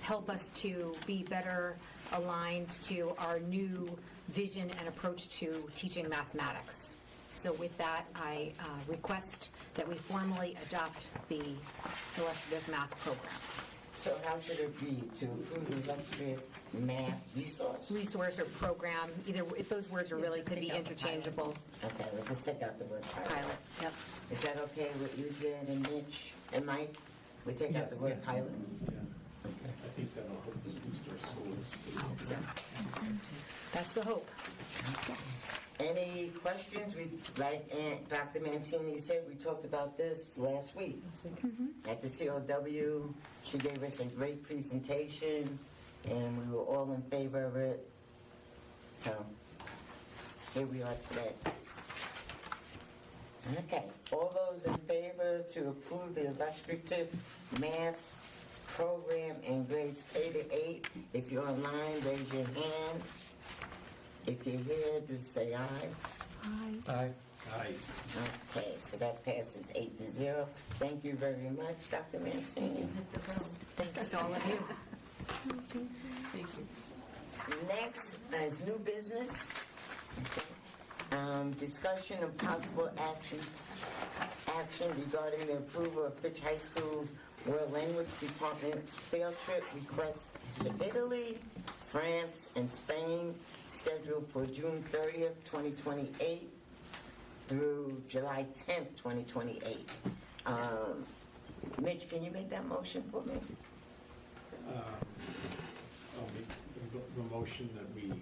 Speaker 9: help us to be better aligned to our new vision and approach to teaching mathematics. So with that, I request that we formally adopt the illustrative math program.
Speaker 1: So how should it read? To approve the illustrative math resource?
Speaker 9: Resource or program, either, if those words are really could be interchangeable.
Speaker 1: Okay, let's just take out the word pilot.
Speaker 9: Pilot, yep.
Speaker 1: Is that okay with you, Jen and Mitch and Mike? We take out the word pilot?
Speaker 14: I think that'll help us boost our schools.
Speaker 9: So, that's the hope.
Speaker 1: Any questions? Like Dr. Mancini said, we talked about this last week. At the COW, she gave us a great presentation, and we were all in favor of it. So, here we are today. Okay, all those in favor to approve the illustrative math program in grades K to 8, if you're online, raise your hand. If you're here, just say aye.
Speaker 17: Aye.
Speaker 14: Aye.
Speaker 1: Okay, so that passes 8-0. Thank you very much, Dr. Mancini.
Speaker 9: Thanks to all of you.
Speaker 4: Thank you.
Speaker 1: Next is new business. Discussion and possible action regarding the approval of Fitch High School's World Language Department's field trip request to Italy, France, and Spain, scheduled for June 30th, 2028 through July 10th, 2028. Mitch, can you make that motion for me?
Speaker 14: I'll make the motion that we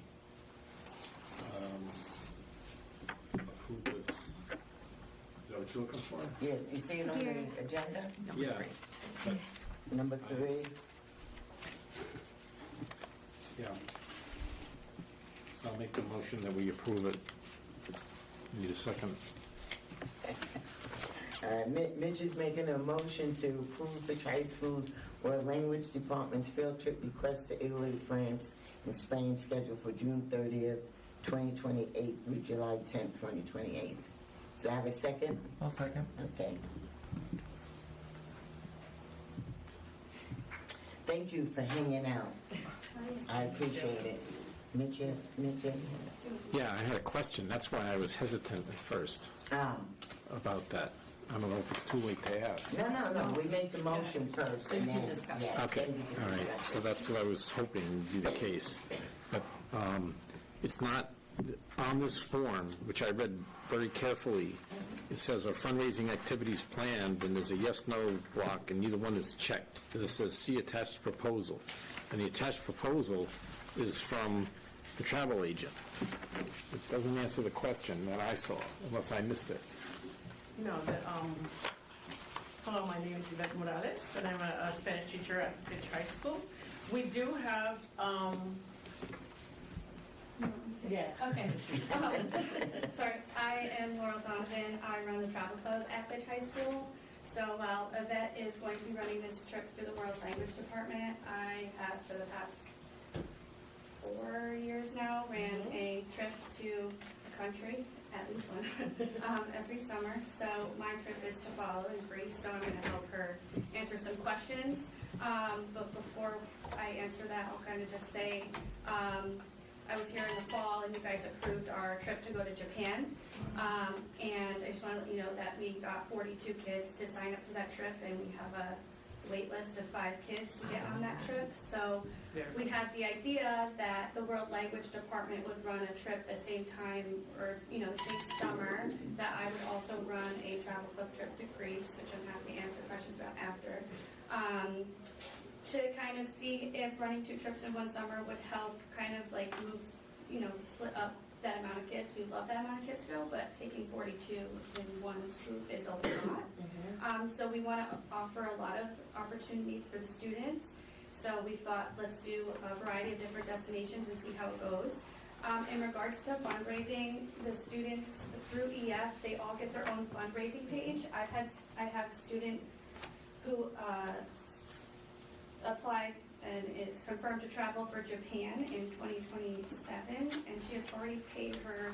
Speaker 14: approve this. Is that what you're looking for?
Speaker 1: Yeah, you see it on the agenda?
Speaker 14: Yeah. But,
Speaker 1: Number 3.
Speaker 14: yeah. So I'll make the motion that we approve it. Need a second.
Speaker 1: Mitch is making a motion to approve the High School's World Language Department's field trip request to Italy, France, and Spain, scheduled for June 30th, 2028 through July 10th, 2028. So I have a second?
Speaker 17: I'll second.
Speaker 1: Okay. Thank you for hanging out. I appreciate it. Mitch?
Speaker 14: Yeah, I had a question. That's why I was hesitant at first about that. I don't know if it's too late to ask.
Speaker 1: No. We make the motion first, and then, yeah.
Speaker 14: Okay,
Speaker 1: then you can
Speaker 14: all right.
Speaker 1: discuss
Speaker 14: So
Speaker 1: it.
Speaker 14: that's what I was hoping would be the case. But it's not, on this form, which I read very carefully, it says, "Are fundraising activities planned?" and there's a yes/no block, and neither one is checked. And it says, "See attached proposal." And the attached proposal is from the travel agent. It doesn't answer the question that I saw, unless I missed it.
Speaker 19: No, hello, my name is Yvette Morales, and I'm a Spanish teacher at Fitch High School. We do have, yeah.
Speaker 20: Okay. Sorry, I am Laurel Donovan. I run the travel club at Fitch High School. So while Yvette is going to be running this trip through the World Language Department, I have for the past 4 years now ran a trip to the country, at least one, every summer. So my trip is to follow in Greece, so I'm going to help her answer some questions. But before I answer that, I'll kind of just say, I was here in the fall, and you guys approved our trip to go to Japan. And I just want to let you know that we got 42 kids to sign up for that trip, and we have a wait list of 5 kids to get on that trip. So we had the idea that the World Language Department would run a trip the same time, or the same summer, that I would also run a travel club trip to Greece, which I'm happy to answer questions about after. To kind of see if running 2 trips in one summer would help kind of like move, split up that amount of kids. We love that amount of kids to go, but taking 42 in one group is a lot. So we want to offer a lot of opportunities for the students. So we thought, let's do a variety of different destinations and see how it goes. In regards to fundraising, the students through EF, they all get their own fundraising page. I have student who applied and is confirmed to travel for Japan in 2027, and she has already paid her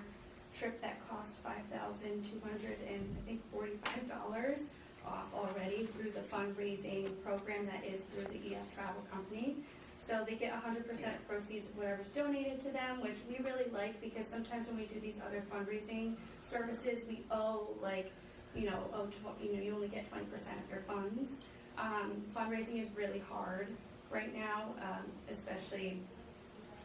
Speaker 20: trip that cost $5,245 off already through the fundraising program that is through the EF Travel Company. So they get 100% proceeds of whatever's donated to them, which we really like, because sometimes when we do these other fundraising services, we owe you only get 20% of your funds. Fundraising is really hard right now, especially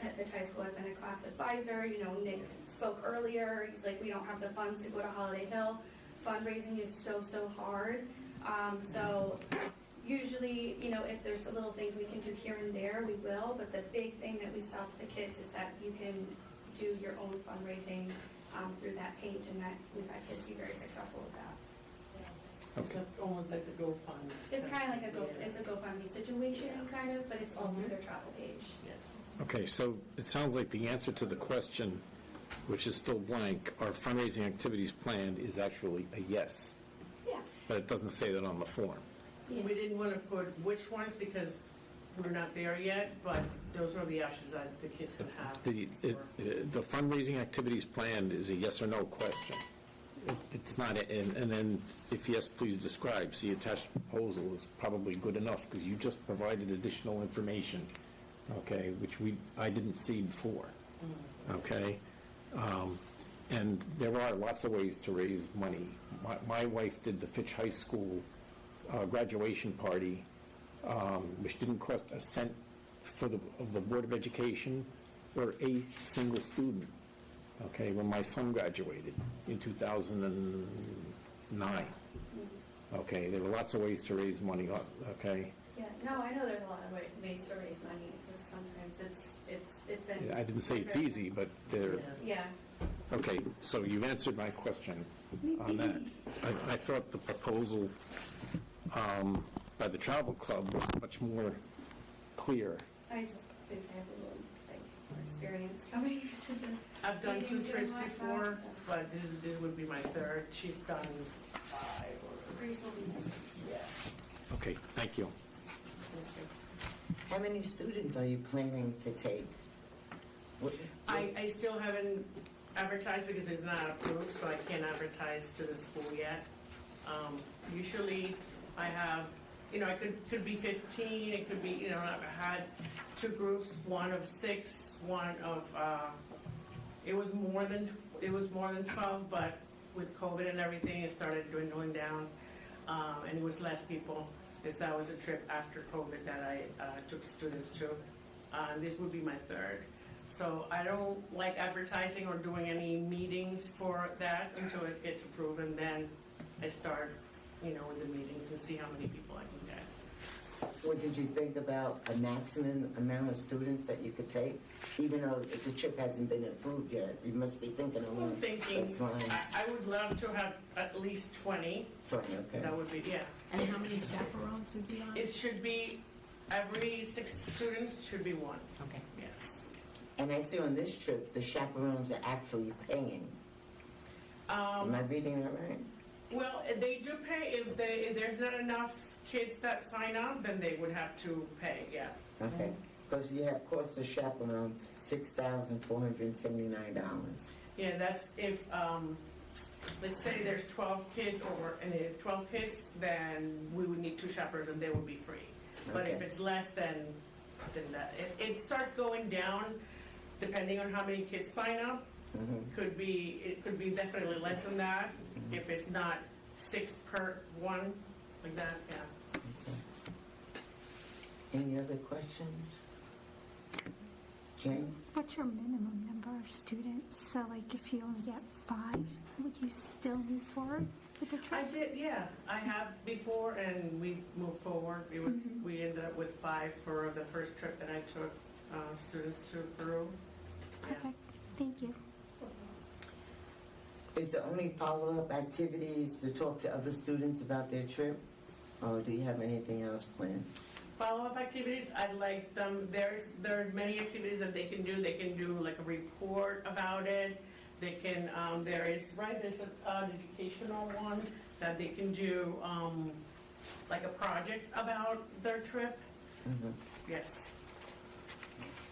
Speaker 20: at the high school. I've been a class advisor. Nick spoke earlier. He's like, we don't have the funds to go to Holiday Hill. Fundraising is so hard. So usually, if there's little things we can do here and there, we will. But the big thing that we sell to the kids is that you can do your own fundraising through that page, and that we've had kids be very successful with that.
Speaker 19: It's almost like a GoFundMe.
Speaker 20: It's kind of like a GoFundMe situation, kind of, but it's all through their travel page.
Speaker 19: Yes.
Speaker 14: Okay, so it sounds like the answer to the question, which is still blank, our fundraising activities planned is actually a yes.
Speaker 20: Yeah.
Speaker 14: But it doesn't say that on the form.
Speaker 19: We didn't want to put which ones because we're not there yet, but those are the options that the kids can have.
Speaker 14: The fundraising activities planned is a yes or no question. It's not, and then if yes, please describe. See, attached proposal is probably good enough because you just provided additional information, okay, which I didn't see before, okay? And there are lots of ways to raise money. My wife did the Fitch High School graduation party, which didn't cost a cent of the Board of Education or a single student. Okay, when my son graduated in 2009. Okay, there were lots of ways to raise money, okay?
Speaker 20: Yeah, no, I know there's a lot of ways to raise money. It's just sometimes it's been...
Speaker 14: I didn't say it's easy, but there...
Speaker 20: Yeah.
Speaker 14: Okay, so you've answered my question on that. I thought the proposal by the travel club was much more clear.
Speaker 20: I just think I have a little more experience coming to the...
Speaker 19: I've done 2 trips before, but this would be my third. She's done 5 or...
Speaker 20: Greece will be next.
Speaker 19: Yeah.
Speaker 14: Okay, thank you.
Speaker 1: How many students are you planning to take?
Speaker 19: I still haven't advertised because it's not approved, so I can't advertise to the school yet. Usually I have, it could be 15, it could be, I've had 2 groups, one of 6, one of, it was more than 12, but with COVID and everything, it started dwindling down, and it was less people, because that was a trip after COVID that I took students to. This would be my 3rd. So I don't like advertising or doing any meetings for that until it gets approved, and then I start, with the meetings and see how many people I can get.
Speaker 1: What did you think about a maximum amount of students that you could take? Even though the trip hasn't been approved yet, you must be thinking along
Speaker 19: I'm thinking,
Speaker 1: those lines.
Speaker 19: I would love to have at least 20.
Speaker 1: 20, okay.
Speaker 19: That would be, yeah.
Speaker 2: And how many chaperones would be on?
Speaker 19: It should be, every 6 students should be 1.
Speaker 2: Okay.
Speaker 19: Yes.
Speaker 1: And I see on this trip, the chaperones are actually paying. Am I reading that right?
Speaker 19: Well, they do pay. If there's not enough kids that sign up, then they would have to pay, yeah.
Speaker 1: Okay. Because you have cost a chaperone $6,479.
Speaker 19: Yeah, that's if, let's say there's 12 kids and if 12 kids, then we would need 2 chaperones and they would be free. But if
Speaker 1: Okay.
Speaker 19: it's less than that, it starts going down depending on how many kids sign up. It could be definitely less than that. If it's not 6 per one, like that, yeah.
Speaker 1: Any other questions? Jane?
Speaker 3: What's your minimum number of students? So like if you only get 5, would you still move forward with the
Speaker 19: I
Speaker 3: trip?
Speaker 19: did, yeah. I have before, and we moved forward. We ended up with 5 for the first trip that I took students to Peru. Yeah.
Speaker 3: Okay, thank you.
Speaker 1: Is the only follow-up activities to talk to other students about their trip? Or do you have anything else planned?
Speaker 19: Follow-up activities, I like them. There's many activities that they can do. They can do like a report about it. They can, there's an educational one that they can do. like a project about their trip.
Speaker 1: Mhm.
Speaker 19: Yes.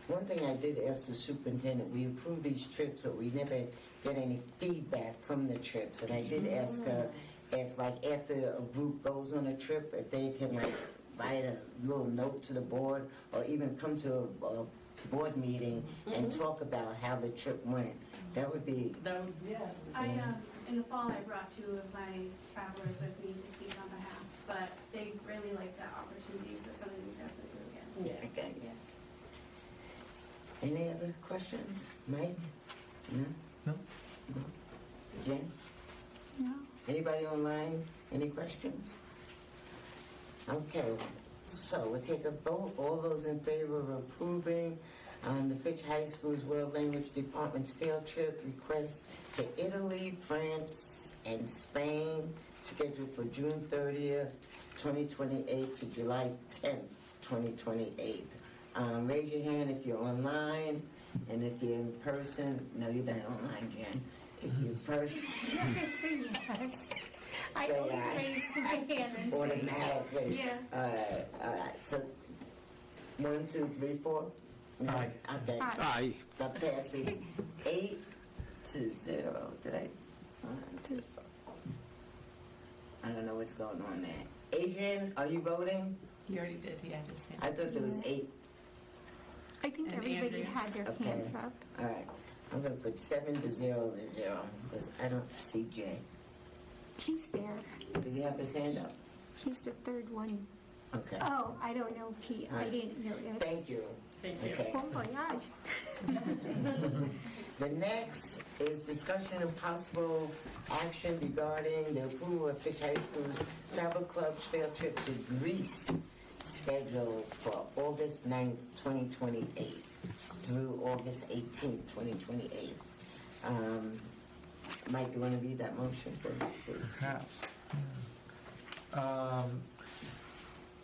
Speaker 1: One thing I did ask the superintendent, we approve these trips, but we never get any feedback from the trips. And I did ask her if, like, after a group goes on a trip, if they can, like, write a little note to the board or even come to a board meeting and talk about how the trip went. That would be...
Speaker 20: In the fall, I brought 2 of my travelers with me to speak on behalf, but they really liked that opportunity, so something we definitely do again.
Speaker 1: Yeah, okay. Any other questions? Mike? No?
Speaker 17: No.
Speaker 1: Jen?
Speaker 3: No.
Speaker 1: Anybody online? Any questions? Okay, so we'll take a vote. All those in favor of approving the Fitch High School's World Language Department's field trip request to Italy, France, and Spain, scheduled for June 30th, 2028 to July 10th, 2028. Raise your hand if you're online, and if you're in person. No, you're not online, Jen. If you're in person,
Speaker 3: I'm not going to say yes. I
Speaker 1: say
Speaker 3: always
Speaker 1: aye.
Speaker 3: raise my hand and say
Speaker 1: Automatically.
Speaker 3: yeah.
Speaker 1: All right, so 1, 2, 3, 4? No?
Speaker 17: Aye.
Speaker 1: Okay.
Speaker 14: Aye.
Speaker 1: That passes 8-0. Did I? I don't know what's going on there. Adrian, are you voting?
Speaker 4: He already did, he had his hand.
Speaker 1: I thought there was 8.
Speaker 3: I think
Speaker 4: And
Speaker 3: everybody
Speaker 4: Andrews.
Speaker 3: had their
Speaker 1: Okay.
Speaker 3: hands up.
Speaker 1: All right. I'm going to put 7-0 to 0 because I don't see Jay.
Speaker 3: He's there.
Speaker 1: Did he have his hand up?
Speaker 3: He's the third one.
Speaker 1: Okay.
Speaker 3: Oh, I don't know if he, I didn't know it.
Speaker 1: Thank you.
Speaker 19: Thank you.
Speaker 1: Okay.
Speaker 3: Bon voyage.
Speaker 1: The next is discussion and possible action regarding the approval of Fish High School's travel club field trip to Greece, scheduled for August 9th, 2028 through August 18th, 2028. Mike, you want to read that motion, please?
Speaker 17: Perhaps.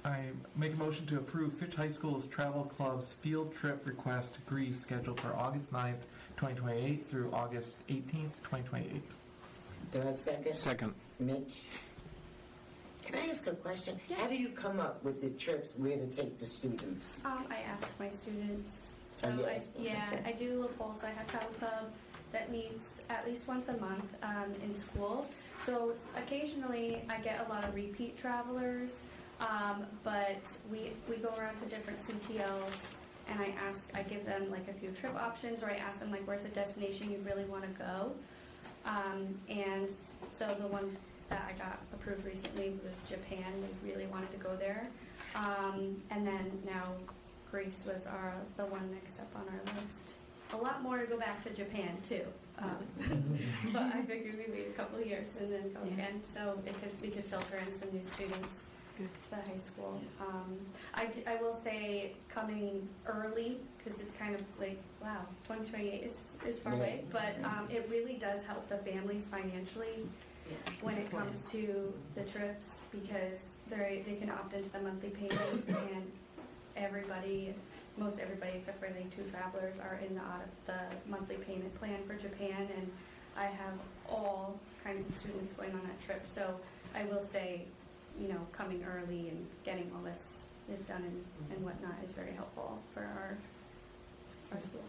Speaker 17: I make a motion to approve Fitch High School's Travel Club's field trip request to Greece scheduled for August 9th, 2028 through August 18th, 2028.
Speaker 1: Do I have a second?
Speaker 14: Second.
Speaker 1: Mitch? Can I ask a question? How do you come up with the trips where to take the students?
Speaker 20: I ask my students. So
Speaker 1: Oh, you ask them, okay.
Speaker 20: I do a poll. So I have travel club that meets at least once a month in school. So occasionally I get a lot of repeat travelers, but we go around to different CTLs and I give them like a few trip options, or I ask them like, where's a destination you really want to go? And so the one that I got approved recently was Japan. We really wanted to go there. And then now Greece was the one next up on our list. A lot more to go back to Japan too. But I figured we wait a couple of years and then go again, so we could filter in some new students to the high school. I will say coming early, because it's kind of like, wow, 2028 is far away, but it really does help the families financially when it comes to the trips, because they can opt into the monthly payment, and most everybody except for the 2 travelers are in the monthly payment plan for Japan, and I have all kinds of students going on that trip. So I will say, coming early and getting all this done and whatnot is very helpful for our school.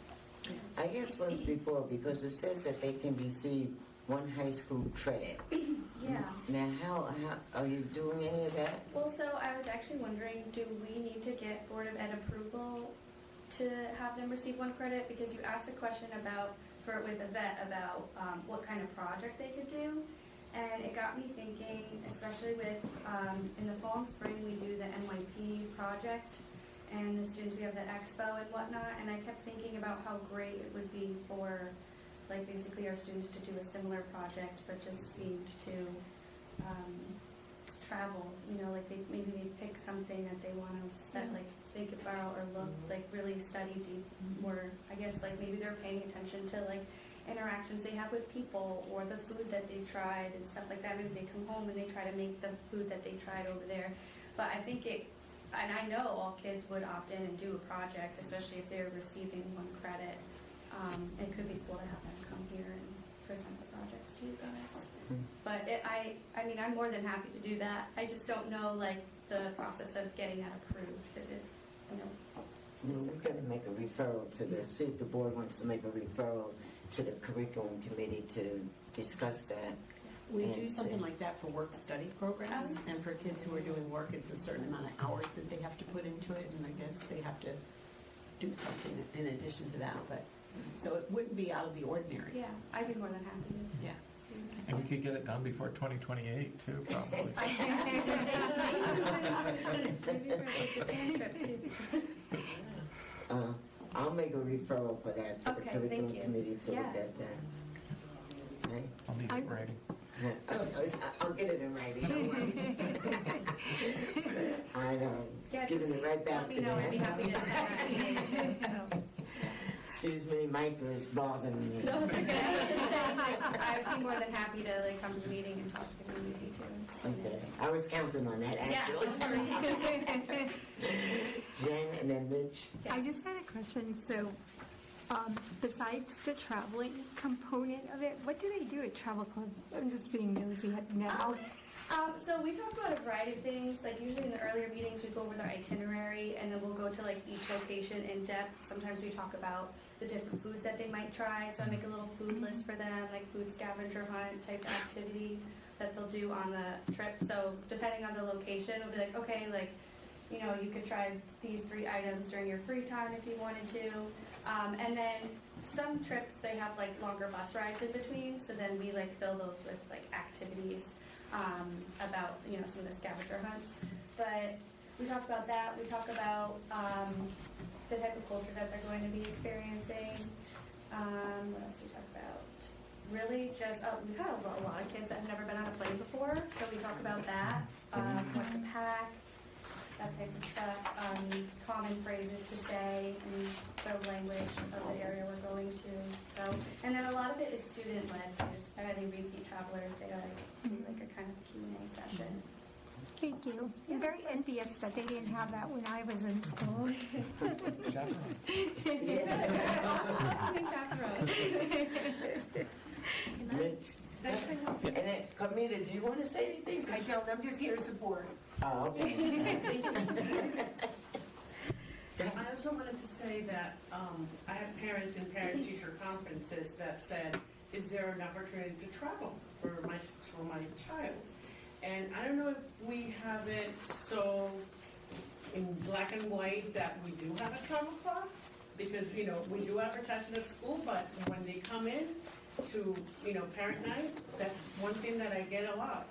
Speaker 1: I asked once before because it says that they can receive 1 high school credit.
Speaker 20: Yeah.
Speaker 1: Now, how are you doing any of that?
Speaker 20: Well, so I was actually wondering, do we need to get Board of Ed approval to have them receive 1 credit? Because you asked a question with a vet about what kind of project they could do. And it got me thinking, especially with, in the fall and spring, we do the NYP project. And the students, we have the expo and whatnot. And I kept thinking about how great it would be for, like, basically our students to do a similar project, but just themed to travel. Like maybe they pick something that they want to think about or look, like really study deep more. I guess like maybe they're paying attention to like interactions they have with people or the food that they tried and stuff like that. Maybe they come home and they try to make the food that they tried over there. But I think and I know all kids would opt in and do a project, especially if they're receiving 1 credit. It could be cool to have them come here and present the projects to you guys. But I mean, I'm more than happy to do that. I just don't know, like, the process of getting that approved, because it, you know.
Speaker 1: Well, we're going to make a referral to the, see if the board wants to make a referral to the curriculum committee to discuss that.
Speaker 4: We
Speaker 1: and
Speaker 4: do something
Speaker 1: see.
Speaker 4: like that for work-study programs, and for kids who are doing work, it's a certain amount of hours that they have to put into it, and I guess they have to do something in addition to that, but, so it wouldn't be out of the ordinary.
Speaker 20: Yeah, I'd be more than happy to.
Speaker 4: Yeah.
Speaker 17: And we could get it done before 2028 too, probably.
Speaker 20: Maybe for a Japan trip, too.
Speaker 1: I'll make a referral for that, for the
Speaker 20: Okay,
Speaker 1: curriculum
Speaker 20: thank you.
Speaker 1: committee to look
Speaker 20: Yeah.
Speaker 1: at that. Okay?
Speaker 17: I'll need it in writing.
Speaker 1: I'll get it in writing, don't worry. I know,
Speaker 20: Yeah,
Speaker 1: giving
Speaker 20: just
Speaker 1: it right back
Speaker 20: let me
Speaker 1: to
Speaker 20: know. I'd be
Speaker 1: them.
Speaker 20: happy to send that meeting too, so.
Speaker 1: Excuse me, Mike is bothering me.
Speaker 20: No, it's okay. I was just saying, I would be more than happy to, like, come to the meeting and talk to the community too.
Speaker 1: Okay, I was counting on that,
Speaker 20: Yeah,
Speaker 1: actually.
Speaker 20: don't worry.
Speaker 1: Jen and then Mitch.
Speaker 2: I just had a question. So, besides the traveling component of it, what do they do at Travel Club? I'm just being nosy now.
Speaker 20: So we talk about a variety of things. Like usually in the earlier meetings, we go over their itinerary, and then we'll go to like each location in depth. Sometimes we talk about the different foods that they might try. So I make a little food list for them, like food scavenger hunt type activity that they'll do on the trip. So depending on the location, we'll be like, okay, like, you know, you could try these 3 items during your free time if you wanted to. And then some trips, they have like longer bus rides in between. So then we like fill those with like activities about, you know, some of the scavenger hunts. But we talk about that. We talk about the type of culture that they're going to be experiencing. What else do we talk about? Really just, we've had a lot of kids that have never been on a plane before. So we talk about that, what to pack, that type of stuff, common phrases to say, and the language of the area we're going to. So, and then a lot of it is student-led. So just any repeat travelers, they like do like a kind of Q&A session.
Speaker 2: Thank you. I'm very envious that they didn't have that when I was in school.
Speaker 1: Mitch. And then, Camila, do you want to say anything?
Speaker 19: I don't, I'm just here to support.
Speaker 1: Oh, okay.
Speaker 19: I also wanted to say that I have parents in parent-teacher conferences that said, is there an opportunity to travel for my child? And I don't know if we have it so in black and white that we do have a travel club, because, you know, we do advertise in the school, but when they come in to, you know, parent night, that's one thing that I get a lot.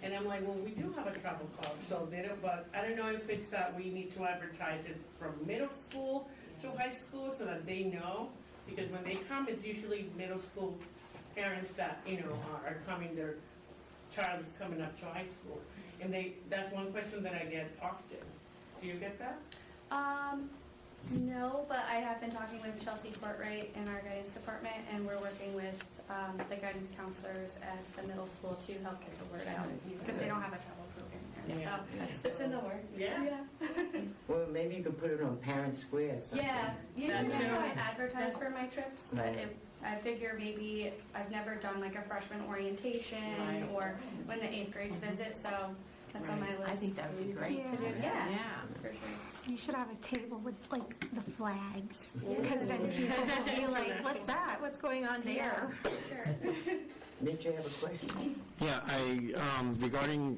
Speaker 19: And I'm like, well, we do have a travel club, so they don't, but I don't know if it's that we need to advertise it from middle school to high school so that they know, because when they come, it's usually middle school parents that, you know, are coming, their child is coming up to high school. And that's one question that I get often. Do you get that?
Speaker 20: No, but I have been talking with Chelsea Courtwright in our guidance department, and we're working with the guidance counselors at the middle school to help get the word out, because they don't have a travel program there.
Speaker 19: Yeah.
Speaker 20: So it's in the works.
Speaker 19: Yeah.
Speaker 1: Well, maybe you could put it on Parent Square or something.
Speaker 20: Yeah, usually
Speaker 19: That
Speaker 20: that's
Speaker 19: too.
Speaker 20: how I advertise for my trips, but
Speaker 1: Right.
Speaker 20: I figure maybe I've never done like a freshman orientation
Speaker 19: Right.
Speaker 20: or when the 8th grades visit, so that's on my list.
Speaker 4: I think that would be great.
Speaker 2: Yeah.
Speaker 20: to do. Yeah,
Speaker 4: Yeah.
Speaker 20: for sure.
Speaker 2: You should have a table with like the flags, because then people will be like, "What's that? What's going on there?"
Speaker 20: Sure.
Speaker 1: Mitch, you have a question?
Speaker 14: Yeah, regarding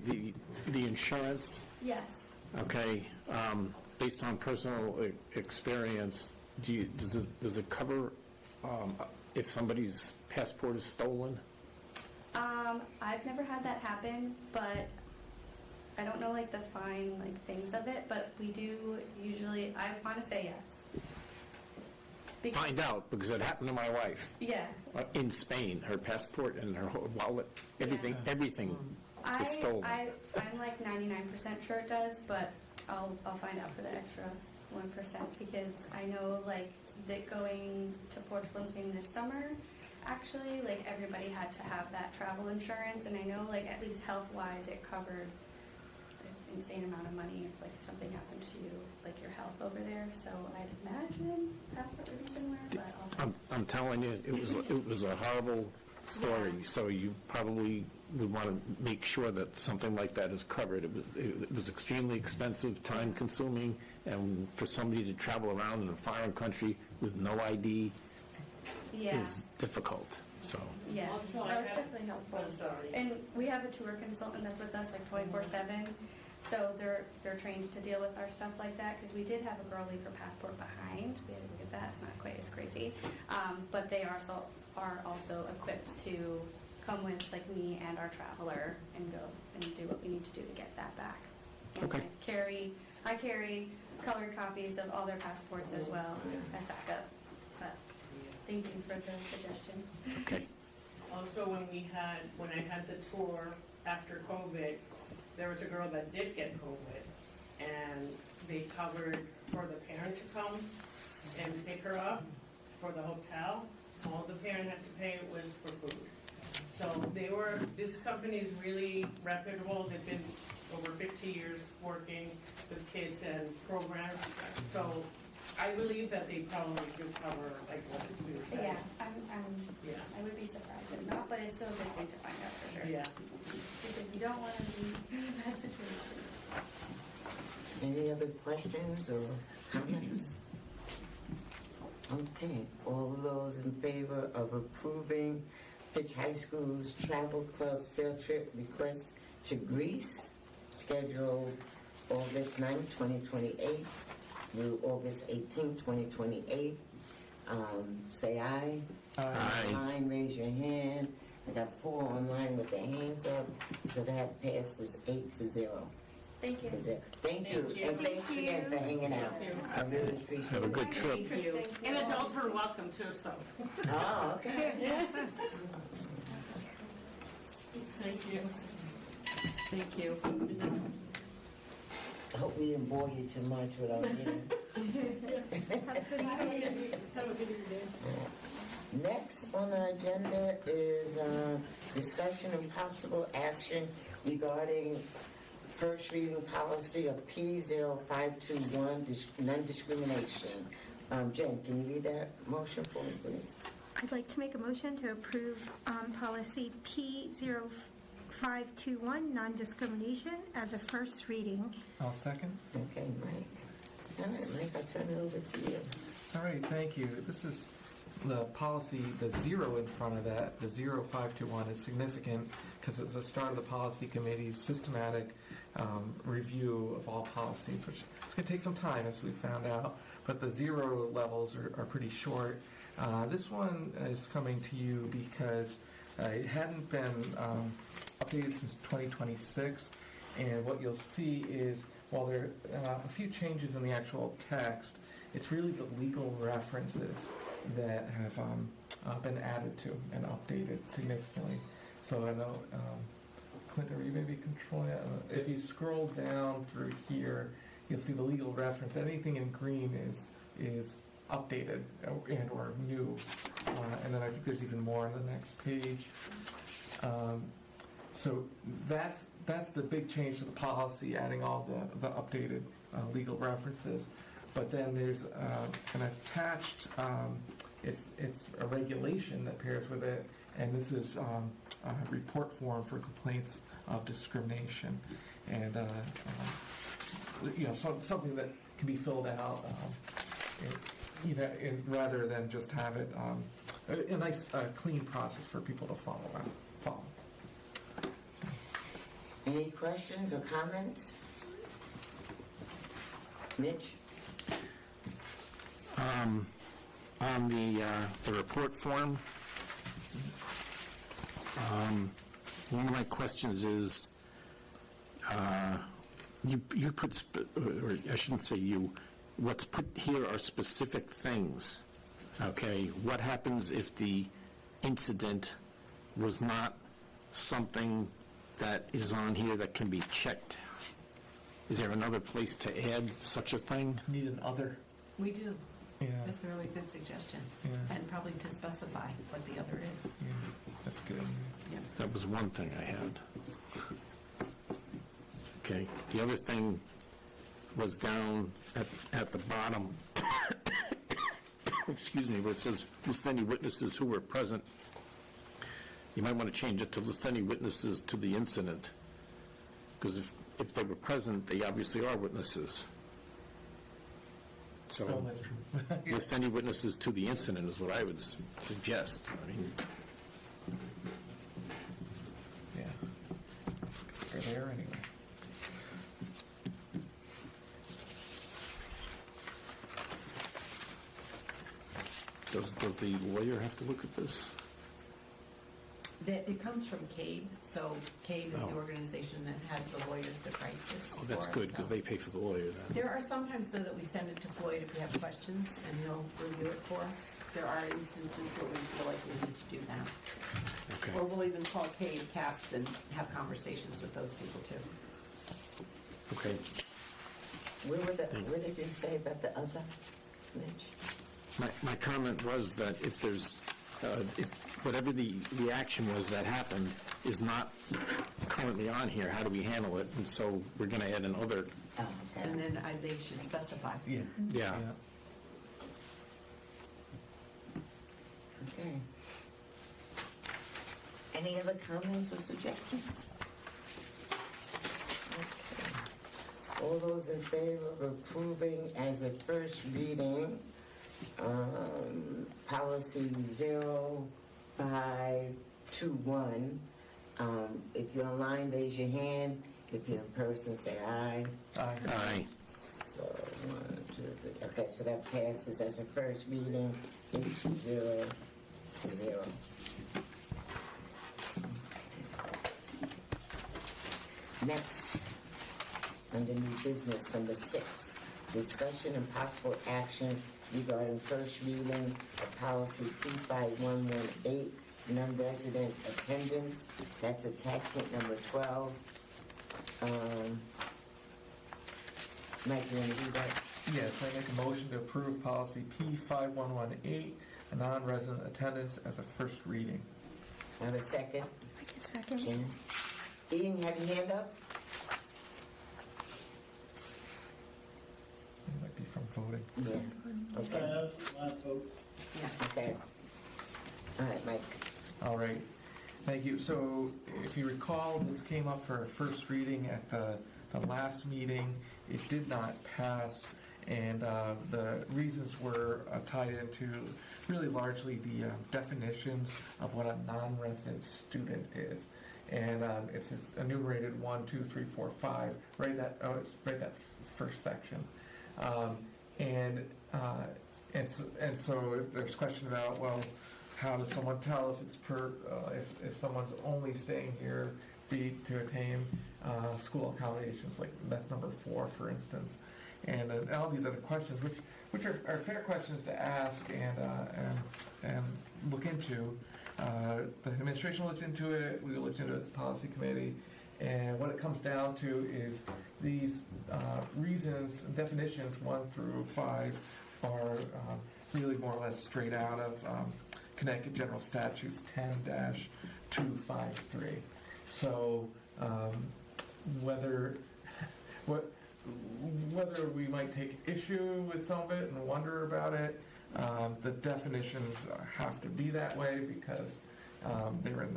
Speaker 14: the insurance,
Speaker 20: Yes.
Speaker 14: okay, based on personal experience, does it cover if somebody's passport is stolen?
Speaker 20: I've never had that happen, but I don't know like the fine like things of it, but we do usually, I want to say yes. Because-
Speaker 14: Find out, because it happened to my wife
Speaker 20: Yeah.
Speaker 14: in Spain. Her passport and her whole wallet, everything was stolen.
Speaker 20: I'm like 99% sure it does, but I'll find out for the extra 1% because I know like that going to Portugal and Spain this summer, actually like everybody had to have that travel insurance, and I know like at least health-wise it covered an insane amount of money if like something happened to you, like your health over there. So I'd imagine passport would be similar, but I'll
Speaker 14: I'm telling you, it was a horrible story, so you probably would want to make sure that something like that is covered. It was extremely expensive, time-consuming, and for somebody to travel around in a foreign country with no ID
Speaker 20: Yeah.
Speaker 14: is difficult, so.
Speaker 20: Yeah,
Speaker 19: Also,
Speaker 20: that
Speaker 19: I
Speaker 20: was
Speaker 19: had-
Speaker 20: definitely helpful.
Speaker 19: I'm sorry.
Speaker 20: And we have a tour consultant that's with us like 24/7, so they're trained to deal with our stuff like that, because we did have a girl leave her passport behind. We had to look at that, it's not quite as crazy. But they are also equipped to come with like me and our traveler and go and do what we need to do to get that back. And
Speaker 14: Okay.
Speaker 20: I carry colored copies of all their passports as well as backup. But thank you for the suggestion.
Speaker 14: Okay.
Speaker 19: Also, when I had the tour after COVID, there was a girl that did get COVID, and they covered for the parent to come and pick her up for the hotel. All the parent had to pay was for food. So this company is really reputable. They've been over 50 years working with kids and programs. So I believe that they probably do cover like what we were saying.
Speaker 20: Yeah, I would be surprised if not, but it's still a good thing to find out for sure.
Speaker 19: Yeah.
Speaker 20: Because you don't want to be in that situation.
Speaker 1: Any other questions or comments? Okay, all of those in favor of approving Fitch High School's Travel Club's field trip request to Greece, scheduled August 9, 2028 through August 18, 2028. Say aye.
Speaker 14: Aye.
Speaker 1: Online, raise your hand. I got 4 online with their hands up, so that passes 8-0.
Speaker 20: Thank you.
Speaker 1: Thank you, and thanks again for hanging out. I really appreciate it.
Speaker 14: Have a good trip.
Speaker 20: Thank you.
Speaker 19: And adults are welcome too, so.
Speaker 1: Oh, okay.
Speaker 19: Thank you.
Speaker 2: Thank you.
Speaker 1: I hope we didn't bore you too much with our meeting.
Speaker 19: Have a good evening.
Speaker 1: Next on the agenda is discussion and possible action regarding first reading policy of P0521, non-discrimination. Jen, can you read that motion for me, please?
Speaker 3: I'd like to make a motion to approve policy P0521, non-discrimination, as a first reading.
Speaker 17: I'll second.
Speaker 1: Okay, Mike. All right, Mike, I'll turn it over to you.
Speaker 17: All right, thank you. This is the policy, the 0 in front of that, the 0521 is significant because it's the start of the policy committee's systematic review of all policies, which is going to take some time, as we found out, but the 0 levels are pretty short. This one is coming to you because it hadn't been updated since 2026, and what you'll see is, while there are a few changes in the actual text, it's really the legal references that have been added to and updated significantly. So I know, Clinton, are you maybe controlling that? If you scroll down through here, you'll see the legal reference. Anything in green is updated and or new. And then I think there's even more on the next page. So that's the big change to the policy, adding all the updated legal references. But then there's an attached, it's a regulation that pairs with it, and this is a report form for complaints of discrimination, and something that can be filled out, rather than just have it a nice clean process for people to follow.
Speaker 1: Any questions or comments? Mitch?
Speaker 14: On the report form, one of my questions is, you put, or I shouldn't say you, what's put here are specific things, okay? What happens if the incident was not something that is on here that can be checked? Is there another place to add such a thing?
Speaker 17: Need an other.
Speaker 2: We do.
Speaker 17: Yeah.
Speaker 2: That's a really good suggestion.
Speaker 17: Yeah.
Speaker 2: And probably to specify what the other is.
Speaker 17: Yeah, that's good.
Speaker 2: Yep.
Speaker 14: That was one thing I had. Okay, the other thing was down at the bottom, excuse me, where it says, list any witnesses who were present you might want to change it to list any witnesses to the incident, because if they were present, they obviously are witnesses. So,
Speaker 17: Oh, that's true.
Speaker 14: list any witnesses to the incident is what I would suggest. I mean,
Speaker 17: Yeah. They're there anyway.
Speaker 14: does the lawyer have to look at this?
Speaker 4: It comes from CABE, so CABE is the
Speaker 14: Oh.
Speaker 4: organization that has the lawyers that write this.
Speaker 14: Oh, that's
Speaker 4: for us,
Speaker 14: good, because
Speaker 4: so.
Speaker 14: they pay for the lawyer then.
Speaker 4: There are sometimes, though, that we send it to Floyd if we have questions, and he'll review it for us. There are instances where we feel like we need to do that.
Speaker 14: Okay.
Speaker 4: Or we'll even call CABE CAPS and have conversations with those people, too.
Speaker 14: Okay.
Speaker 1: Where did you say about the other, Mitch?
Speaker 14: My comment was that if there's, if whatever the action was that happened is not currently on here, how do we handle it? And so we're going to add another.
Speaker 4: And then they should specify.
Speaker 17: Yeah.
Speaker 14: Yeah.
Speaker 1: Okay. Any other comments or suggestions? Okay. All those in favor of approving as a first reading, policy 0521. If you're online, raise your hand. If you're in person, say aye.
Speaker 17: Aye.
Speaker 14: Aye.
Speaker 1: So, 1, 2, 3. Okay, so that passes as a first reading, 8-0 to 0. Next, under new business, number 6, discussion and possible action regarding first reading of policy P5118, non-resident attendance. That's attachment number 12. Mike, you want to do that?
Speaker 17: Yes, I make a motion to approve policy P5118, a non-resident attendance, as a first reading.
Speaker 1: Have a second?
Speaker 3: Second.
Speaker 1: Jen? Ian, have your hand up?
Speaker 17: It might be from voting.
Speaker 1: Yeah. Okay.
Speaker 5: Last vote.
Speaker 1: Okay. All right, Mike.
Speaker 17: All right. Thank you. So if you recall, this came up for a first reading at the last meeting. It did not pass, and the reasons were tied into really largely the definitions of what a non-resident student is. And it's enumerated 1, 2, 3, 4, 5. It's right that first section. And so there's question about, well, how does someone tell if it's if someone's only staying here be to attain school accommodations? Like that's number 4, for instance, and all these other questions, which are fair questions to ask and look into. The administration looked into it. We looked into it as policy committee, and what it comes down to is these reasons, definitions 1 through 5 are really more or less straight out of Connecticut General Statutes 10-253. So whether we might take issue with some of it and wonder about it, the definitions have to be that way because they're in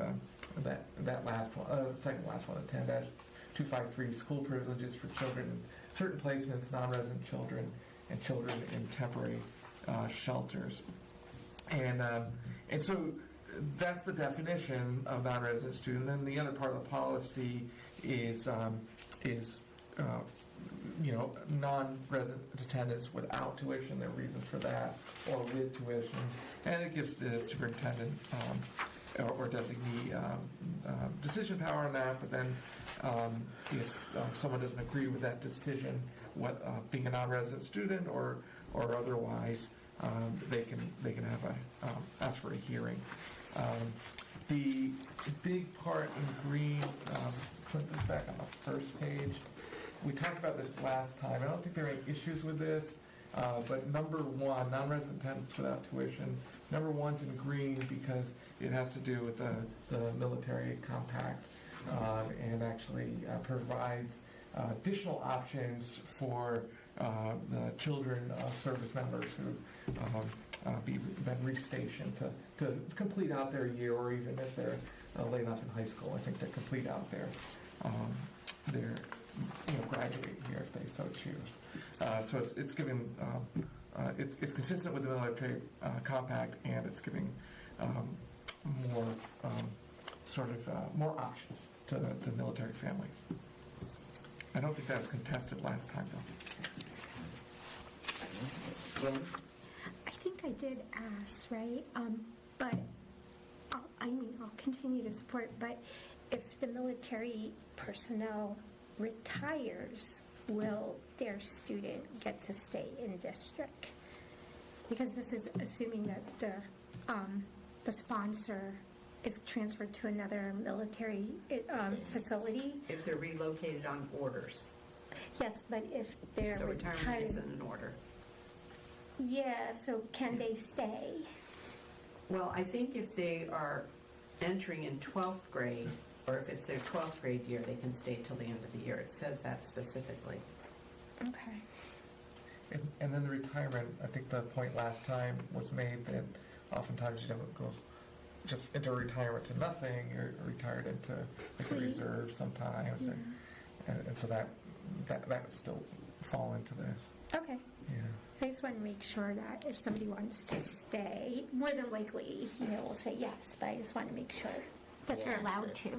Speaker 17: that last one, second last one, the 10-253, school privileges for children in certain placements, non-resident children, and children in temporary shelters. And so that's the definition of non-resident student. Then the other part of the policy is non-resident attendance without tuition. There are reasons for that, or with tuition, and it gives the superintendent or designee decision power on that. But then, if someone doesn't agree with that decision, being a non-resident student or otherwise, they can have ask for a hearing. The big part in green, put this back on the first page. We talked about this last time. I don't think there are any issues with this, but number 1, non-resident attendance without tuition. Number 1's in green because it has to do with the military compact and actually provides additional options for the children of service members who been restationed to complete out their year, or even if they're Leigh-Nothing High School. I think they're complete out there. They're graduate here if they so choose. So it's giving it's consistent with the military compact, and it's giving more more options to the military families. I don't think that was contested last time, though.
Speaker 1: Jen?
Speaker 2: I think I did ask, right? But I'll continue to support. But if the military personnel retires, will their student get to stay in district? Because this is assuming that the sponsor is transferred to another military facility.
Speaker 4: If they're relocated on orders.
Speaker 2: Yes, but if they're
Speaker 4: So retirement
Speaker 2: retired,
Speaker 4: isn't an order.
Speaker 2: yeah. So can they stay?
Speaker 4: Well, I think if they are entering in 12th grade, or if it's their 12th grade year, they can stay till the end of the year. It says that specifically.
Speaker 2: Okay.
Speaker 17: And then the retirement, I think the point last time was made that oftentimes it goes just into retirement to nothing. You're retired into like the reserve sometimes, and so that would still fall into this.
Speaker 2: Okay.
Speaker 17: Yeah.
Speaker 2: I just want to make sure that if somebody wants to stay, more than likely, we'll say yes, but I just want to make sure that they're allowed to.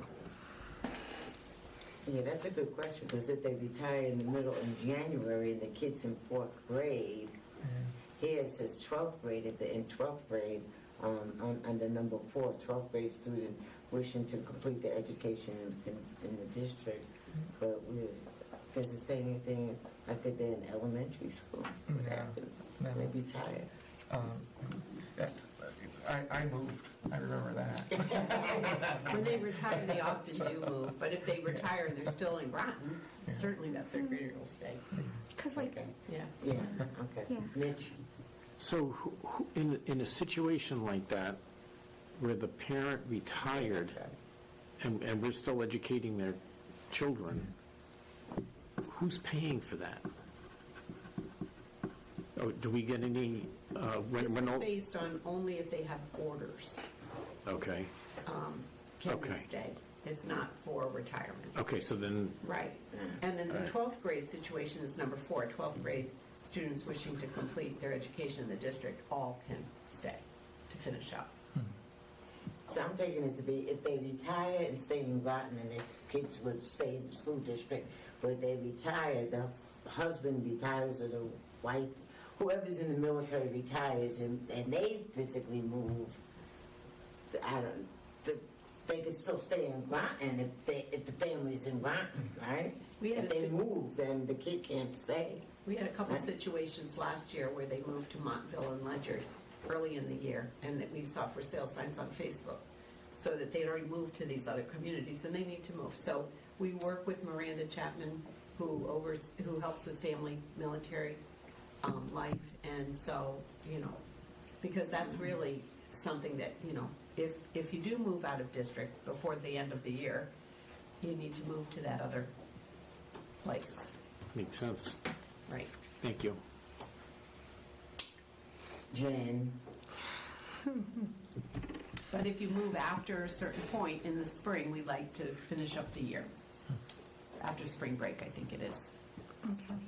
Speaker 1: Yeah, that's a good question, because if they retire in the middle in January and the kid's in 4th grade, here it says 12th grade. If they're in 12th grade, under number 4, 12th grade student wishing to complete their education in the district. But does it say anything like if they're in elementary school? What happens? They retire.
Speaker 17: I moved. I remember that.
Speaker 4: When they retire, they often do move, but if they retire and they're still in Groton, certainly that 3rd grader will stay.
Speaker 2: Because
Speaker 4: yeah.
Speaker 1: Yeah, okay.
Speaker 2: Yeah.
Speaker 1: Mitch?
Speaker 14: So in a situation like that, where the parent retired and we're still educating their children, who's paying for that? Oh, do we get any,
Speaker 4: This is based on only if they have orders.
Speaker 14: Okay.
Speaker 4: Can they stay? It's not for retirement.
Speaker 14: Okay, so then...
Speaker 4: Right. And then the 12th grade situation is number 4. 12th grade students wishing to complete their education in the district all can stay to finish up.
Speaker 1: So I'm taking it to be, if they retire and stay in Groton and their kids would stay in the school district, but if they retire, the husband retires or the wife, whoever's in the military retires and they physically move, they could still stay in Groton if the family's in Groton, right? If they move, then the kid can't stay.
Speaker 4: We had a couple situations last year where they moved to Montville and Ledyard early in the year, and that we saw for sale signs on Facebook, so that they'd already moved to these other communities and they need to move. So we work with Miranda Chapman, who helps with family military life, and so because that's really something that if you do move out of district before the end of the year, you need to move to that other place.
Speaker 14: Makes sense.
Speaker 4: Right.
Speaker 14: Thank you.
Speaker 1: Jen?
Speaker 4: But if you move after a certain point in the spring, we like to finish up the year. After spring break, I think it is.
Speaker 2: Okay.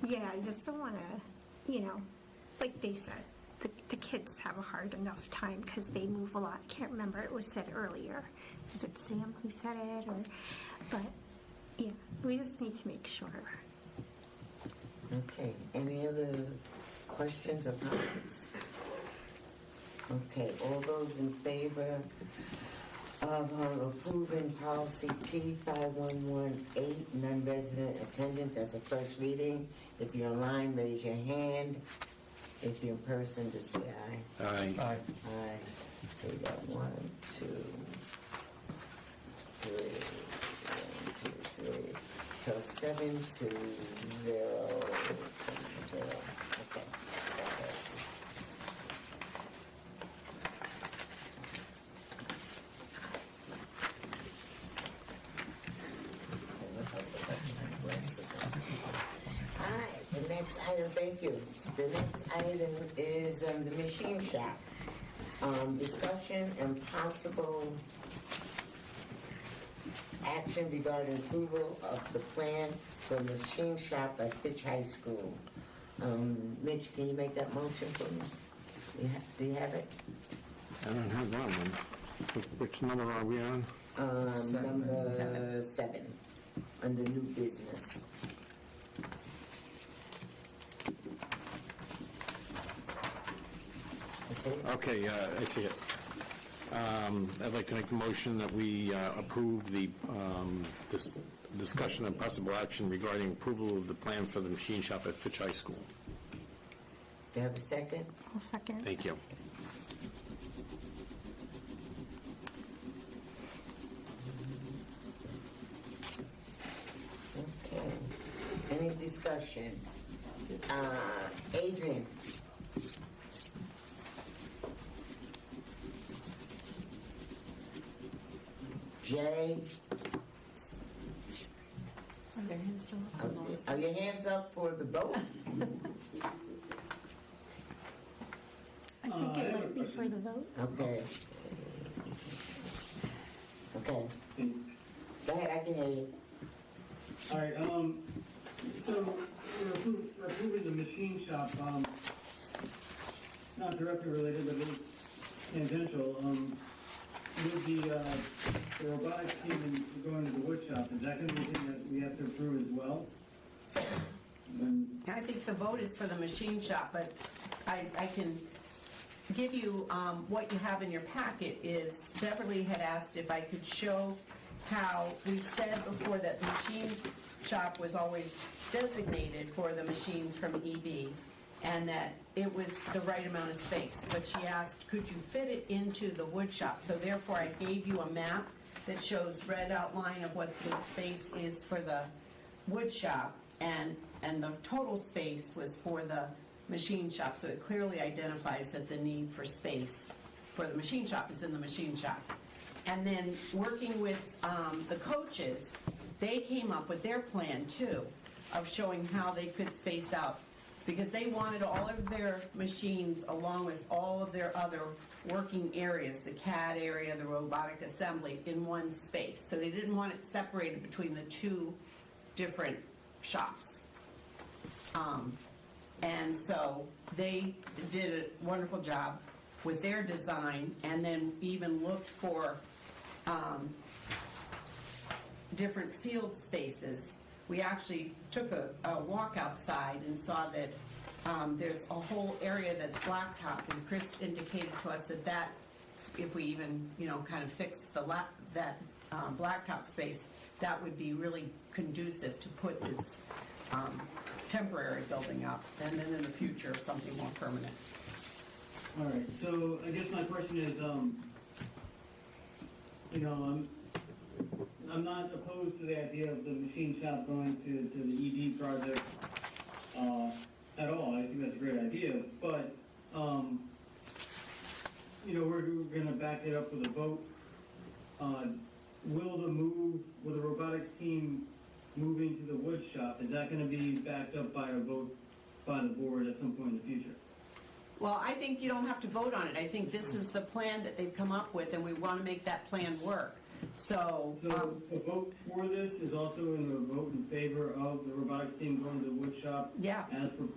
Speaker 2: Yeah, I just don't want to, like they said, the kids have a hard enough time because they move a lot. I can't remember. It was said earlier. Is it Sam who said it? But, yeah, we just need to make sure.
Speaker 1: Okay. Any other questions or comments? Okay. All those in favor of approving policy P5118, non-resident attendance as a first reading? If you're online, raise your hand. If you're in person, just say aye.
Speaker 14: Aye.
Speaker 17: Aye.
Speaker 1: Aye. So you got 1, 2, 3, 1, 2, 3. So 7 to 0, 7 0. Okay, that passes. All right, the next item, thank you. The next item is the machine shop. Discussion and possible action regarding approval of the plan for machine shop at Fitch High School. Mitch, can you make that motion for me? Do you have it?
Speaker 21: I don't have that one. Which number are we on?
Speaker 1: Number 7, under new business.
Speaker 21: Okay, I see it. I'd like to make the motion that we approve the discussion and possible action regarding approval of the plan for the machine shop at Fitch High School.
Speaker 1: Do you have a second?
Speaker 3: I'll second.
Speaker 21: Thank you.
Speaker 1: Okay. Any discussion? Adrian? Jay?
Speaker 9: Are their hands still up?
Speaker 1: Are your hands up for the vote?
Speaker 3: I think it might be for the vote.
Speaker 1: Okay. Okay. Go ahead, I can hear you.
Speaker 5: All right, so we're approving the machine shop, not directly related, but it's tangential. With the robotics team and going to the wood shop, is that going to be something that we have to approve as well?
Speaker 4: I think the vote is for the machine shop, but I can give you what you have in your packet is Beverly had asked if I could show how we said before that the machine shop was always designated for the machines from EB and that it was the right amount of space. But she asked, could you fit it into the wood shop? So therefore I gave you a map that shows red outline of what the space is for the wood shop and the total space was for the machine shop. So it clearly identifies that the need for space for the machine shop is in the machine shop. And then working with the coaches, they came up with their plan too of showing how they could space out because they wanted all of their machines along with all of their other working areas, the CAD area, the robotic assembly, in one space. So they didn't want it separated between the two different shops. And so they did a wonderful job with their design and then even looked for different field spaces. We actually took a walk outside and saw that there's a whole area that's blacktop, and Chris indicated to us that if we even, kind of fix that blacktop space, that would be really conducive to put this temporary building up, and then in the future, something more permanent.
Speaker 5: All right, so I guess my question is, I'm not opposed to the idea of the machine shop going to the ED project at all. I think that's a great idea, but we're going to back it up with a vote. Will the robotics team moving to the wood shop, is that going to be backed up by a vote by the board at some point in the future?
Speaker 4: Well, I think you don't have to vote on it. I think this is the plan that they've come up with, and we want to make that plan work. So
Speaker 5: a vote for this is also in the vote in favor of the robotics team going to the wood shop?
Speaker 4: Yeah.
Speaker 5: As for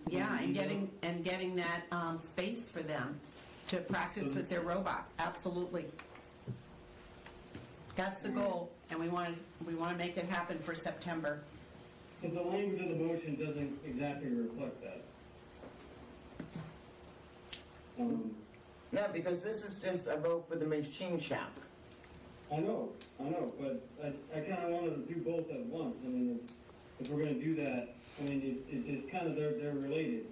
Speaker 4: yeah, and getting that space for them to practice with their robot. Absolutely. That's the goal, and we want to make it happen for September.
Speaker 5: But the language of the motion doesn't exactly reflect that.
Speaker 1: No, because this is just a vote for the machine shop.
Speaker 5: I know, but I kind of wanted to do both at once. I mean, if we're going to do that, I mean, it's kind of, they're related.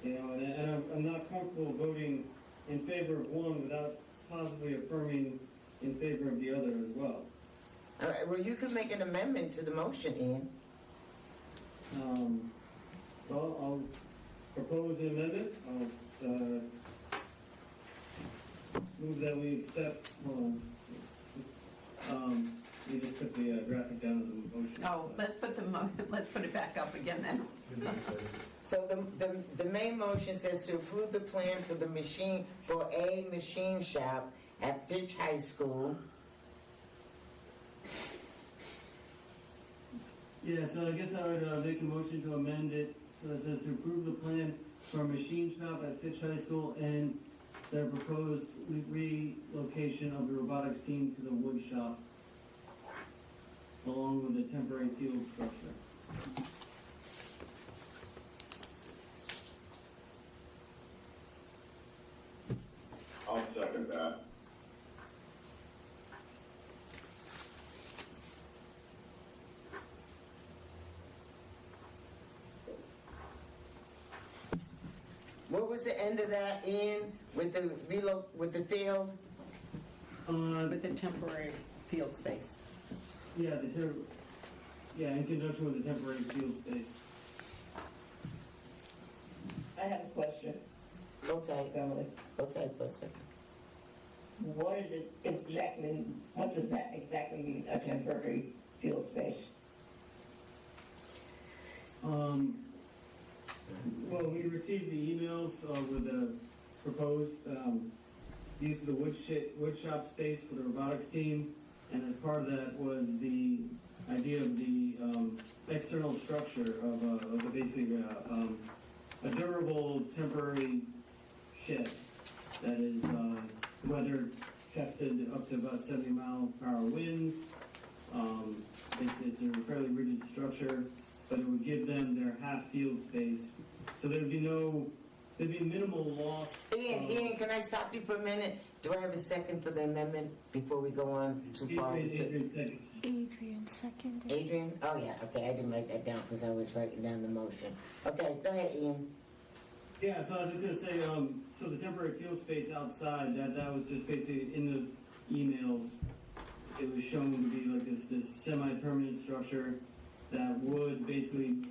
Speaker 5: And I'm not comfortable voting in favor of one without possibly affirming in favor of the other as well.
Speaker 1: All right, well, you can make an amendment to the motion, Ian.
Speaker 5: Well, I'll propose an amendment. I'll move that we accept, you just put the graphic down of the motion.
Speaker 4: Oh, let's put it back up again then.
Speaker 1: So the main motion says to approve the plan for a machine shop at Fitch High School
Speaker 5: Yeah, so I guess I would make a motion to amend it, so it says to approve the plan for a machine shop at Fitch High School and the proposed relocation of the robotics team to the wood shop, along with a temporary field structure.
Speaker 16: I'll second that.
Speaker 1: What was the end of that, Ian, with the with the field?
Speaker 4: With the temporary field space.
Speaker 5: Yeah, in conjunction with the temporary field space.
Speaker 2: I have a question.
Speaker 1: Okay,
Speaker 2: Beverly.
Speaker 1: okay, listen.
Speaker 2: What is it exactly, what does that exactly mean, a temporary field space?
Speaker 5: Well, we received the emails with the proposed use of the wood shop space for the robotics team, and as part of that was the idea of the external structure of basically a durable temporary shed that is weather tested up to about 70-mile-per-hour winds. It's a fairly rigid structure, but it would give them their half field space, so there'd be minimal loss.
Speaker 1: Ian, can I stop you for a minute? Do I have a second for the amendment before we go on too far?
Speaker 5: Adrian second.
Speaker 3: Adrian, second.
Speaker 1: Adrian? Oh, yeah, okay, I didn't write that down because I was writing down the motion. Okay, go ahead, Ian.
Speaker 5: Yeah, so I was just gonna say, so the temporary field space outside, that was just basically in those emails, it was shown to be like this semi-permanent structure that would basically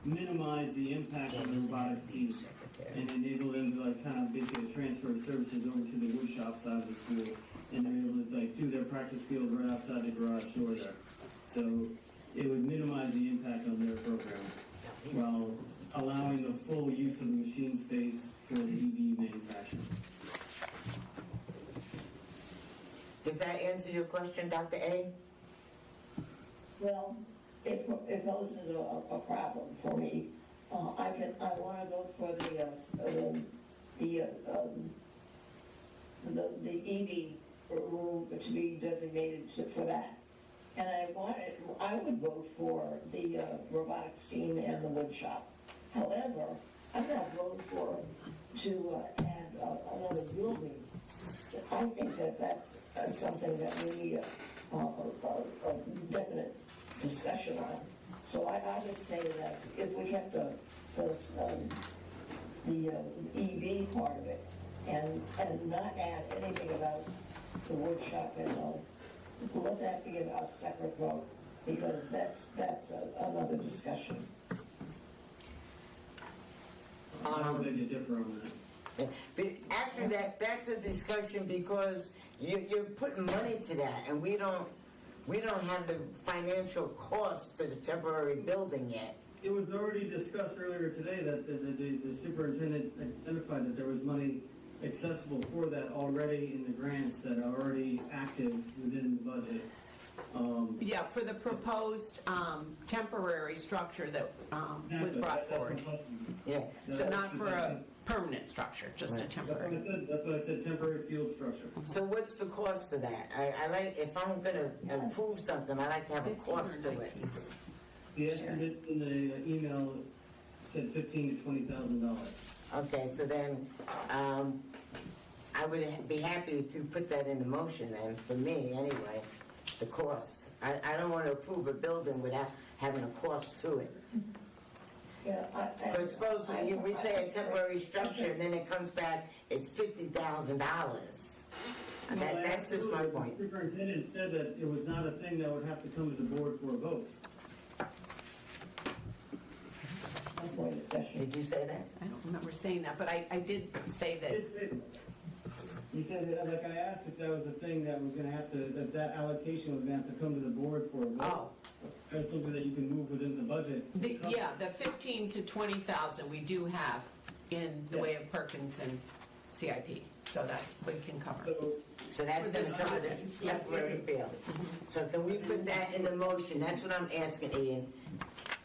Speaker 5: minimize the impact of the robotics team and enable them to like kind of basically transfer services over to the wood shop side of the school, and they're able to like do their practice field right outside the garage door there. So it would minimize the impact on their program while allowing the full use of the machine space for the EV manufacturing.
Speaker 1: Does that answer your question, Dr. A?
Speaker 2: Well, it poses a problem for me. I want to vote for the EV room to be designated for that. And I would vote for the robotics team and the wood shop. However, I'm not voting for to add another building. I think that's something that we need a definite discussion on. So I would say that if we kept the EV part of it and not add anything about the wood shop and all, let that be a separate vote, because that's another discussion.
Speaker 5: I would beg to differ on that.
Speaker 1: But after that's a discussion because you're putting money to that, and we don't have the financial cost to the temporary building yet.
Speaker 5: It was already discussed earlier today that the superintendent identified that there was money accessible for that already in the grants that are already active within the budget.
Speaker 4: Yeah, for the proposed temporary structure that was brought forward.
Speaker 1: Yeah.
Speaker 4: So not for a permanent structure, just a temporary.
Speaker 5: That's what I said, temporary field structure.
Speaker 1: So what's the cost of that? I like, if I'm gonna approve something, I like to have a cost to it.
Speaker 5: The estimate in the email said $15,000 to $20,000.
Speaker 1: Okay, so then, I would be happy if you put that in the motion then, for me anyway, the cost. I don't want to approve a building without having a cost to it.
Speaker 2: Yeah,
Speaker 1: Because supposedly we say a temporary structure and then it comes back, it's $50,000. That's just my point.
Speaker 5: The superintendent said that it was not a thing that would have to come to the board for a vote.
Speaker 1: Did you say that?
Speaker 4: I don't remember saying that, but I did say that.
Speaker 5: He said, like I asked if that was a thing that was going to have to, that allocation was going to have to come to the board for a vote. That's something that you can move within the budget.
Speaker 4: Yeah, the 15 to 20,000 we do have in the way of Perkins and CIP, so that we can cover.
Speaker 1: So that's going to cover the temporary field. So can we put that in the motion? That's what I'm asking, Ian.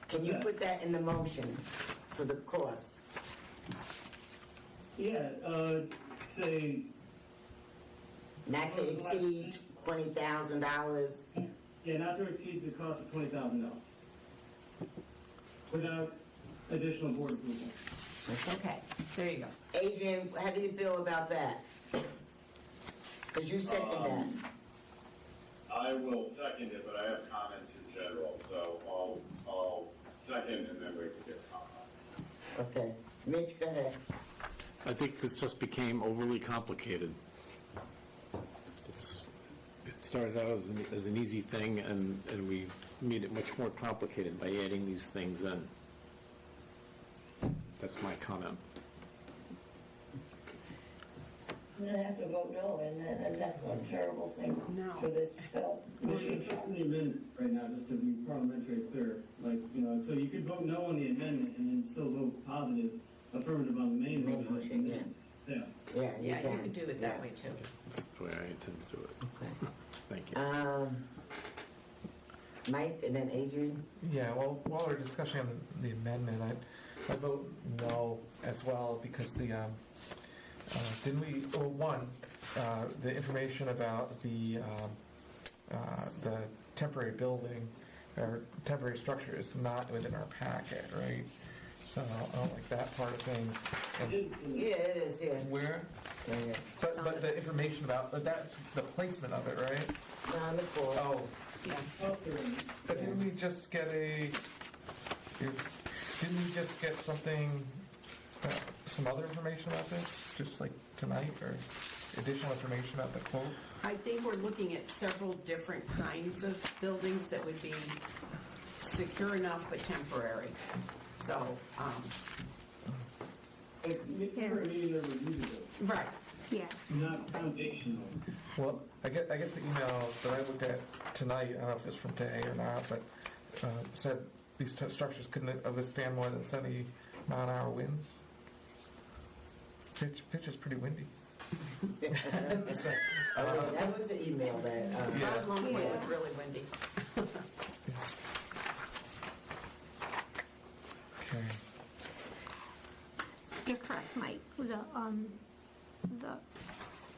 Speaker 1: Can you put that in the motion for the cost?
Speaker 5: Yeah, say.
Speaker 1: Not to exceed $20,000.
Speaker 5: Yeah, not to exceed the cost of $20,000 without additional board approval.
Speaker 4: Okay, there you go.
Speaker 1: Adrian, how do you feel about that? Because you second that.
Speaker 16: I will second it, but I have comments in general, so I'll second and then wait to get comments.
Speaker 1: Okay. Mitch, go ahead.
Speaker 21: I think this just became overly complicated. It started out as an easy thing, and we made it much more complicated by adding these things in. That's my comment.
Speaker 2: I'm gonna have to vote no, and that's a terrible thing for this bill.
Speaker 5: Well, it's on the amendment right now, just to be parliamentary clear. Like, so you could vote no on the amendment and then still vote positive, affirmative on the main motion. Yeah.
Speaker 1: Yeah,
Speaker 4: you can do it that way too.
Speaker 21: That's the way I intend to do it.
Speaker 1: Okay.
Speaker 21: Thank you.
Speaker 1: Mike, and then Adrian.
Speaker 17: Yeah, well, while we're discussing on the amendment, I vote no as well, because the, the information about the temporary building, or temporary structure is not within our packet, right? So I don't like that part of things. And
Speaker 1: Yeah, it is, yeah.
Speaker 17: where?
Speaker 1: Yeah.
Speaker 17: But the information about, but that's the placement of it, right?
Speaker 1: On the floor.
Speaker 17: Oh,
Speaker 4: Yeah.
Speaker 17: but didn't we just get something, some other information about this, just like tonight, or additional information about the quote?
Speaker 4: I think we're looking at several different kinds of buildings that would be secure enough but temporary. So,
Speaker 5: You can't mean they're reusable,
Speaker 4: right.
Speaker 3: Yeah.
Speaker 5: not foundational.
Speaker 17: Well, I guess the email that I looked at tonight, I don't know if it's from today or not, but said these structures couldn't withstand more than 70 mile-an-hour winds. Fitch is pretty windy. So,
Speaker 1: That was the email that.
Speaker 4: Rod Longway was really windy.
Speaker 17: Okay.
Speaker 3: You're correct, Mike.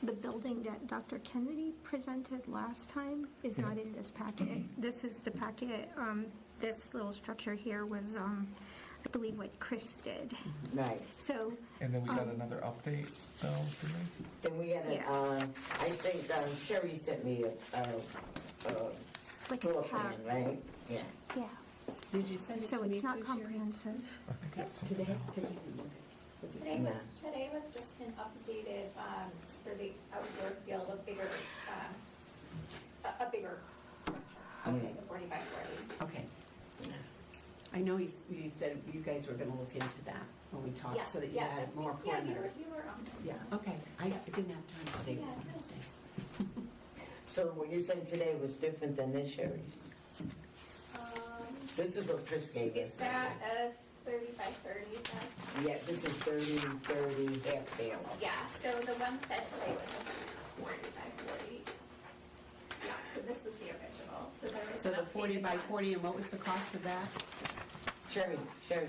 Speaker 3: The building that Dr. Kennedy presented last time is not in this packet. This is the packet. This little structure here was, I believe, what Chris did.
Speaker 1: Right.
Speaker 3: So.
Speaker 17: And then we got another update, though, didn't we?
Speaker 1: Then we got I think Sherry sent me a
Speaker 3: like
Speaker 1: floor
Speaker 3: a
Speaker 1: plan,
Speaker 3: pack.
Speaker 1: right? Yeah.
Speaker 3: Yeah.
Speaker 4: Did you send it
Speaker 3: So
Speaker 4: to me
Speaker 3: it's not
Speaker 4: too, Sherry?
Speaker 3: comprehensive.
Speaker 17: I think it's something
Speaker 4: Today?
Speaker 17: else.
Speaker 20: Today was just an updated, for the outdoor field, a bigger structure. Okay, the 4540.
Speaker 4: Okay. I know you said you guys were going to look into that when we talked, so that you had more
Speaker 20: Yeah,
Speaker 4: parameters.
Speaker 20: you were on there.
Speaker 4: Yeah, okay. I didn't have time today.
Speaker 20: Yeah.
Speaker 1: So what you're saying today was different than this, Sherry? This is what Chris gave us.
Speaker 20: Is that a 3530?
Speaker 1: Yeah, this is 30, half fail.
Speaker 20: Yeah, so the one set today was a 40 by 40. Yeah, so this was the original. So there was
Speaker 4: So
Speaker 20: an
Speaker 4: the 40
Speaker 20: updated
Speaker 4: by
Speaker 20: one.
Speaker 4: 40, and what was the cost of that?
Speaker 1: Sherry.
Speaker 9: I have to,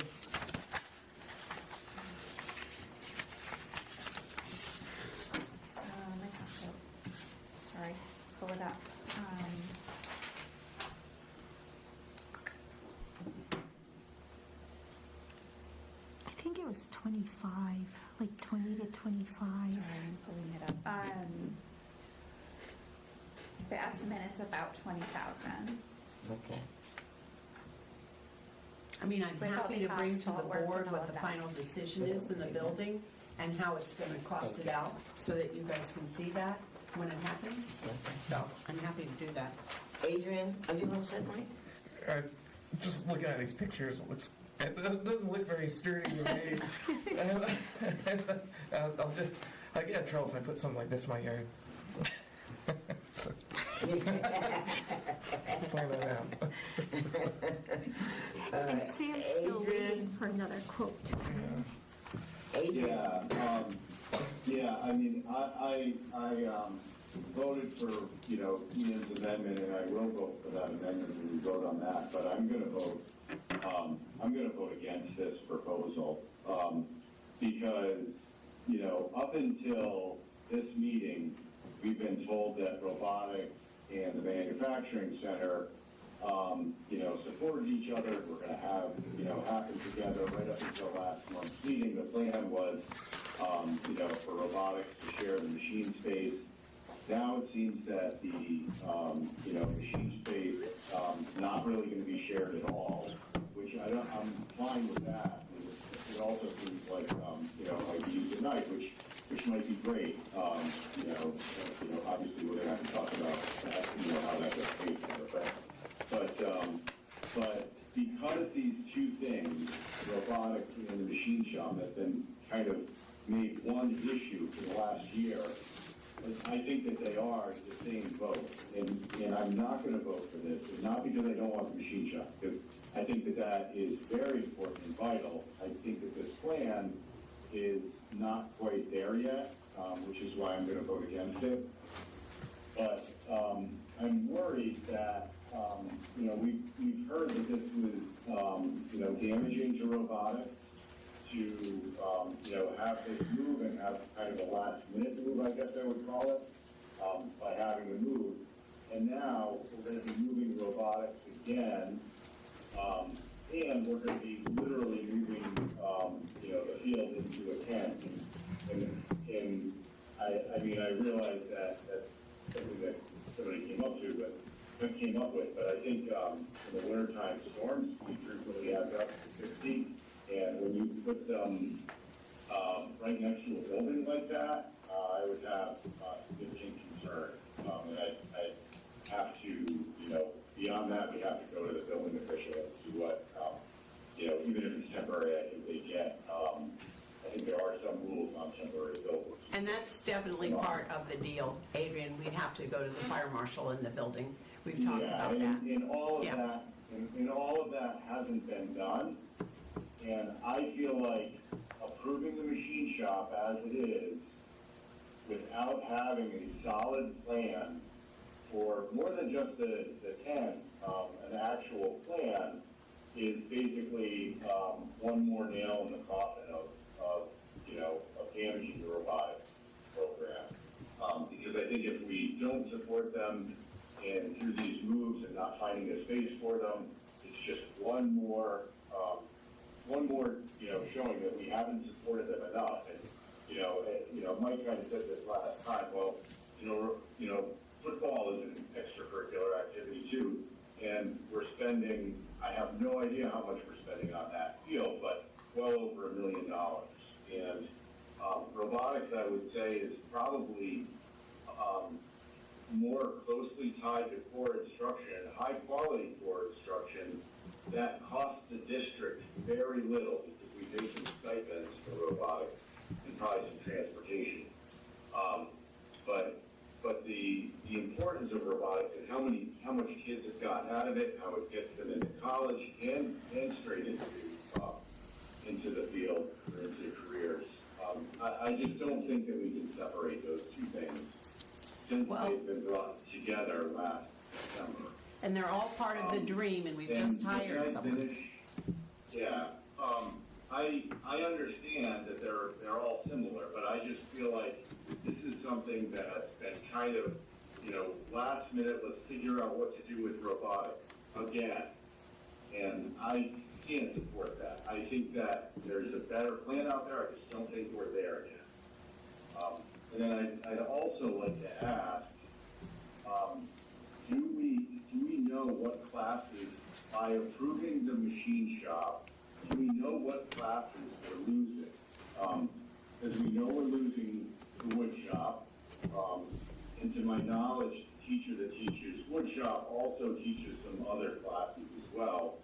Speaker 9: sorry, pull it up.
Speaker 3: I think it was 25, like 20 to 25.
Speaker 9: Sorry, I'm pulling it up. The estimate is about 20,000.
Speaker 1: Okay.
Speaker 4: I mean, I'm
Speaker 9: With all
Speaker 4: happy
Speaker 9: the
Speaker 4: to bring
Speaker 9: costs,
Speaker 4: to the
Speaker 9: all the work
Speaker 4: board
Speaker 9: and
Speaker 4: what
Speaker 9: all
Speaker 4: the
Speaker 9: of that.
Speaker 4: final decision is in the building and how it's going to cost it out, so that you guys can see that when it happens. So I'm happy to do that.
Speaker 1: Adrian, are you all set, Mike?
Speaker 17: Just looking at these pictures, it doesn't look very sturdy to me. I get in trouble if I put something like this in my yard. Find that out.
Speaker 3: And Sam's still
Speaker 1: Adrian?
Speaker 3: waiting for another quote.
Speaker 16: Yeah, I mean, I voted for, Ian's amendment, and I will vote for that amendment when we vote on that, but I'm gonna vote against this proposal, because, up until this meeting, we've been told that robotics and the manufacturing center, supported each other. We're gonna have, happen together right up until last month's meeting. The plan was, for robotics to share the machine space. Now it seems that the, machine space is not really going to be shared at all, which I'm fine with that. It also seems like, might be used at night, which might be great. Obviously we're going to have to talk about that, how that gets paid for. But because these two things, robotics and the machine shop, have been kind of made one issue for the last year, I think that they are the same vote, and I'm not going to vote for this, and not because I don't want the machine shop, because I think that is very important and vital. I think that this plan is not quite there yet, which is why I'm going to vote against it. But I'm worried that, we've heard that this was, damaging to robotics, to, have this move and have kind of a last-minute move, I guess I would call it, by having the move. And now we're going to be moving robotics again, and we're going to be literally moving, the field into a tent. And I realize that that's something that somebody came up with, but I think in the wintertime storms, we frequently have gusts to 60. And when you put them right next to a building like that, I would have significant concern. And I have to, beyond that, we have to go to the building official and see what, even if it's temporary, I think they get. I think there are some rules on temporary billboards.
Speaker 4: And that's definitely part of the deal, Adrian. We'd have to go to the fire marshal in the building. We've talked about that.
Speaker 16: And all of that, and all of that hasn't been done. And I feel like approving the machine shop as it is, without having a solid plan for more than just the tent, an actual plan, is basically one more nail in the coffin of damaging the robotics program. Because I think if we don't support them and through these moves and not finding a space for them, it's just one more showing that we haven't supported them enough. And Mike kind of said this last time. Well, football is an extracurricular activity too, and we're spending. I have no idea how much we're spending on that field, but well over $1 million. And robotics, I would say, is probably more closely tied to core instruction, high quality core instruction, that costs the district very little because we pay some stipends for robotics and probably some transportation. But the importance of robotics and how much kids have gotten out of it, how it gets them into college and straight into the field or into careers. I just don't think that we can separate those two things since they've been brought together last September.
Speaker 4: And they're all part of the dream, and we've just hired someone.
Speaker 16: Yeah, I understand that they're all similar, but I just feel like this is something that's been kind of, last minute, let's figure out what to do with robotics again. And I can't support that. I think that there's a better plan out there. I just don't think we're there yet. And then I'd also like to ask, do we know what classes, by approving the machine shop, do we know what classes we're losing? Because we know we're losing the wood shop, and to my knowledge, the teacher that teaches wood shop also teaches some other classes as well.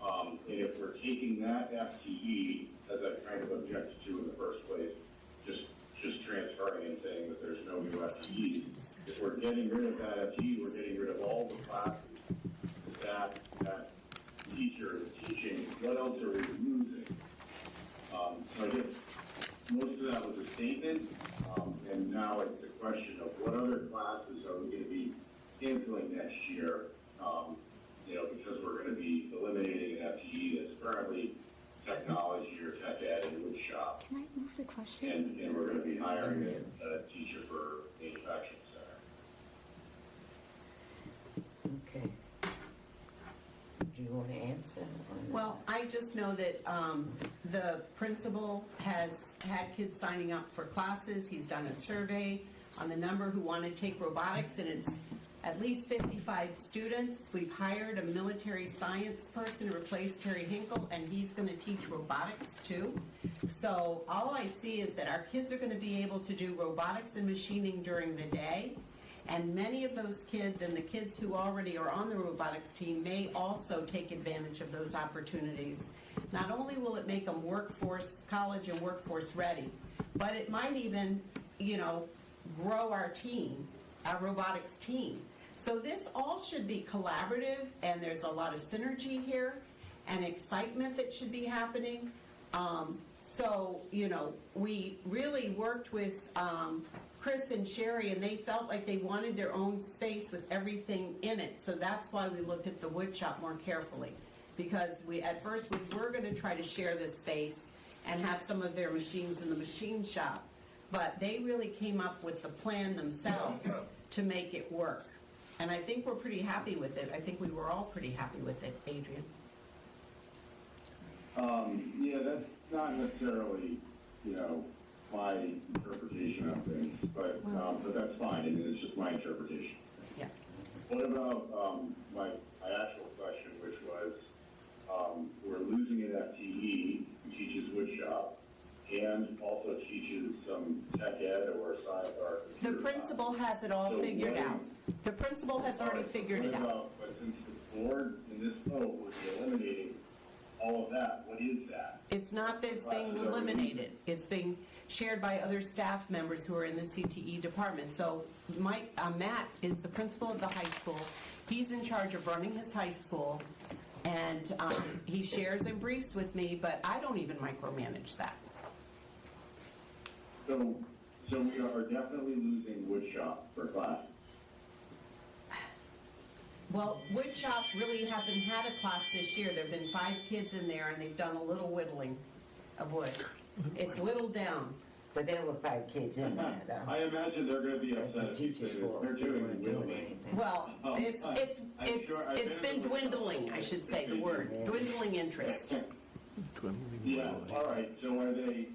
Speaker 16: And if we're taking that FTE, as I kind of objected to in the first place, just transferring and saying that there's no new FTEs, if we're getting rid of that FTE, we're getting rid of all the classes that teacher is teaching. What else are we losing? So I guess most of that was a statement, and now it's a question of what other classes are we going to be canceling next year, because we're going to be eliminating an FTE that's currently technology or tech ed and wood shop.
Speaker 3: Can I move the question?
Speaker 16: And we're going to be hiring a teacher for manufacturing center.
Speaker 1: Okay. Do you want to answer?
Speaker 4: Well, I just know that the principal has had kids signing up for classes. He's done a survey on the number who want to take robotics, and it's at least 55 students. We've hired a military science person to replace Terry Hinkle, and he's going to teach robotics too. So all I see is that our kids are going to be able to do robotics and machining during the day. And many of those kids and the kids who already are on the robotics team may also take advantage of those opportunities. Not only will it make them college and workforce ready, but it might even, grow our team, our robotics team. So this all should be collaborative, and there's a lot of synergy here and excitement that should be happening. We really worked with Chris and Sherry, and they felt like they wanted their own space with everything in it. So that's why we looked at the wood shop more carefully, because at first we were going to try to share this space and have some of their machines in the machine shop, but they really came up with the plan themselves to make it work. And I think we're pretty happy with it. I think we were all pretty happy with it, Adrian.
Speaker 16: Yeah, that's not necessarily, my interpretation of things, but that's fine. I mean, it's just my interpretation.
Speaker 4: Yeah.
Speaker 16: What about my actual question, which was, we're losing an FTE who teaches woodshop and also teaches some tech ed or sci or
Speaker 4: The principal has it all figured out. The principal has already figured it out.
Speaker 16: But since the board in this vote would be eliminating all of that, what is that?
Speaker 4: It's not that it's being eliminated. It's being shared by other staff members who are in the CTE department. So Matt is the principal of the high school. He's in charge of running his high school, and he shares and briefs with me, but I don't even micromanage that.
Speaker 16: So we are definitely losing woodshop for classes.
Speaker 4: Well, woodshop really hasn't had a class this year. There have been 5 kids in there, and they've done a little whittling of wood. It's whittled down.
Speaker 1: But there were 5 kids in there, though.
Speaker 16: I imagine they're going to be upset if you say that they're doing whittling.
Speaker 4: Well, it's been dwindling, I should say the word, dwindling interest.
Speaker 16: Yeah, all right, so are they,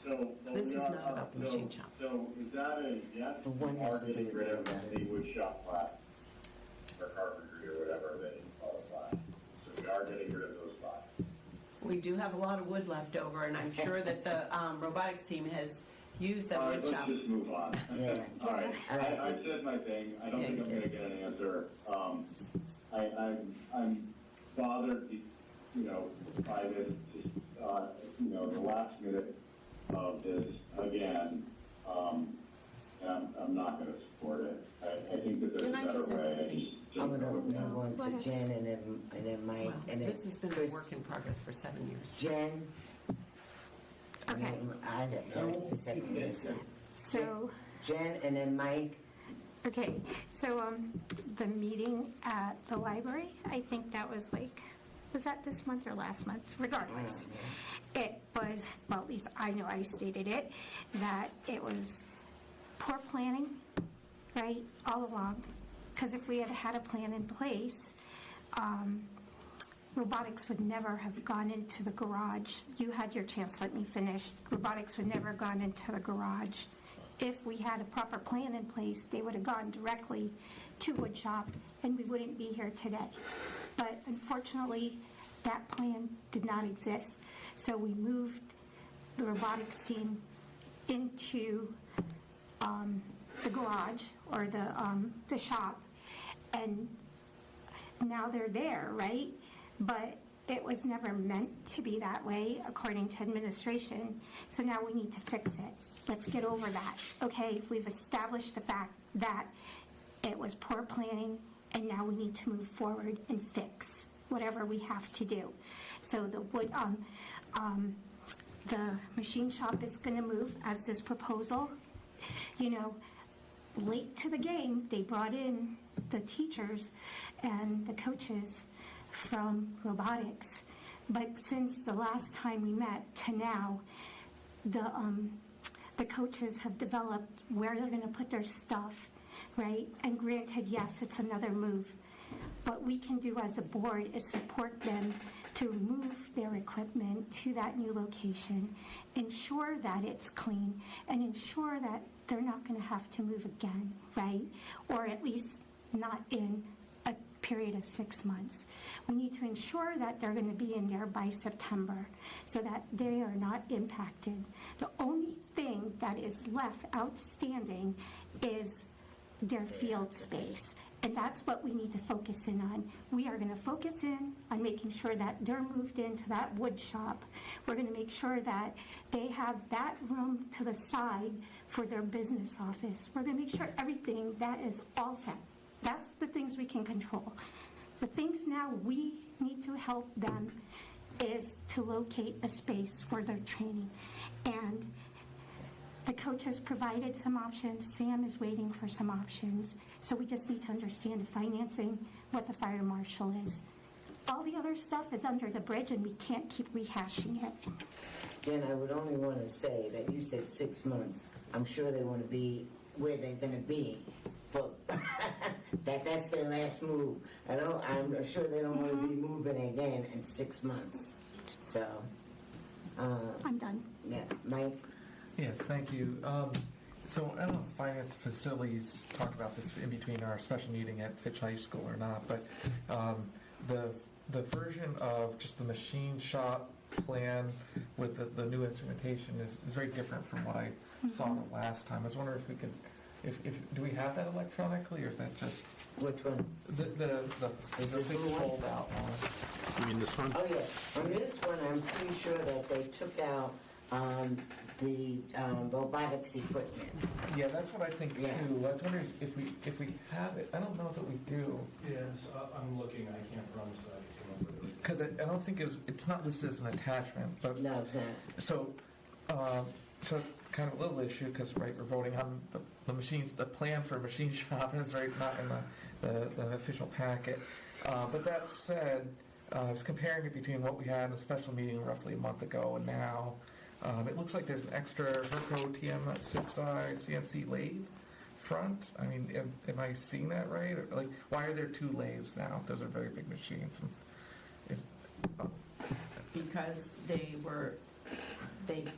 Speaker 16: so.
Speaker 4: This is not about the machine shop.
Speaker 16: So is that a yes, we are getting rid of any wood shop classes, or carpentry or whatever they call it classes? So we are getting rid of those classes.
Speaker 4: We do have a lot of wood left over, and I'm sure that the robotics team has used that
Speaker 16: All
Speaker 4: wood
Speaker 16: right,
Speaker 4: shop.
Speaker 16: let's just move on.
Speaker 1: Yeah.
Speaker 16: All right, I've said my thing. I don't think I'm going to get an answer. I'm bothered, by this, just, the last minute of this again, and I'm not going to support it. I think that there's a better way. I just
Speaker 1: I'm
Speaker 16: don't
Speaker 1: going to
Speaker 16: know.
Speaker 1: move on to Jen and then Mike
Speaker 4: Well,
Speaker 1: and then
Speaker 4: this has been
Speaker 1: Chris.
Speaker 4: a work in progress for 7 years.
Speaker 1: Jen.
Speaker 3: Okay.
Speaker 1: I have no second years.
Speaker 3: So,
Speaker 1: Jen and then Mike.
Speaker 3: okay, so the meeting at the library, I think that was that this month or last month? Regardless, it was, well, at least I know I stated it, that it was poor planning, right, all along. Because if we had had a plan in place, robotics would never have gone into the garage. You had your chance, let me finish. Robotics would never have gone into the garage. If we had a proper plan in place, they would have gone directly to woodshop, and we wouldn't be here today. But unfortunately, that plan did not exist. So we moved the robotics team into the garage or the shop, and now they're there, right? But it was never meant to be that way, according to administration. So now we need to fix it. Let's get over that, okay? We've established the fact that it was poor planning, and now we need to move forward and fix whatever we have to do. So the wood,
Speaker 2: the machine shop is going to move as this proposal. You know, late to the game, they brought in the teachers and the coaches from robotics. But since the last time we met to now, the coaches have developed where they're going to put their stuff, right? And granted, yes, it's another move. What we can do as a board is support them to move their equipment to that new location, ensure that it's clean, and ensure that they're not going to have to move again, right? Or at least not in a period of 6 months. We need to ensure that they're going to be in there by September so that they are not impacted. The only thing that is left outstanding is their field space. And that's what we need to focus in on. We are going to focus in on making sure that they're moved into that wood shop. We're going to make sure that they have that room to the side for their business office. We're going to make sure everything that is all set. That's the things we can control. The things now we need to help them is to locate a space for their training. And the coach has provided some options. Sam is waiting for some options. So we just need to understand the financing, what the fire marshal is. All the other stuff is under the bridge, and we can't keep rehashing it.
Speaker 1: Jen, I would only want to say that you said 6 months. I'm sure they want to be where they're going to be. For that's their last move. I'm sure they don't want to be moving again in 6 months. So,
Speaker 2: I'm done.
Speaker 1: Yeah, Mike?
Speaker 17: Yes, thank you. So I don't know if finance facilities talk about this in between our special meeting at Fitch High School or not, but the version of just the machine shop plan with the new instrumentation is very different from what I saw the last time. I was wondering if we could, do we have that electronically, or is that just
Speaker 1: which one?
Speaker 17: The big fold out one.
Speaker 21: You mean this one?
Speaker 1: Oh yeah. On this one, I'm pretty sure that they took out the robotics equipment.
Speaker 17: Yeah, that's what I think too. I was wondering if we have it. I don't know that we do.
Speaker 11: Yes, I'm looking. I can't promise that I came up with it.
Speaker 17: Because I don't think it's not listed as an attachment. But
Speaker 1: no, it's not.
Speaker 17: So it's kind of a little issue because we're voting on the machine. The plan for machine shop is not in the official packet. But that said, I was comparing it between what we had in a special meeting roughly a month ago and now. It looks like there's an extra Herco TM6i CNC lathe front. I mean, am I seeing that right? Or, like, why are there 2 lathes now? Those are very big machines.
Speaker 4: Because they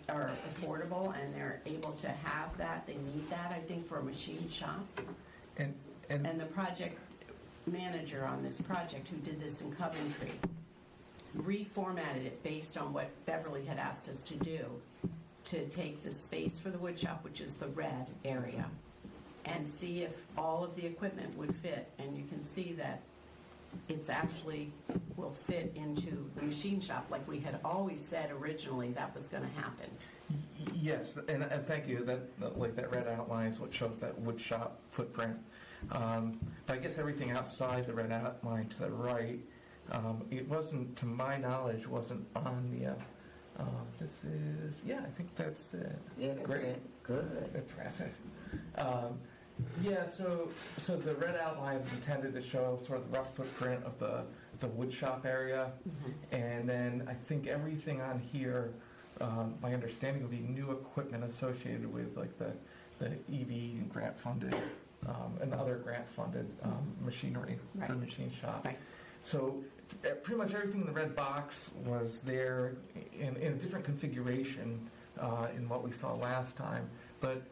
Speaker 4: are affordable and they're able to have that. They need that, I think, for a machine shop.
Speaker 17: And
Speaker 4: the project manager on this project who did this in Coventry reformatted it based on what Beverly had asked us to do, to take the space for the wood shop, which is the red area, and see if all of the equipment would fit. And you can see that it's actually will fit into the machine shop like we had always said originally that was going to happen.
Speaker 17: Yes, and thank you. That red outline is what shows that wood shop footprint. But I guess everything outside the red outline to the right, it wasn't, to my knowledge, wasn't on the. This is, I think that's it.
Speaker 1: Yeah, that's
Speaker 17: great.
Speaker 1: it. Good.
Speaker 17: Impressive. So the red outline is intended to show sort of the rough footprint of the wood shop area, and then I think everything on here, my understanding would be new equipment associated with like the EV and grant funded and other grant funded machinery for the machine shop.
Speaker 4: Right.
Speaker 17: So pretty much everything in the red box was there in a different configuration in what we saw last time, but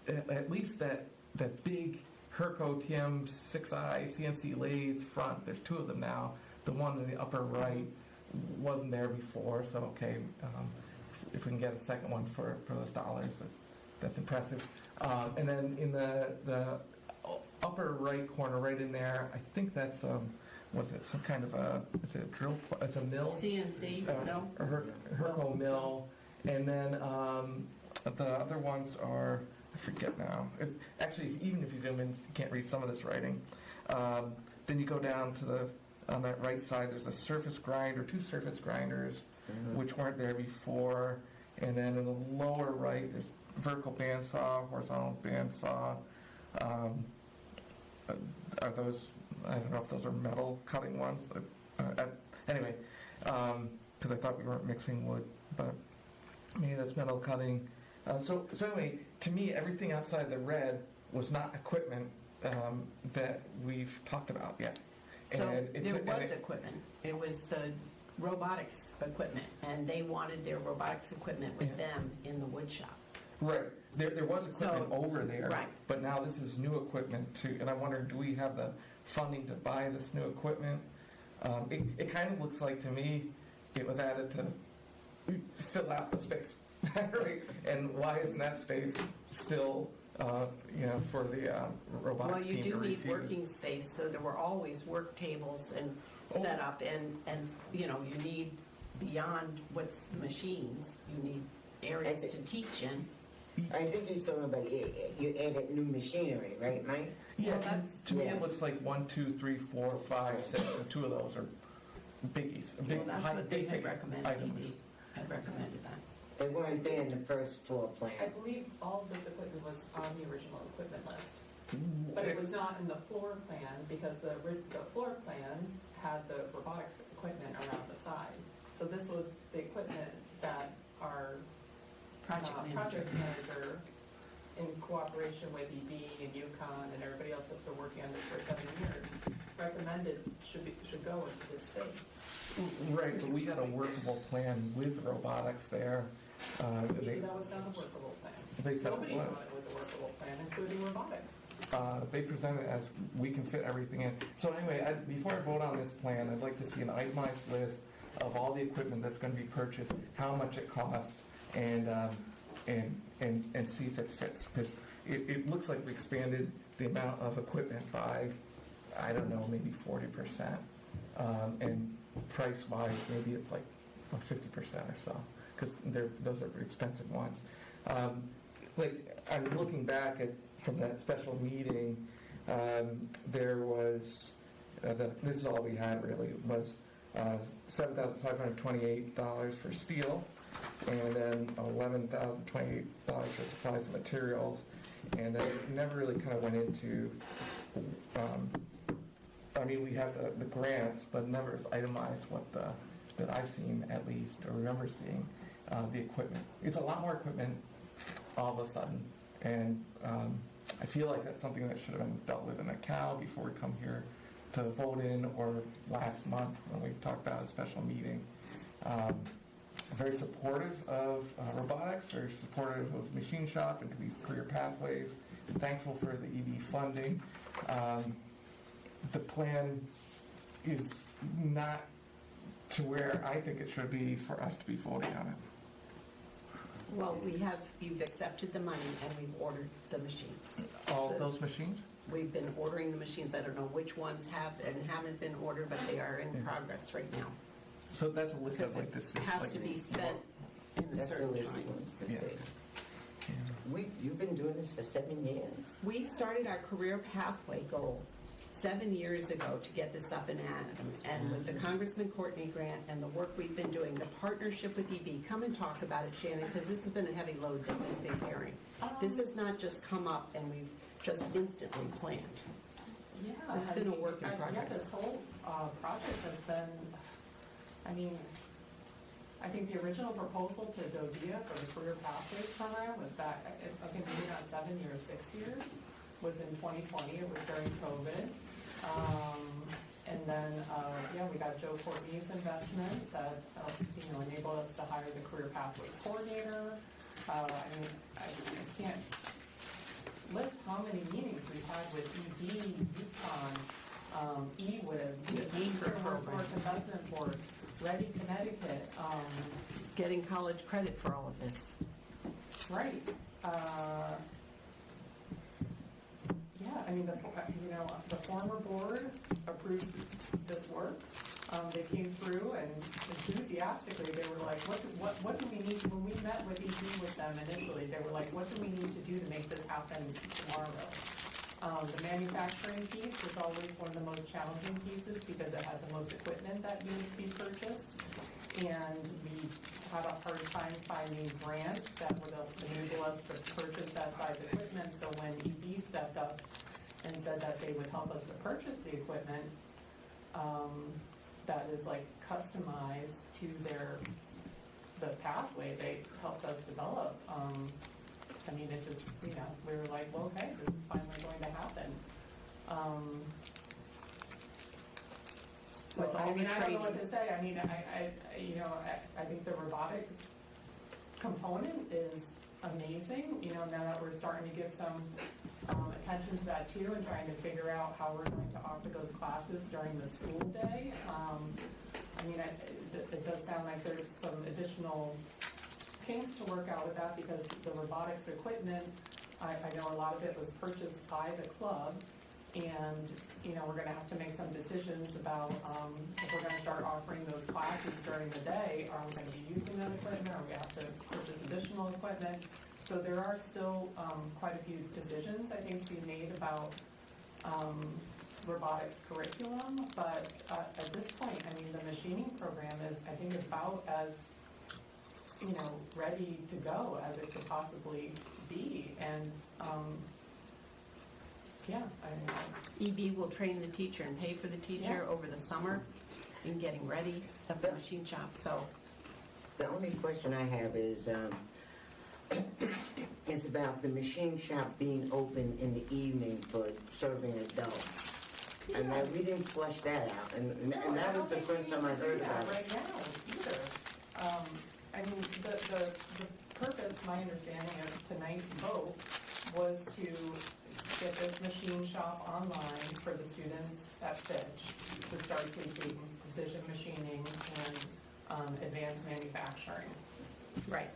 Speaker 17: at least that big Herco TM6i CNC lathe front, there's 2 of them now. The one in the upper right wasn't there before, so okay, if we can get a second one for those dollars, that's impressive. And then in the upper right corner, right in there, I think that's was it some kind of is it a drill? It's a mill.
Speaker 4: CNC, no.
Speaker 17: A Herco mill, and then the other ones are, I forget now. Actually, even if you zoom in, you can't read some of this writing. Then you go down to on that right side, there's a surface grinder, 2 surface grinders, which weren't there before. And then in the lower right, there's vertical bandsaw, horizontal bandsaw. Are those, I don't know if those are metal cutting ones. Anyway, because I thought we weren't mixing wood, but maybe that's metal cutting. So anyway, to me, everything outside the red was not equipment that we've talked about yet.
Speaker 4: So
Speaker 17: And
Speaker 4: there was equipment. It was the robotics equipment, and they wanted their robotics equipment with them in the wood shop.
Speaker 17: Right. There was equipment over there,
Speaker 4: right.
Speaker 17: But now this is new equipment too. And I wonder, do we have the funding to buy this new equipment? It kind of looks like to me it was added to fill out the space. Right? And why isn't that space still, for the robotics
Speaker 4: Well, you
Speaker 17: team to
Speaker 4: do need
Speaker 17: refuse?
Speaker 4: working space, so there were always work tables and set up, and you need beyond what's machines, you need areas to teach in.
Speaker 1: I think you're talking about you added new machinery, right, Mike?
Speaker 17: Yeah, to me it looks like 1, 2, 3, 4, 5, 6, and 2 of those are biggies.
Speaker 4: Well, that's what they had recommended.
Speaker 17: items.
Speaker 4: Had recommended that.
Speaker 1: They weren't there in the first floor plan.
Speaker 7: I believe all of this equipment was on the original equipment list. But it was not in the floor plan because the floor plan had the robotics equipment around the side. So this was the equipment that our project manager, in cooperation with EB and UConn and everybody else that's been working on this for 7 years, recommended should go into this space.
Speaker 17: Right, but we had a workable plan with robotics there.
Speaker 7: That was not a workable plan.
Speaker 17: They said
Speaker 7: Nobody
Speaker 17: it was.
Speaker 7: thought it was a workable plan, including robotics.
Speaker 17: They presented it as we can fit everything in. So anyway, before I vote on this plan, I'd like to see an itemized list of all the equipment that's going to be purchased, how much it costs, and see if it fits. Because it looks like we expanded the amount of equipment by, I don't know, maybe 40%. And price-wise, maybe it's like 50% or so, because those are expensive ones. I'm looking back from that special meeting, there was, this is all we had really, was $7,528 for steel, and then $11,028 for supplies and materials, and then it never really kind of went into, we have the grants, but never is itemized what that I've seen at least, or remember seeing, the equipment. It's a lot more equipment all of a sudden, and I feel like that's something that should have been dealt with in a CAL before we come here to vote in, or last month when we talked about a special meeting. Very supportive of robotics, very supportive of machine shop and these career pathways. Thankful for the EB funding. The plan is not to where I think it should be for us to be voting on it.
Speaker 4: Well, you've accepted the money and we've ordered the machines.
Speaker 17: All of those machines?
Speaker 4: We've been ordering the machines. I don't know which ones have and haven't been ordered, but they are in progress right now.
Speaker 17: So that's a list I'd like to see.
Speaker 4: It has to be spent in a
Speaker 1: That's the
Speaker 4: certain
Speaker 1: list
Speaker 4: time.
Speaker 1: we want to see. You've been doing this for 7 years?
Speaker 4: We started our career pathway goal 7 years ago to get this up and at, and with the Congressman Courtney grant and the work we've been doing, the partnership with EB, come and talk about it, Shannon, because this has been a heavy load that we've been carrying. This has not just come up and we've just instantly planned.
Speaker 7: Yeah.
Speaker 4: It's been a work in progress.
Speaker 7: Yeah, this whole project has been, I think the original proposal to DODEA for the Career Pathways Program was back, I think we did not 7 years, 6 years, was in 2020. It was during COVID. And then, we got Joe Courtney's investment that, enabled us to hire the Career Pathways Coordinator. I can't list how many meetings we've had with ED, UConn, EWIB, the Workforce Investment Board, Ready, Connecticut.
Speaker 4: Getting college credit for all of this.
Speaker 7: Right. The former board approved this work. They came through and enthusiastically they were like, what do we need? When we met with ED with them initially, they were like, what do we need to do to make this happen tomorrow? The manufacturing piece is always one of the most challenging pieces because it had the most equipment that needed to be purchased. And we had a hard time finding grants that would enable us to purchase that size equipment. So when EB stepped up and said that they would help us to purchase the equipment, that is like customized to the pathway they helped us develop. I mean, it just, we were like, well, okay, this is finally going to happen. So, I mean, I don't know what to say. I mean, I think the robotics component is amazing, now that we're starting to give some attention to that too and trying to figure out how we're going to offer those classes during the school day. I mean, it does sound like there's some additional things to work out with that because the robotics equipment, I know a lot of it was purchased by the club, and we're going to have to make some decisions about if we're going to start offering those classes during the day. Are we going to be using that equipment, or we have to purchase additional equipment? So there are still quite a few decisions, I think, to be made about robotics curriculum, but at this point, I mean, the machining program is, I think, about as ready to go as it could possibly be. And yeah,
Speaker 4: EB will train the teacher and pay for the teacher over the summer in getting ready at the machine shop. So
Speaker 1: the only question I have is about the machine shop being open in the evening for serving adults. Yeah. And we didn't flush that out, and that was the first time I heard about it.
Speaker 7: Right now, either. I mean, the purpose, my understanding of tonight's vote, was to get this machine shop online for the students at Fitch to start taking precision machining and advanced manufacturing.
Speaker 4: Right.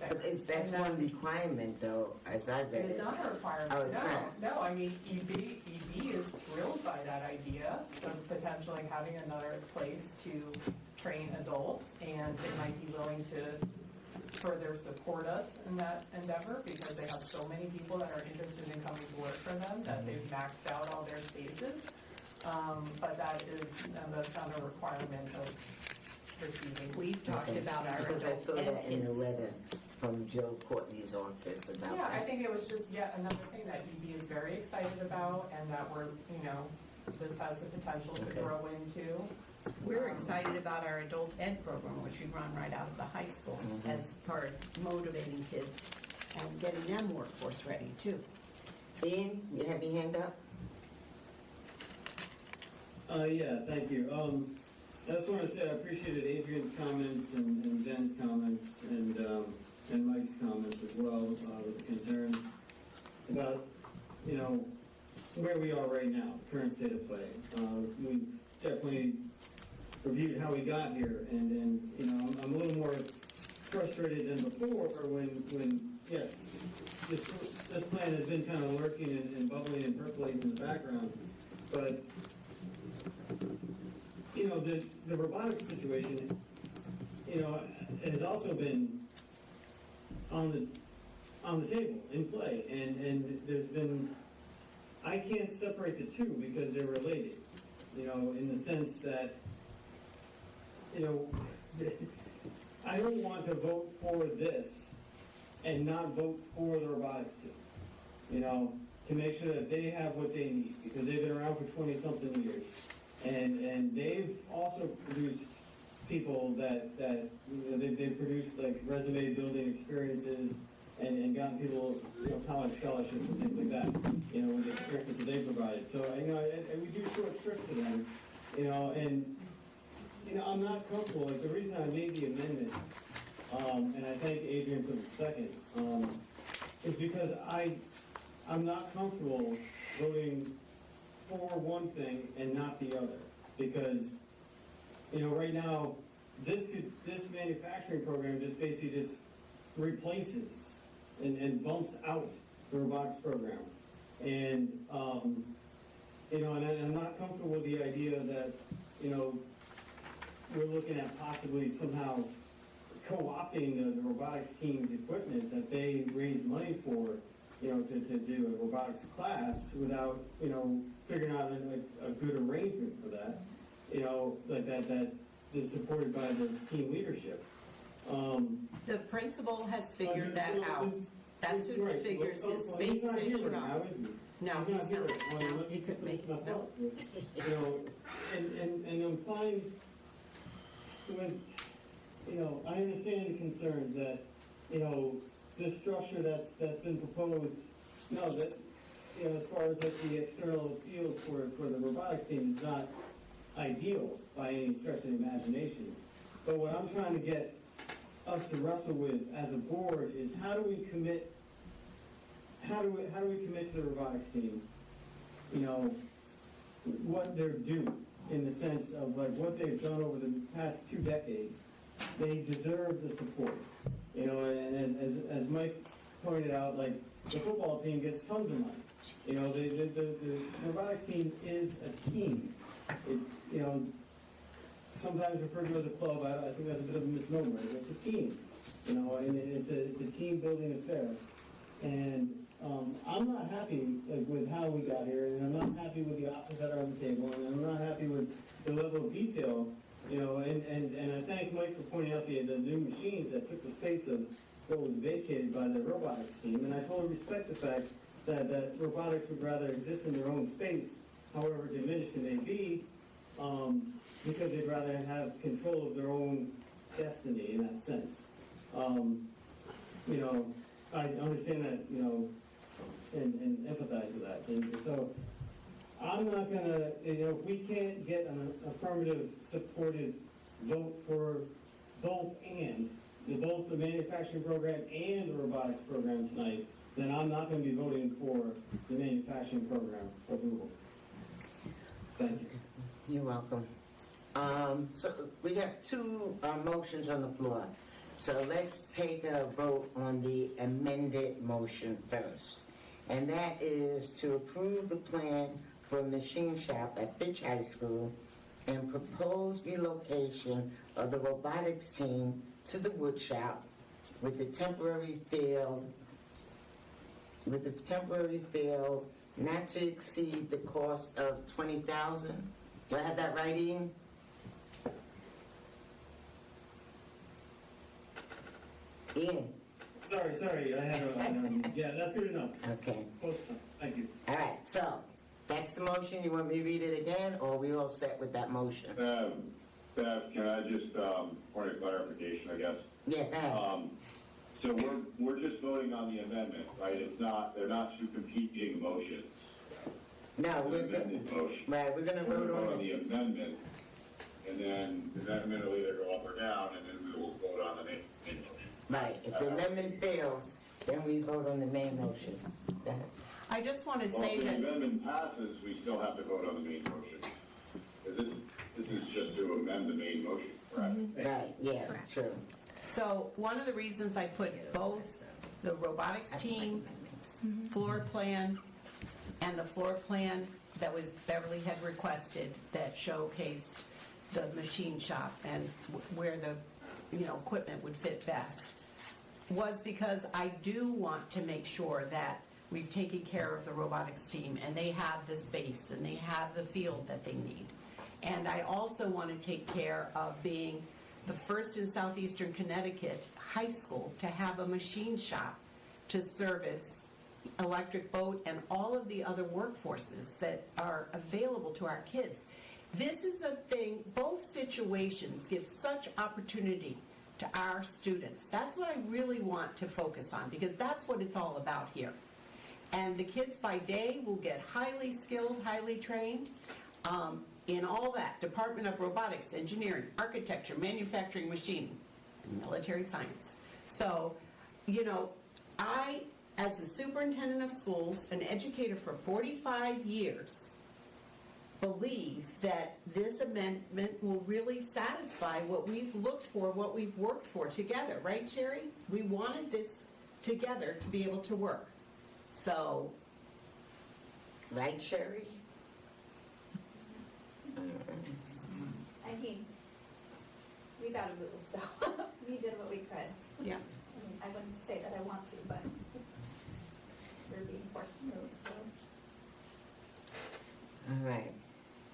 Speaker 1: But that's one requirement, though, as I read it.
Speaker 7: It's not a requirement.
Speaker 1: Oh, it's not?
Speaker 7: No, I mean, EB is thrilled by that idea of potentially having another place to train adults, and they might be willing to further support us in that endeavor because they have so many people that are interested in coming to work for them that they've maxed out all their spaces. But that's not a requirement of receiving.
Speaker 4: We've talked about our
Speaker 1: because I saw that in the
Speaker 4: kids.
Speaker 1: letter from Joe Courtney's office about
Speaker 7: Yeah,
Speaker 1: that.
Speaker 7: I think it was just yet another thing that EB is very excited about, and that this has the potential to grow into.
Speaker 4: We're excited about our adult ed program, which we run right out of the high school as part of motivating kids and getting them workforce ready too.
Speaker 1: Ian, you have your hand up?
Speaker 5: Yeah, thank you. I just want to say I appreciated Adrian's comments and Jen's comments and Mike's comments as well with the concerns about, where we are right now, the current state of play. We definitely reviewed how we got here, and I'm a little more frustrated than before when yes, this plan has been kind of lurking and bubbling and percolating in the background, but the robotics situation, has also been on the table in play, and there's been, I can't separate the two because they're related, in the sense that, I don't want to vote for this and not vote for the robotics team, to make sure that they have what they need, because they've been around for 20-something years. And they've also produced people that they've produced like resume building experiences and gotten people college scholarships and things like that, with the experiences that they provided. So and we do short shrift to them, and I'm not comfortable. Like the reason I made the amendment, and I thank Adrian for the second, is because I'm not comfortable voting for one thing and not the other, because right now this manufacturing program just basically replaces and bumps out the robotics program, and and I'm not comfortable with the idea that we're looking at possibly somehow co-opting the robotics team's equipment that they raise money for to do a robotics class without, figuring out a good arrangement for that, like that is supported by the team leadership.
Speaker 4: The principal has figured that out. That's who
Speaker 5: Right.
Speaker 4: figures
Speaker 5: Well,
Speaker 4: his
Speaker 5: well,
Speaker 4: space
Speaker 5: he's not here
Speaker 4: issue
Speaker 5: right now,
Speaker 4: out.
Speaker 5: is he?
Speaker 4: No,
Speaker 5: He's not
Speaker 4: he's
Speaker 5: here
Speaker 4: not.
Speaker 5: right now.
Speaker 4: No, he could make,
Speaker 5: Not
Speaker 4: no.
Speaker 5: And I'm fine with, I understand the concerns that, this structure that's been proposed, that, as far as like the external field for the robotics team is not ideal by any stretch of the imagination. But what I'm trying to get us to wrestle with as a board is how do we commit to the robotics team, what they're due in the sense of like what they've done over the past 2 decades. They deserve the support, and as Mike pointed out, like the football team gets tons of money. The robotics team is a team. It, sometimes referred to as a club. I think that's a bit of a misnomer. It's a team, and it's a team building affair. And I'm not happy with how we got here, and I'm not happy with the options that are on the table, and I'm not happy with the level of detail. And I thank Mike for pointing out the new machines that took the space of what was vacated by the robotics team. And I totally respect the fact that robotics would rather exist in their own space, however diminished it may be, because they'd rather have control of their own destiny in that sense. I understand that, and empathize with that. And so I'm not going to, if we can't get an affirmative supported vote for both the manufacturing program and the robotics program tonight, then I'm not going to be voting for the manufacturing program approval. Thank you.
Speaker 1: You're welcome. So we have 2 motions on the floor. So let's take a vote on the amended motion first. And that is to approve the plan for a machine shop at Fitch High School and proposed relocation of the robotics team to the wood shop with the temporary field not to exceed the cost of $20,000. Do I have that right, Ian? Ian?
Speaker 5: Sorry, I had yeah, that's good enough.
Speaker 1: Okay.
Speaker 5: Close enough. Thank you.
Speaker 1: All right, so that's the motion. You want me to read it again, or are we all set with that motion?
Speaker 16: Bev, can I just, point of clarification, I guess?
Speaker 1: Yeah, go ahead.
Speaker 16: So we're just voting on the amendment, right? They're not 2 competing motions.
Speaker 1: No,
Speaker 16: It's an
Speaker 1: we're
Speaker 16: amended motion.
Speaker 1: right. We're gonna
Speaker 16: We're
Speaker 1: vote
Speaker 16: gonna
Speaker 1: on
Speaker 16: the amendment, and then the amendment will either go up or down, and then we will vote on the main motion.
Speaker 1: right. If the amendment fails, then we vote on the main motion. Go ahead.
Speaker 4: I just want to
Speaker 16: Well,
Speaker 4: say
Speaker 16: if the
Speaker 4: that,
Speaker 16: amendment passes, we still have to vote on the main motion. Because this is just to amend the main motion, correct?
Speaker 1: Right. Yeah. True.
Speaker 4: so one of the reasons I put both the robotics team floor plan and the floor plan that was Beverly had requested that showcased the machine shop and where the equipment would fit best was because I do want to make sure that we've taken care of the robotics team and they have the space and they have the field that they need. And I also want to take care of being the first in southeastern Connecticut high school to have a machine shop to service electric boat and all of the other workforces that are available to our kids. This is a thing, both situations give such opportunity to our students. That's what I really want to focus on because that's what it's all about here. And the kids by day will get highly skilled, highly trained in all that. Department of Robotics, Engineering, Architecture, Manufacturing, Machining, Military Science. So, I, as the superintendent of schools, an educator for 45 years, believe that this amendment will really satisfy what we've looked for, what we've worked for together. Right, Sherry? We wanted this together to be able to work. So,
Speaker 1: Right, Sherry?
Speaker 2: I mean, we gotta move, so we did what we could.
Speaker 4: yeah.
Speaker 2: I wouldn't say that I want to, but we're
Speaker 20: being forced to move, so.
Speaker 1: All right.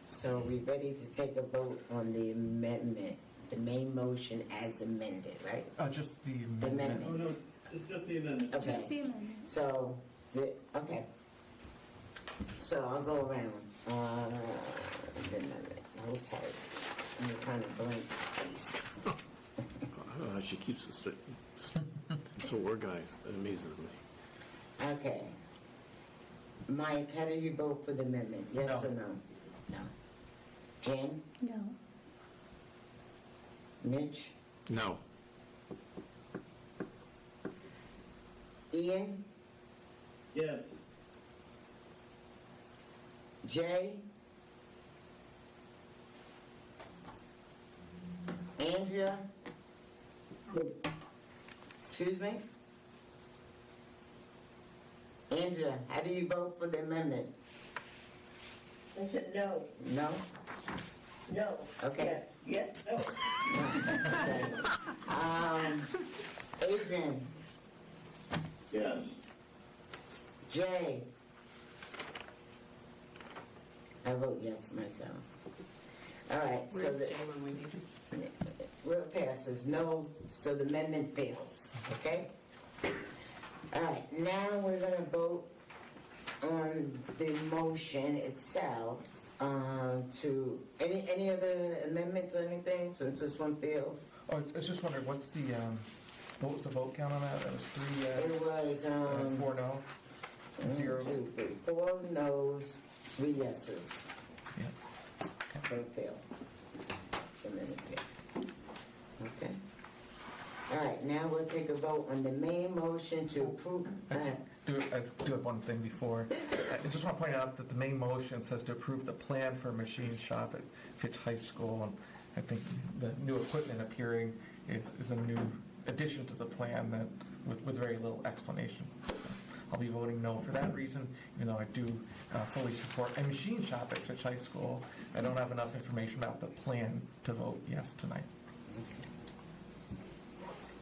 Speaker 1: So we ready to take a vote on the amendment, the main motion as amended, right?
Speaker 12: Just the
Speaker 1: The amendment.
Speaker 5: Oh, no, it's just the amendment.
Speaker 1: Okay.
Speaker 3: Just the amendment.
Speaker 1: So, okay. So I'll go around. The amendment. Hold tight. I'm kind of blank space.
Speaker 21: I don't know how she keeps it straight. It's so organized. It amazes me.
Speaker 1: Okay. Mike, how do you vote for the amendment? Yes
Speaker 12: No.
Speaker 1: or no? No. Jen?
Speaker 3: No.
Speaker 1: Mitch?
Speaker 21: No.
Speaker 1: Ian?
Speaker 5: Yes.
Speaker 1: Jay? Andrea? Excuse me? Andrea, how do you vote for the amendment?
Speaker 2: I said no.
Speaker 1: No?
Speaker 2: No.
Speaker 1: Okay.
Speaker 2: Yes. No.
Speaker 1: Okay. Adrian?
Speaker 16: Yes.
Speaker 1: Jay? I vote yes myself. All right, so
Speaker 4: Where's
Speaker 1: the,
Speaker 4: Jay when we need him?
Speaker 1: will passes, no, so the amendment fails, okay? All right, now we're gonna vote on the motion itself, to, any other amendments or anything, since this one failed?
Speaker 12: Oh, I was just wondering, what was the vote count on that? That was 3
Speaker 1: It
Speaker 12: yes,
Speaker 1: was,
Speaker 12: 4 no, 0.
Speaker 1: 1, 2, 3, 4 no's, 3 yeses.
Speaker 12: Yeah.
Speaker 1: So it failed. The amendment failed. Okay. All right, now we'll take a vote on the main motion to approve.
Speaker 12: I do have one thing before. I just want to point out that the main motion says to approve the plan for a machine shop at Fitch High School. And I think the new equipment appearing is a new addition to the plan that with very little explanation. So I'll be voting no for that reason, even though I do fully support a machine shop at Fitch High School. I don't have enough information about the plan to vote yes tonight.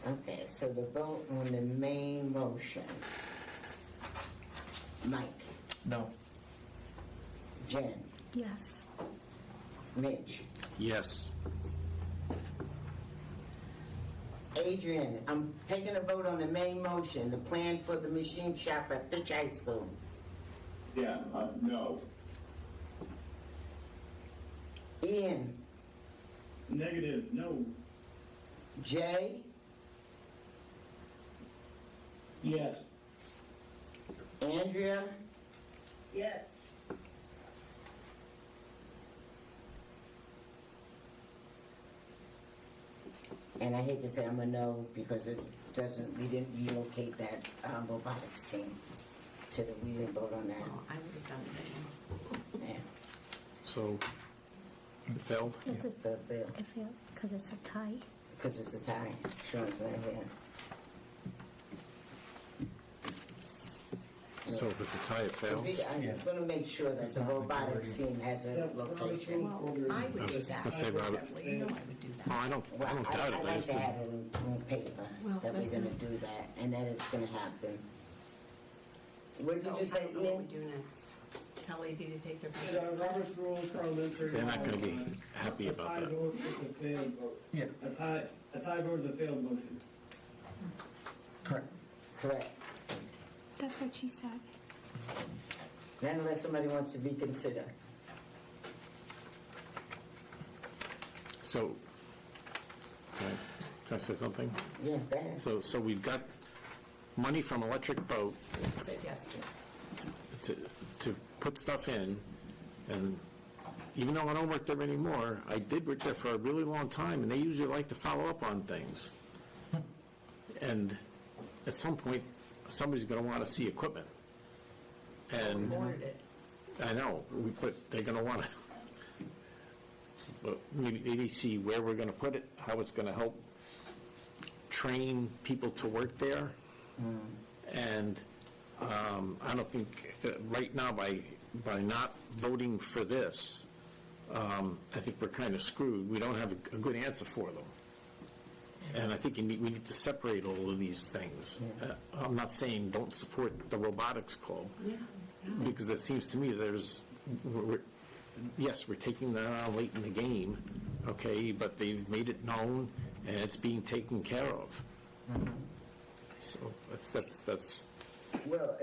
Speaker 1: Okay, so the vote on the main motion. Mike,
Speaker 12: No.
Speaker 1: Jen,
Speaker 3: Yes.
Speaker 1: Mitch,
Speaker 21: Yes.
Speaker 1: Adrian, I'm taking a vote on the main motion, the plan for the machine shop at Fitch High School.
Speaker 16: Yeah, no.
Speaker 1: Ian,
Speaker 5: Negative, no.
Speaker 1: Jay,
Speaker 5: Yes.
Speaker 1: Andrea,
Speaker 2: Yes.
Speaker 1: and I hate to say I'm a no because it doesn't, we didn't relocate that robotics team we didn't vote on that.
Speaker 4: Oh, I would have done it.
Speaker 1: Yeah,
Speaker 21: So, it failed?
Speaker 3: It's a,
Speaker 1: so it failed.
Speaker 3: it failed because it's a tie.
Speaker 1: Because it's a tie. Sean's right here.
Speaker 21: So if it's a tie, it fails?
Speaker 1: I'm going to make sure that the robotics team has a location.
Speaker 4: Well, I would do that.
Speaker 21: I say, Robert.
Speaker 4: Definitely. You know I would do
Speaker 21: Oh,
Speaker 4: that.
Speaker 21: I don't
Speaker 1: Well,
Speaker 21: doubt it.
Speaker 1: I
Speaker 21: I
Speaker 1: like
Speaker 21: just
Speaker 1: to
Speaker 21: didn't-
Speaker 1: have it on paper
Speaker 4: Well,
Speaker 1: that we're
Speaker 4: listen.
Speaker 1: going to do that, and that it's going to happen. What did
Speaker 4: So
Speaker 1: you say,
Speaker 4: I don't know what we
Speaker 1: Ian?
Speaker 4: do next. Tell AD to take their
Speaker 5: Robert's rules parliamentary.
Speaker 21: They're not gonna be
Speaker 5: law,
Speaker 21: happy about
Speaker 5: A tie
Speaker 21: that.
Speaker 5: vote is a failed vote.
Speaker 12: Yeah.
Speaker 5: A tie vote is a failed motion.
Speaker 12: Correct.
Speaker 1: Correct.
Speaker 3: That's what she said.
Speaker 1: Then unless somebody wants to reconsider.
Speaker 21: So, can I say something?
Speaker 1: Yeah, go ahead.
Speaker 21: So we've got money from Electric Boat
Speaker 4: Said yes
Speaker 21: to put stuff in, and even though I don't work there anymore, I did work there for a really long time, and they usually like to follow up on things. And at some point, somebody's going to want to see equipment. And
Speaker 4: Wanted it.
Speaker 21: I know, they're going to want to maybe see where we're going to put it, how it's going to help train people to work there. And I don't think, right now, by not voting for this, I think we're kind of screwed. We don't have a good answer for them. And I think we need to separate all of these things. I'm not saying don't support the robotics club, because it seems to me yes, we're taking that on late in the game, okay, but they've made it known and it's being taken care of. So that's.
Speaker 1: Well,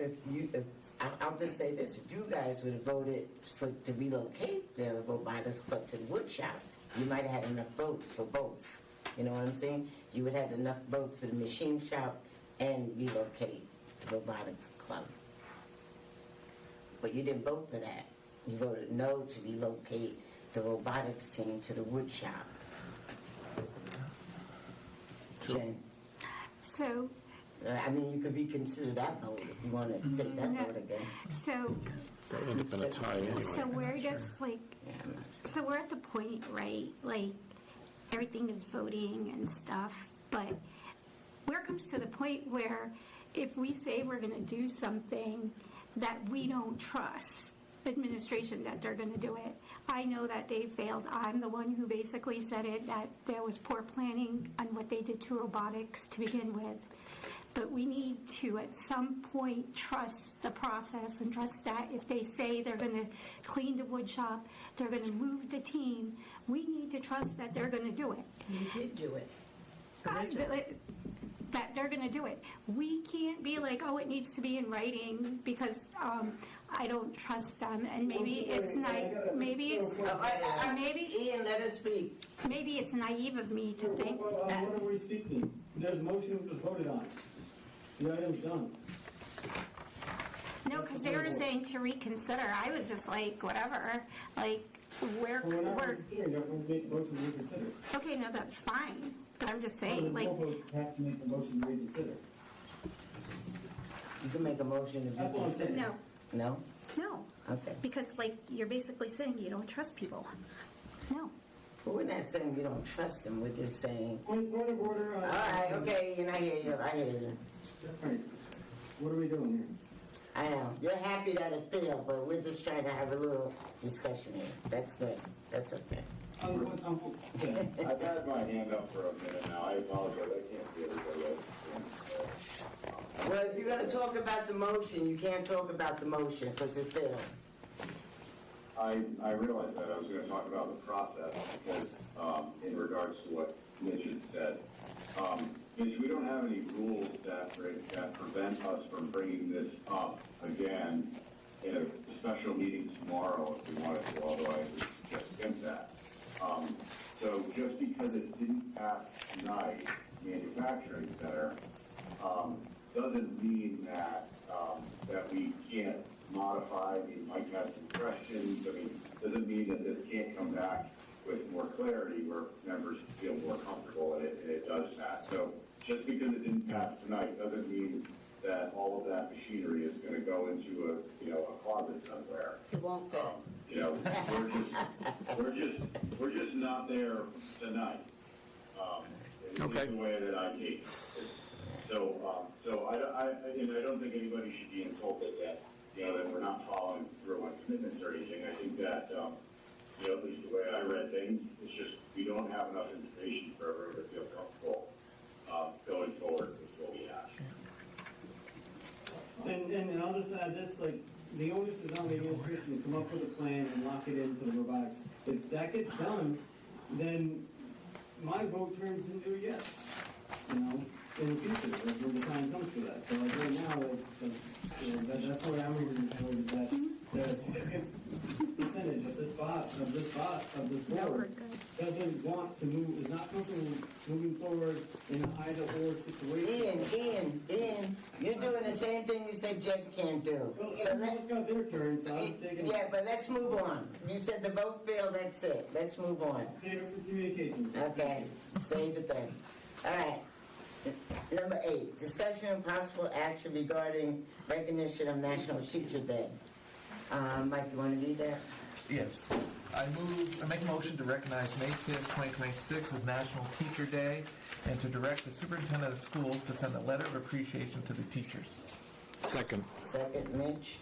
Speaker 1: I'll just say this, if you guys would have voted to relocate the robotics club to the wood shop, you might have had enough votes for both. You know what I'm saying? You would have enough votes for the machine shop and relocate the robotics club. But you didn't vote for that. You voted no to relocate the robotics team to the wood shop. Jen?
Speaker 3: So,
Speaker 1: I mean, you could reconsider that vote if you want to take that vote again.
Speaker 3: so,
Speaker 21: That would end up in a tie anyway.
Speaker 3: so we're just like, so we're at the point, right, like, everything is voting and stuff, but where it comes to the point where if we say we're going to do something that we don't trust administration that they're going to do it. I know that they failed. I'm the one who basically said it, that there was poor planning on what they did to robotics to begin with. But we need to, at some point, trust the process and trust that if they say they're going to clean the wood shop, they're going to move the team, we need to trust that they're going to do it.
Speaker 2: You did do it.
Speaker 3: That they're going to do it. We can't be like, oh, it needs to be in writing because I don't trust them, and maybe it's not. Maybe it's maybe
Speaker 1: Ian, let us speak.
Speaker 3: Maybe it's naive of me to think.
Speaker 5: What are we speaking? There's a motion that was voted on. The item's done.
Speaker 3: No, because they were saying to reconsider. I was just like, whatever. Like, we're
Speaker 5: Reconsidering, that would make the motion to reconsider.
Speaker 3: okay. No, that's fine. But I'm just saying, like,
Speaker 5: Have to make the motion to reconsider.
Speaker 1: You can make a motion if
Speaker 5: That's
Speaker 1: you
Speaker 5: what I'm
Speaker 1: consider.
Speaker 5: saying.
Speaker 3: no,
Speaker 1: No?
Speaker 3: no,
Speaker 1: Okay.
Speaker 3: because like you're basically saying you don't trust people. No.
Speaker 1: But we're not saying we don't trust them. We're just saying.
Speaker 5: Point of order.
Speaker 1: All right, okay, and I hear you. I hear you.
Speaker 5: Right. What are we doing here?
Speaker 1: I know. You're happy that it failed, but we're just trying to have a little discussion here. That's good. That's okay.
Speaker 16: I've had my hand up for a minute now. I apologize. I can't see everybody else.
Speaker 1: Well, if you're going to talk about the motion, you can't talk about the motion because it failed.
Speaker 16: I realized that I was going to talk about the process because in regards to what Mitch had said. Mitch, we don't have any rules that prevent us from bringing this up again in a special meeting tomorrow if we wanted to, although I would suggest against that. So just because it didn't pass tonight, manufacturing center, doesn't mean that that we can't modify. We might have some questions. I mean, doesn't mean that this can't come back with more clarity where members feel more comfortable and it does pass. So just because it didn't pass tonight doesn't mean that all of that machinery is going to go into a closet somewhere.
Speaker 4: It won't fit.
Speaker 16: We're just not there tonight.
Speaker 21: Okay.
Speaker 16: The way that I take it. So I don't think anybody should be insulted that we're not following through on commitments or anything. I think that at least the way I read things, it's just we don't have enough information for everyone to feel comfortable going forward with what we have.
Speaker 5: And I'll just add this, like, the onus is on the administration to come up with a plan and lock it in for the robotics. If that gets done, then my vote turns into a yes, in the future, like, when the time comes to that. So like right now, that's the way I'm reading it, that the significant percentage of this board doesn't want to move, is not comfortable moving forward in an either-or situation.
Speaker 1: Ian, you're doing the same thing you said Jen can't do.
Speaker 5: Well,
Speaker 1: So
Speaker 5: everyone's got their turn, so I was taking...
Speaker 1: yeah, but let's move on. You said the vote failed, that's it. Let's move on.
Speaker 5: Save it for communications.
Speaker 1: Okay, save the thing. All right. Number 8, discussion and possible action regarding recognition of National Teacher Day. Mike, you want to read that?
Speaker 6: Yes. I make a motion to recognize May 5th, 2026 as National Teacher Day and to direct the superintendent of schools to send a letter of appreciation to the teachers.
Speaker 21: Second.
Speaker 1: Second, Mitch.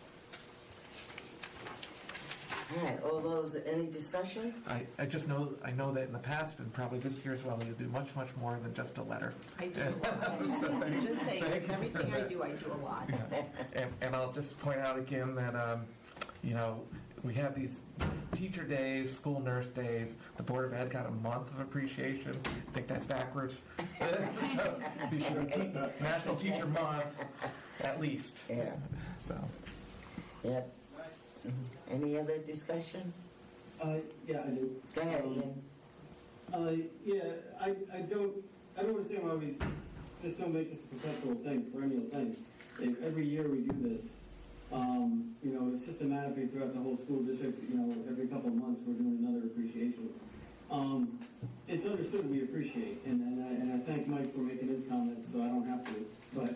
Speaker 1: All right, all those, any discussion?
Speaker 6: I just know, I know that in the past, and probably this year as well, you do much, much more than just a letter.
Speaker 4: I do a lot.
Speaker 6: So thank-
Speaker 4: Just saying,
Speaker 6: thank you
Speaker 4: everything
Speaker 6: for
Speaker 4: I
Speaker 6: that.
Speaker 4: do a lot.
Speaker 6: And I'll just point out again that, you know, we have these teacher days, school nurse days. The Board of Ed got a month of appreciation. I think that's backwards. So we should have National Teacher Month at least.
Speaker 1: Yeah.
Speaker 6: So.
Speaker 1: Yep. Any other discussion?
Speaker 5: Yeah, I do.
Speaker 1: Go ahead, Ian.
Speaker 5: Yeah, I don't understand why we just don't make this a perpetual thing, perennial thing. If every year we do this, you know, systematically throughout the whole school district, you know, every couple of months we're doing another appreciation. It's understood we appreciate, and I thank Mike for making his comments, so I don't have to. But,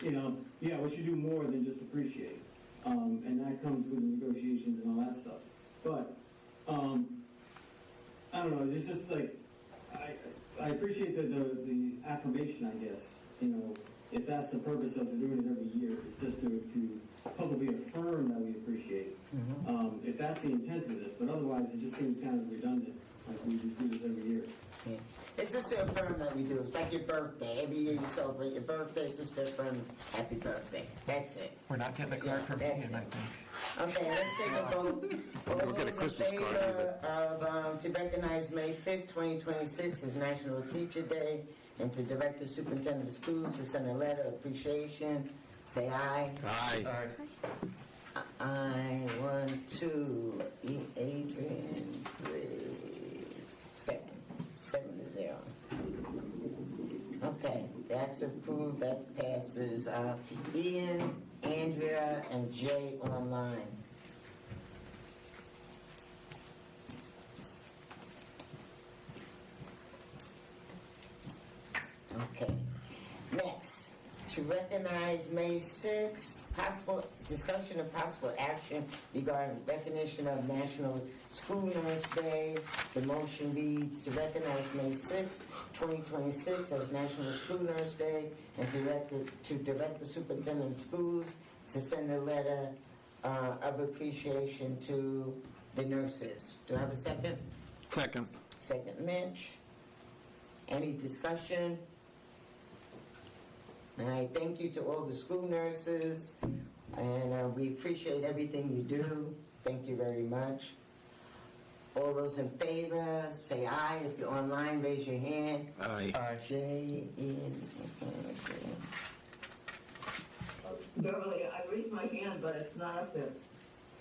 Speaker 5: you know, yeah, we should do more than just appreciate. And that comes with the negotiations and all that stuff. But, I don't know, it's just like, I appreciate the affirmation, I guess, you know, if that's the purpose of doing it every year, it's just to publicly affirm that we appreciate. If that's the intent of this, but otherwise it just seems kind of redundant, like we just do this every year.
Speaker 1: Yeah. It's just to affirm that we do. It's like your birthday. Every year you celebrate your birthday, just to affirm happy birthday. That's it.
Speaker 6: We're not getting a card from
Speaker 1: That's
Speaker 6: Ian, I
Speaker 1: it.
Speaker 6: think.
Speaker 1: Okay, let's take a vote. All
Speaker 21: We'll get a
Speaker 1: those in
Speaker 21: Christmas card
Speaker 1: favor of, to recognize May 5th, 2026 as National Teacher Day and to direct the superintendent of schools to send a letter of appreciation, say aye.
Speaker 21: Aye.
Speaker 1: Aye. 1, 2, Adrian, 3, 7. 7-0. Okay, that's approved, that passes. Ian, Andrea, and Jay online. Okay. Next, to recognize May 6th, possible discussion of possible action regarding recognition of National School Nurse Day. The motion reads to recognize May 6th, 2026 as National School Nurse Day and to direct the superintendent of schools to send a letter of appreciation to the nurses. Do I have a second?
Speaker 21: Second.
Speaker 1: Second, Mitch. Any discussion? All right, thank you to all the school nurses, and we appreciate everything you do. Thank you very much. All those in favor, say aye. If you're online, raise your hand.
Speaker 21: Aye.
Speaker 1: Jay, Ian, Andrea.
Speaker 2: Beverly, I raised my hand, but it's not up there.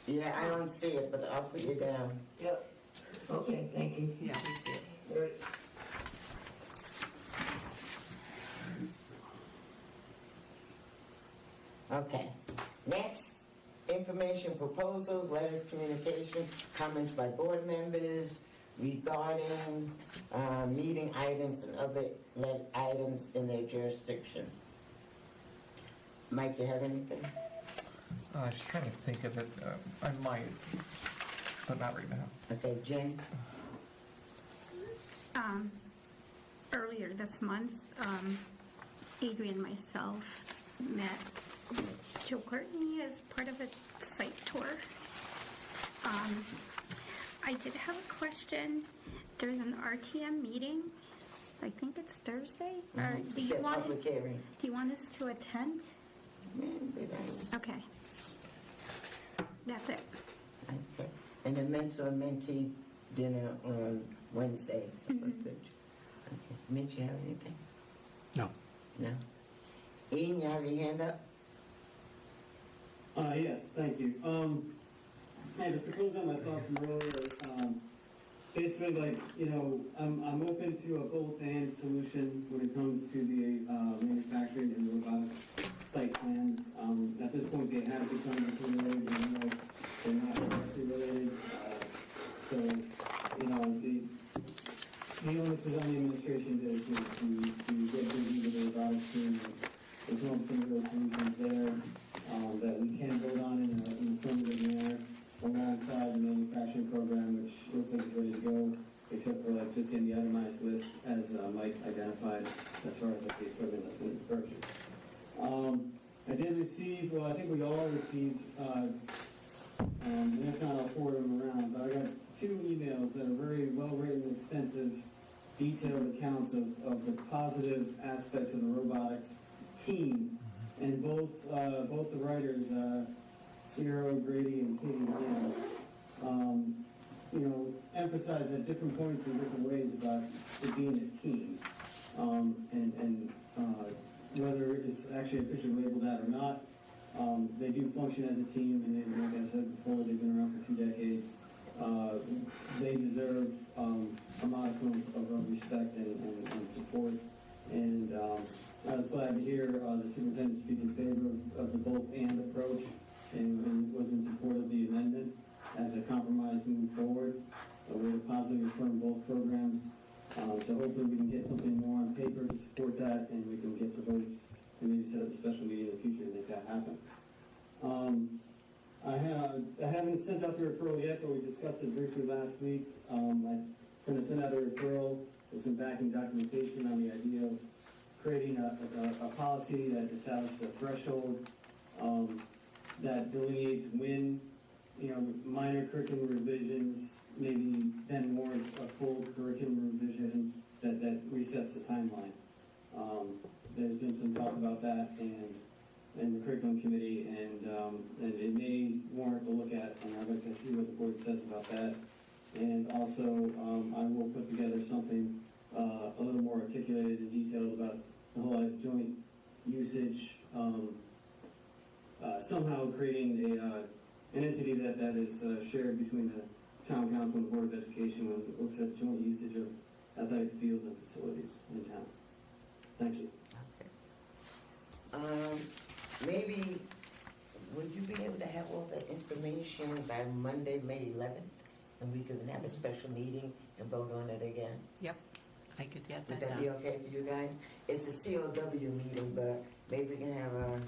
Speaker 1: Yeah, I don't see it, but I'll put you down.
Speaker 2: Yep. Okay, thank you.
Speaker 4: Yeah, we see it.
Speaker 2: Great.
Speaker 1: Okay. Next, information proposals, letters, communication, comments by board members regarding meeting items and other items in their jurisdiction. Mike, you have anything?
Speaker 6: I was trying to think of it. I might, but not right now.
Speaker 1: Okay, Jen?
Speaker 3: Earlier this month, Adrian and myself met Joe Courtney as part of a site tour. I did have a question. There's an RTM meeting. I think it's Thursday. Or do
Speaker 1: It's
Speaker 3: you
Speaker 1: a
Speaker 3: want
Speaker 1: public hearing.
Speaker 3: Do you want us to attend? Okay. That's it.
Speaker 1: Okay. And a mentor mentee dinner on Wednesday. Okay. Mitch, you have anything?
Speaker 21: No.
Speaker 1: No? Ian, you have your hand up?
Speaker 5: Yes, thank you. Hey, just to close on my thought from earlier, basically, like, you know, I'm open to a both-and solution when it comes to the manufacturing and robotic site plans. At this point, they have become related, and you know, they're not directly related. So, you know, the onus is on the administration to get busy with the robotics team and come up with some of those solutions there that we can vote on in an affirmative manner alongside the manufacturing program, which looks like it's ready to go, except for like just getting the itemized list as Mike identified as far as like the equipment that's been purchased. I did receive, well, I think we all received And if not, I'll forward them around. But I got 2 emails that are very well-written, extensive, detailed accounts of the positive aspects of the robotics team. And both the writers, Sierra O'Grady and Katie Lamb, emphasize at different points in different ways about it being a team. And whether it's actually officially labeled that or not, they do function as a team, and like I said before, they've been around for 2 decades. They deserve a modicum of respect and support. And I was glad to hear the superintendent speak in favor of the both and approach, and was in support of the amendment as a compromise moving forward. We're to positively affirm both programs. So hopefully we can get something more on paper to support that, and we can get the votes and maybe set up a special meeting in the future to make that happen. I haven't sent out the referral yet, but we discussed it briefly last week. I'm going to send out a referral with some backing documentation on the idea of creating a policy that establishes a threshold that delineates when, minor curriculum revisions maybe then warrant a full curriculum revision that resets the timeline. There's been some talk about that in the curriculum committee, and it may warrant a look at, and I'd like to hear what the board says about that. And also, I will put together something a little more articulated and detailed about the whole joint usage, somehow creating an entity that is shared between the town council and the board of education when it looks at joint usage of athletic fields and facilities in town. Thank you.
Speaker 1: Maybe, would you be able to have all the information by Monday, May 11th? And we can have a special meeting and vote on it again?
Speaker 4: Yep, I could get
Speaker 1: Would
Speaker 4: that
Speaker 1: that be
Speaker 4: done.
Speaker 1: okay for you guys? It's a COW meeting, but maybe we can have a,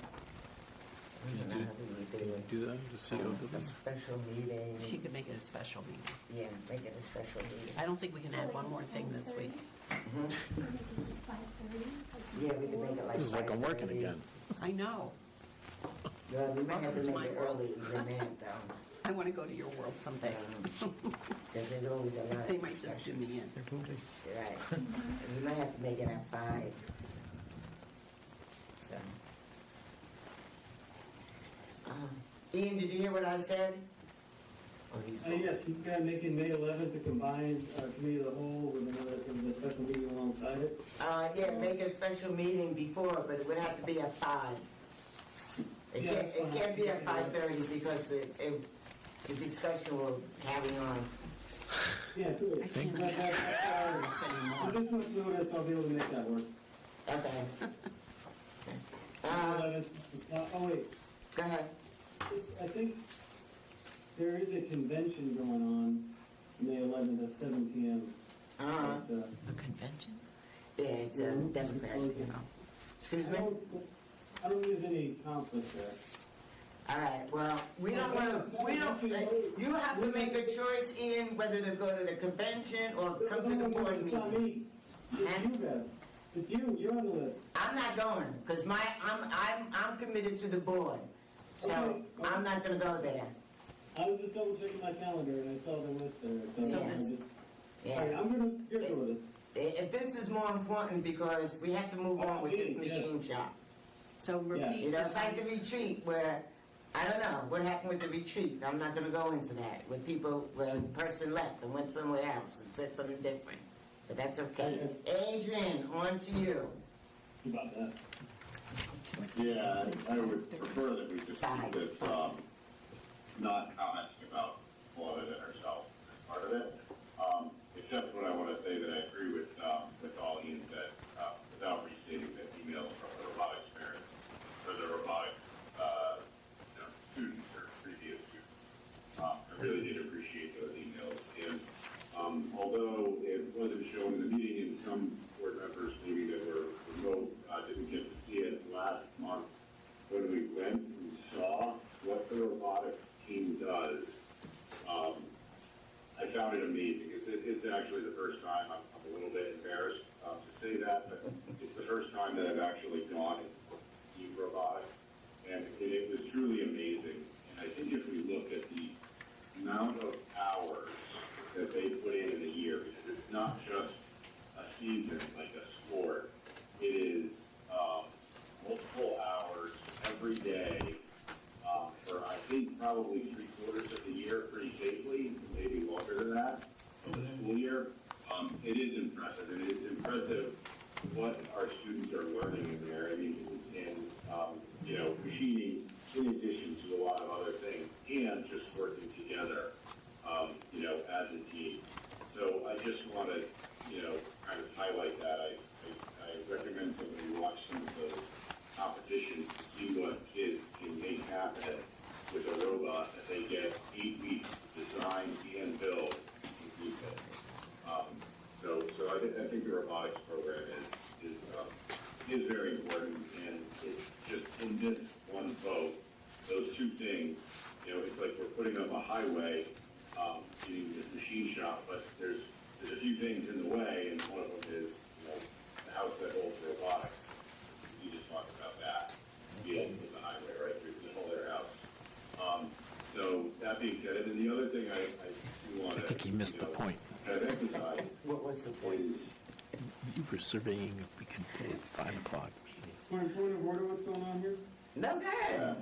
Speaker 1: I don't know how we would do it.
Speaker 21: Do that, the COW?
Speaker 1: A special meeting.
Speaker 4: She could make it a special meeting.
Speaker 1: Yeah, make it a special meeting.
Speaker 4: I don't think we can add one more thing this week.
Speaker 1: Yeah, we can make it like.
Speaker 21: This is like I'm working
Speaker 1: 5:30.
Speaker 21: again.
Speaker 4: I know.
Speaker 1: Well, we might have to
Speaker 4: Welcome to
Speaker 1: make
Speaker 4: my
Speaker 1: it
Speaker 4: world.
Speaker 1: early than that, though.
Speaker 4: I want to go to your world someday.
Speaker 1: Because there's always a lot.
Speaker 4: They
Speaker 1: of
Speaker 4: might just do
Speaker 1: discussion.
Speaker 4: me in.
Speaker 1: Right. And we might have to make it at 5. So. Ian, did you hear what I said? Oh, he's
Speaker 5: Yes, you can make it May 11th to combine committee of the whole with a special meeting alongside it.
Speaker 1: Yeah, make a special meeting before, but it would have to be at 5. It
Speaker 5: Yeah,
Speaker 1: can't,
Speaker 5: that's
Speaker 1: it
Speaker 5: fine.
Speaker 1: can't be at 5:30 because the discussion will carry on.
Speaker 5: Yeah, good.
Speaker 4: can't
Speaker 5: But with this much notice, I'll be able to make that work.
Speaker 1: Okay.
Speaker 5: 11th. Oh, wait.
Speaker 1: Go ahead.
Speaker 5: I think there is a convention going on May 11th at 7 p.m. At,
Speaker 4: A convention?
Speaker 1: Yeah, it's a Democrat, Excuse me?
Speaker 5: I don't think there's any conflict there.
Speaker 1: All right, well, we don't want to, you have to make a choice, Ian, whether to go to the convention or come to the board
Speaker 5: It's not
Speaker 1: meeting.
Speaker 5: me. It's you, Bev. It's you. You're on the list.
Speaker 1: I'm not going, because I'm committed to the board. So
Speaker 5: Okay.
Speaker 1: I'm not gonna go there.
Speaker 5: I was just double checking my calendar and I saw the list there. So
Speaker 1: Yeah.
Speaker 5: I just,
Speaker 1: Yeah.
Speaker 5: all right, you're good with it.
Speaker 1: If this is more important, because we have to move on with this machine shop.
Speaker 4: So repeat.
Speaker 1: You know, it's like the retreat where, I don't know, what happened with the retreat? I'm not gonna go into that, where the person left and went somewhere else and said something different. But that's okay. Adrian, on to you.
Speaker 5: About that.
Speaker 10: Yeah, I would prefer that we just keep this, not commenting about Florida and ourselves as part of it. Except when I want to say that I agree with all Ian said, without restating the emails from the robotics parents or the robotics students or previous students. I really did appreciate those emails. And although it wasn't shown in the meeting, and some board members maybe that were remote didn't get to see it last month, when we went and saw what the robotics team does, I found it amazing. It's actually the first time, I'm a little bit embarrassed to say that, but it's the first time that I've actually gone and seen robotics, and it was truly amazing. And I I think if we look at the amount of hours that they put in a year, because it's not just a season like a sport, it is multiple hours every day for I think probably 3/4 of the year pretty safely, maybe longer than that, of the school year. It is impressive, and it's impressive what our students are learning in there. I mean, and machining in addition to a lot of other things, and just working together, as a team. So I just want to, kind of highlight that. I recommend somebody watch some of those competitions to see what kids can make happen with a robot that they get 8 weeks to design and build and complete it. So I think the robotics program is very important, and it just in this one vote, those two things, it's like we're putting up a highway, in the machine shop, but there's a few things in the way, and one of them is, the house that holds robotics. You just talked about that, dealing with the highway right through the whole their house. So that being said, and then the other thing I do want to,
Speaker 21: I think he missed the point.
Speaker 10: kind of emphasize.
Speaker 1: What was the point?
Speaker 10: Is
Speaker 21: You were surveying if we could do a 5 o'clock meeting.
Speaker 5: Point of order, what's going on here?
Speaker 1: No, go ahead.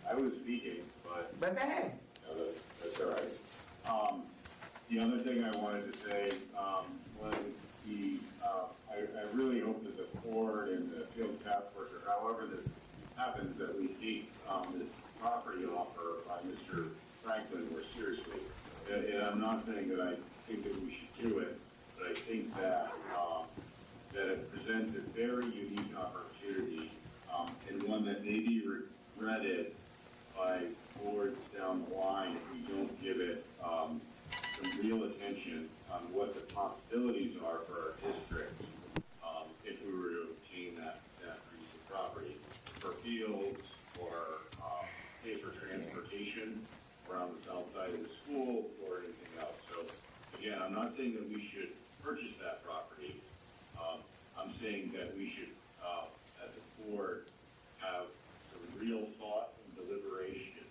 Speaker 10: I was speaking, but
Speaker 1: But go ahead.
Speaker 10: no, that's all right. The other thing I wanted to say was I really hope that the board and the Fields Task Force, or however this happens, that we take this property offer by Mr. Franklin more seriously. And I'm not saying that I think that we should do it, but I think that that it presents a very unique opportunity, and one that may be regretted by boards down the line if we don't give it some real attention on what the possibilities are for our district if we were to obtain that piece of property for fields or safer transportation around the south side of the school or anything else. So again, I'm not saying that we should purchase that property. I'm saying that we should, as a board, have some real thought and deliberation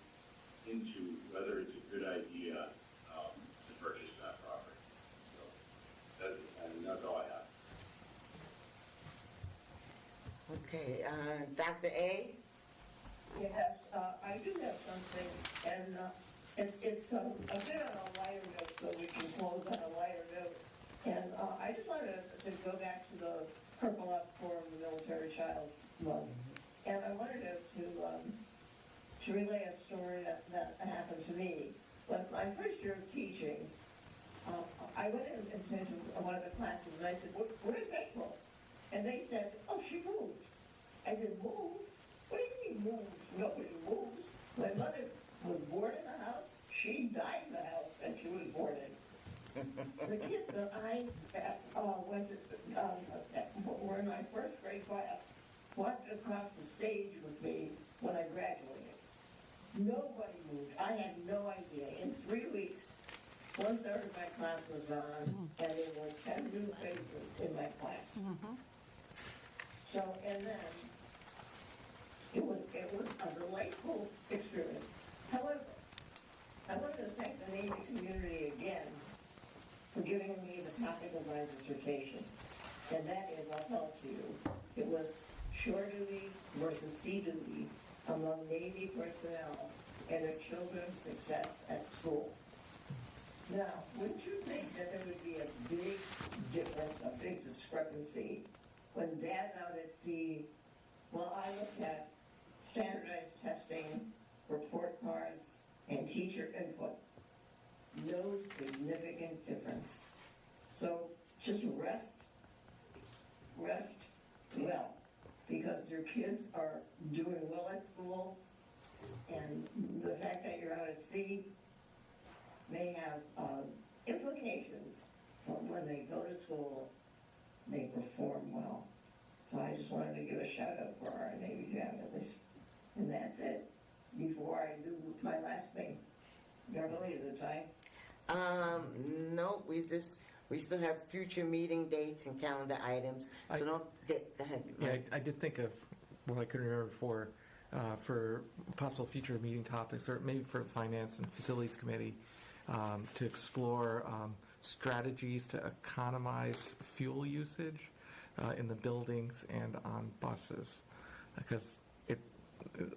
Speaker 10: into whether it's a good idea to purchase that property. So that's all I have.
Speaker 1: Okay, Dr. A?
Speaker 2: Yes, I do have something, and it's a bit on a lighter note, so we can close on a lighter note. And I just wanted to go back to the Purple Up for the Military Child Month. And I wanted to relay a story that happened to me. When my first year of teaching, I went into one of the classes and I said, "Where's April?" And they said, "Oh, she moved." I said, "Moved? What do you mean moved? Nobody moves. My mother was born in the house. She died in the house that she was born in." The kids that I went to, were in my first grade class, walked across the stage with me when I graduated. Nobody moved. I had no idea. In 3 weeks, 1/3 of my class was gone, and there were 10 new faces in my class. So, and then, it was a delightful experience. However, I wanted to thank the Navy community again for giving me the topic of my dissertation. And that is, I'll tell it to you, it was shore duty versus sea duty among Navy personnel and their children's success at school. Now, wouldn't you think that there would be a big difference, a big discrepancy, when Dad's out at sea, while I look at standardized testing, report cards, and teacher input? No significant difference. So just rest well, because your kids are doing well at school, and the fact that you're out at sea may have implications for when they go to school, they perform well. So I just wanted to give a shout out for our Navy families. And that's it. Before I do my last thing. Beverly, is it time?
Speaker 1: No, we still have future meeting dates and calendar items, so go ahead.
Speaker 6: Yeah, I did think of what I couldn't remember before. for possible future meeting topics, or maybe for the Finance and Facilities Committee, to explore strategies to economize fuel usage in the buildings and on buses, because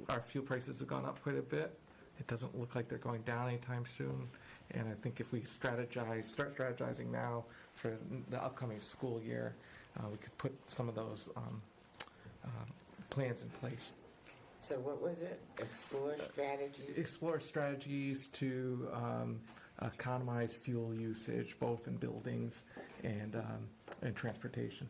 Speaker 6: our fuel prices have gone up quite a bit. It doesn't look like they're going down anytime soon, and I think if we start strategizing now for the upcoming school year, we could put some of those plans in place.
Speaker 1: So what was it? Explore strategies?
Speaker 6: Explore strategies to economize fuel usage, both in buildings and transportation.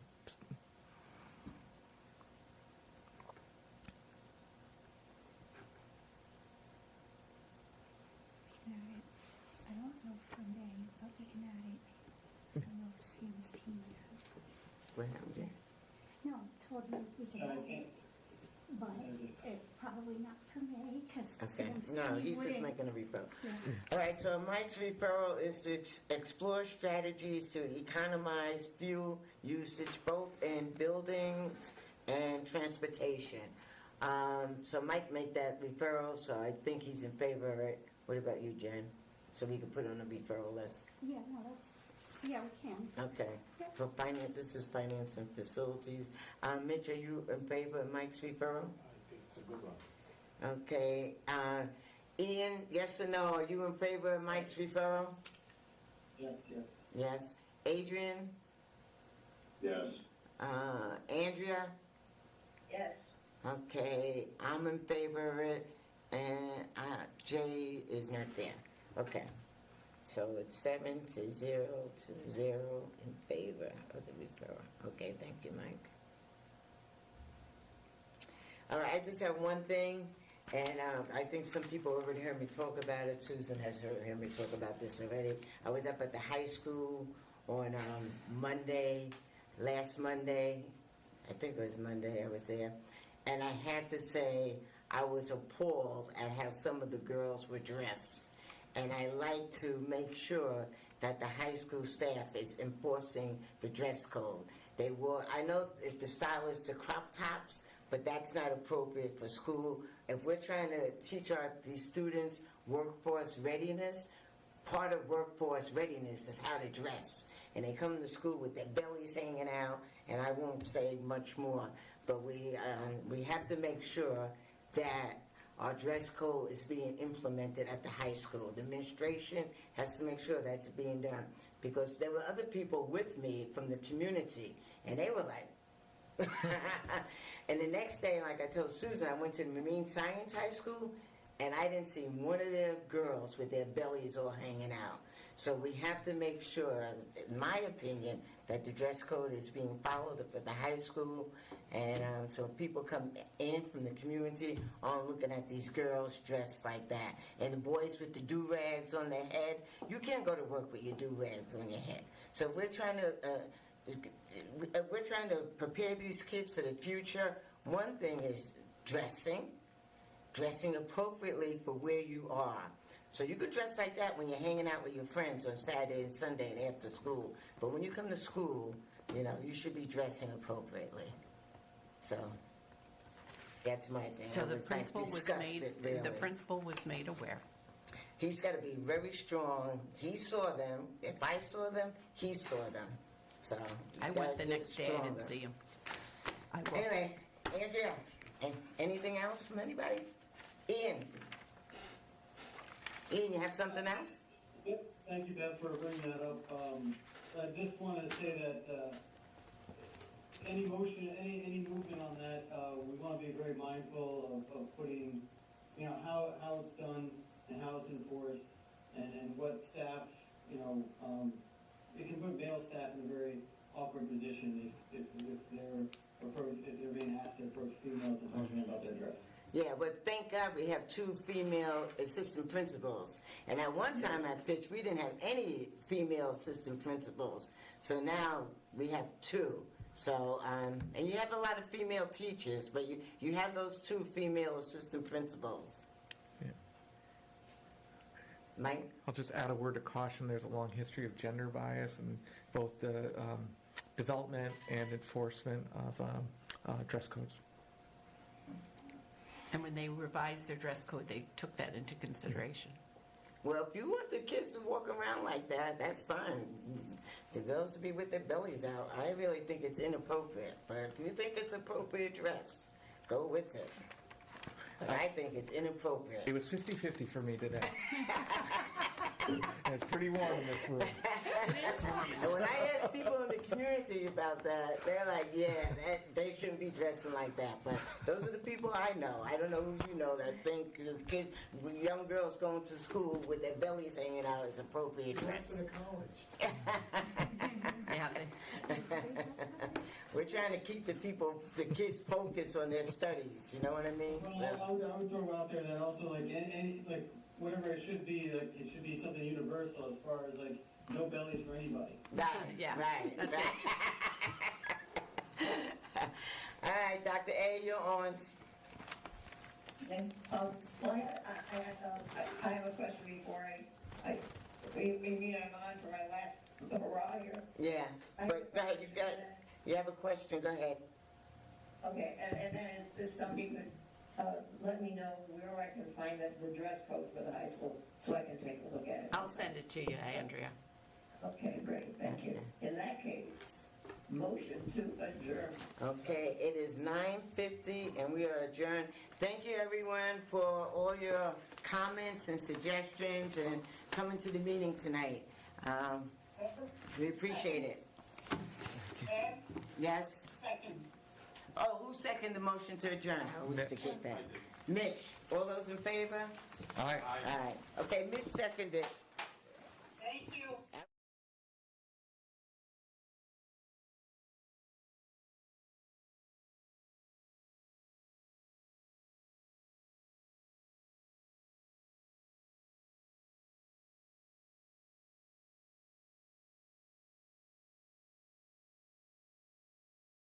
Speaker 2: I don't know from May, but we can add it. I don't know if Sam's team has.
Speaker 1: What happened there?
Speaker 2: No, told me we can add it, but it's probably not for May, because
Speaker 1: Okay.
Speaker 2: Sam's
Speaker 1: No,
Speaker 2: team
Speaker 1: he's just
Speaker 2: wouldn't.
Speaker 1: making a referral.
Speaker 2: Yeah.
Speaker 1: All right, so Mike's referral is to explore strategies to economize fuel usage both in buildings and transportation. So Mike made that referral, so I think he's in favor of it. What about you, Jen? So we can put it on the referral list.
Speaker 2: Yeah, no, that's, yeah, we can.
Speaker 1: Okay. For finance, this is finance and facilities. Mitch, are you in favor of Mike's referral?
Speaker 14: I think it's a good one.
Speaker 1: Okay. Ian, yes or no? Are you in favor of Mike's referral?
Speaker 5: Yes, yes.
Speaker 1: Yes. Adrian?
Speaker 10: Yes.
Speaker 1: Andrea?
Speaker 20: Yes.
Speaker 1: Okay, I'm in favor of it, and Jay is not there. Okay, so it's 7-0 to 0 in favor of the referral. Okay, thank you, Mike. All right, I just have one thing, and I think some people already heard me talk about it. Susan has heard me talk about this already. I was up at the high school on last Monday. I think it was Monday I was there. And I had to say, I was appalled at how some of the girls were dressed. And I like to make sure that the high school staff is enforcing the dress code. I know if the style is the crop tops, but that's not appropriate for school. If we're trying to teach these students workforce readiness, part of workforce readiness is how to dress. And they come to school with their bellies hanging out, and I won't say much more. But we have to make sure that our dress code is being implemented at the high school. The administration has to make sure that's being done. Because there were other people with me from the community, and they were like, and the next day, like I told Susan, I went to Marine Science High School, and I didn't see one of their girls with their bellies all hanging out. So we have to make sure, in my opinion, that the dress code is being followed at the high school. And so people come in from the community aren't looking at these girls dressed like that. And the boys with the do-rags on their head, you can't go to work with your do-rags on your head. So we're trying to prepare these kids for the future. One thing is dressing appropriately for where you are. So you could dress like that when you're hanging out with your friends on Saturday and Sunday and after school. But when you come to school, you should be dressing appropriately. So that's my thing.
Speaker 4: So
Speaker 1: I
Speaker 4: the
Speaker 1: was,
Speaker 4: principal was
Speaker 1: disgusted,
Speaker 4: made,
Speaker 1: really.
Speaker 4: the principal was made aware.
Speaker 1: He's got to be very strong. He saw them. If I saw them, he saw them. So
Speaker 4: I went the next day, I didn't see him.
Speaker 1: Anyway, Andrea, anything else from anybody? Ian, you have something else?
Speaker 5: Yep, thank you, Bev, for bringing that up. I just wanted to say that any motion, any movement on that, we want to be very mindful of putting, how it's done and how it's enforced, and what staff, it can put male staff in a very awkward position if they're being asked to approach females and talking about their dress.
Speaker 1: Yeah, but thank God we have 2 female assistant principals. And at one time at Fitch, we didn't have any female assistant principals. So now we have 2. So, and you have a lot of female teachers, but you have those 2 female assistant principals.
Speaker 6: Yeah.
Speaker 1: Mike?
Speaker 6: I'll just add a word of caution. There's a long history of gender bias in both the development and enforcement of dress codes.
Speaker 4: And when they revised their dress code, they took that into consideration.
Speaker 1: Well, if you want the kids to walk around like that, that's fine. The girls to be with their bellies out. I really think it's inappropriate. But if you think it's appropriate dress, go with it. But I think it's inappropriate.
Speaker 6: It was 50-50 for me today. It's pretty warm in this room.
Speaker 1: And when I ask people in the community about that, they're like, yeah, they shouldn't be dressing like that. But those are the people I know. I don't know who you know that think kids, young girls going to school with their bellies hanging out is appropriate dress. We're trying to keep the kids focused on their studies. You know what I mean?
Speaker 5: Well, I would throw out there that also, like, any like, whatever it should be, like, it should be something universal as far as, like, no bellies for anybody.
Speaker 1: Right, yeah. Right. All right, Dr. A, you're on.
Speaker 2: I have a question before you mean I'm on for my last hurrah here?
Speaker 1: Yeah, but go ahead, you have a question, go ahead.
Speaker 2: Okay, and then if somebody could let me know where I can find the dress code for the high school so I can take a look at it.
Speaker 4: I'll send it to you, Andrea.
Speaker 2: Okay, great, thank you. In that case, motion to adjourn.
Speaker 1: Okay, it is 9:50 and we are adjourned. Thank you everyone for all your comments and suggestions and coming to the meeting tonight. We appreciate it. Yes?
Speaker 2: Second.
Speaker 1: Oh, who seconded the motion to adjourn? I always forget that. Mitch, all those in favor?
Speaker 6: Aye.
Speaker 1: All right. Okay, Mitch seconded.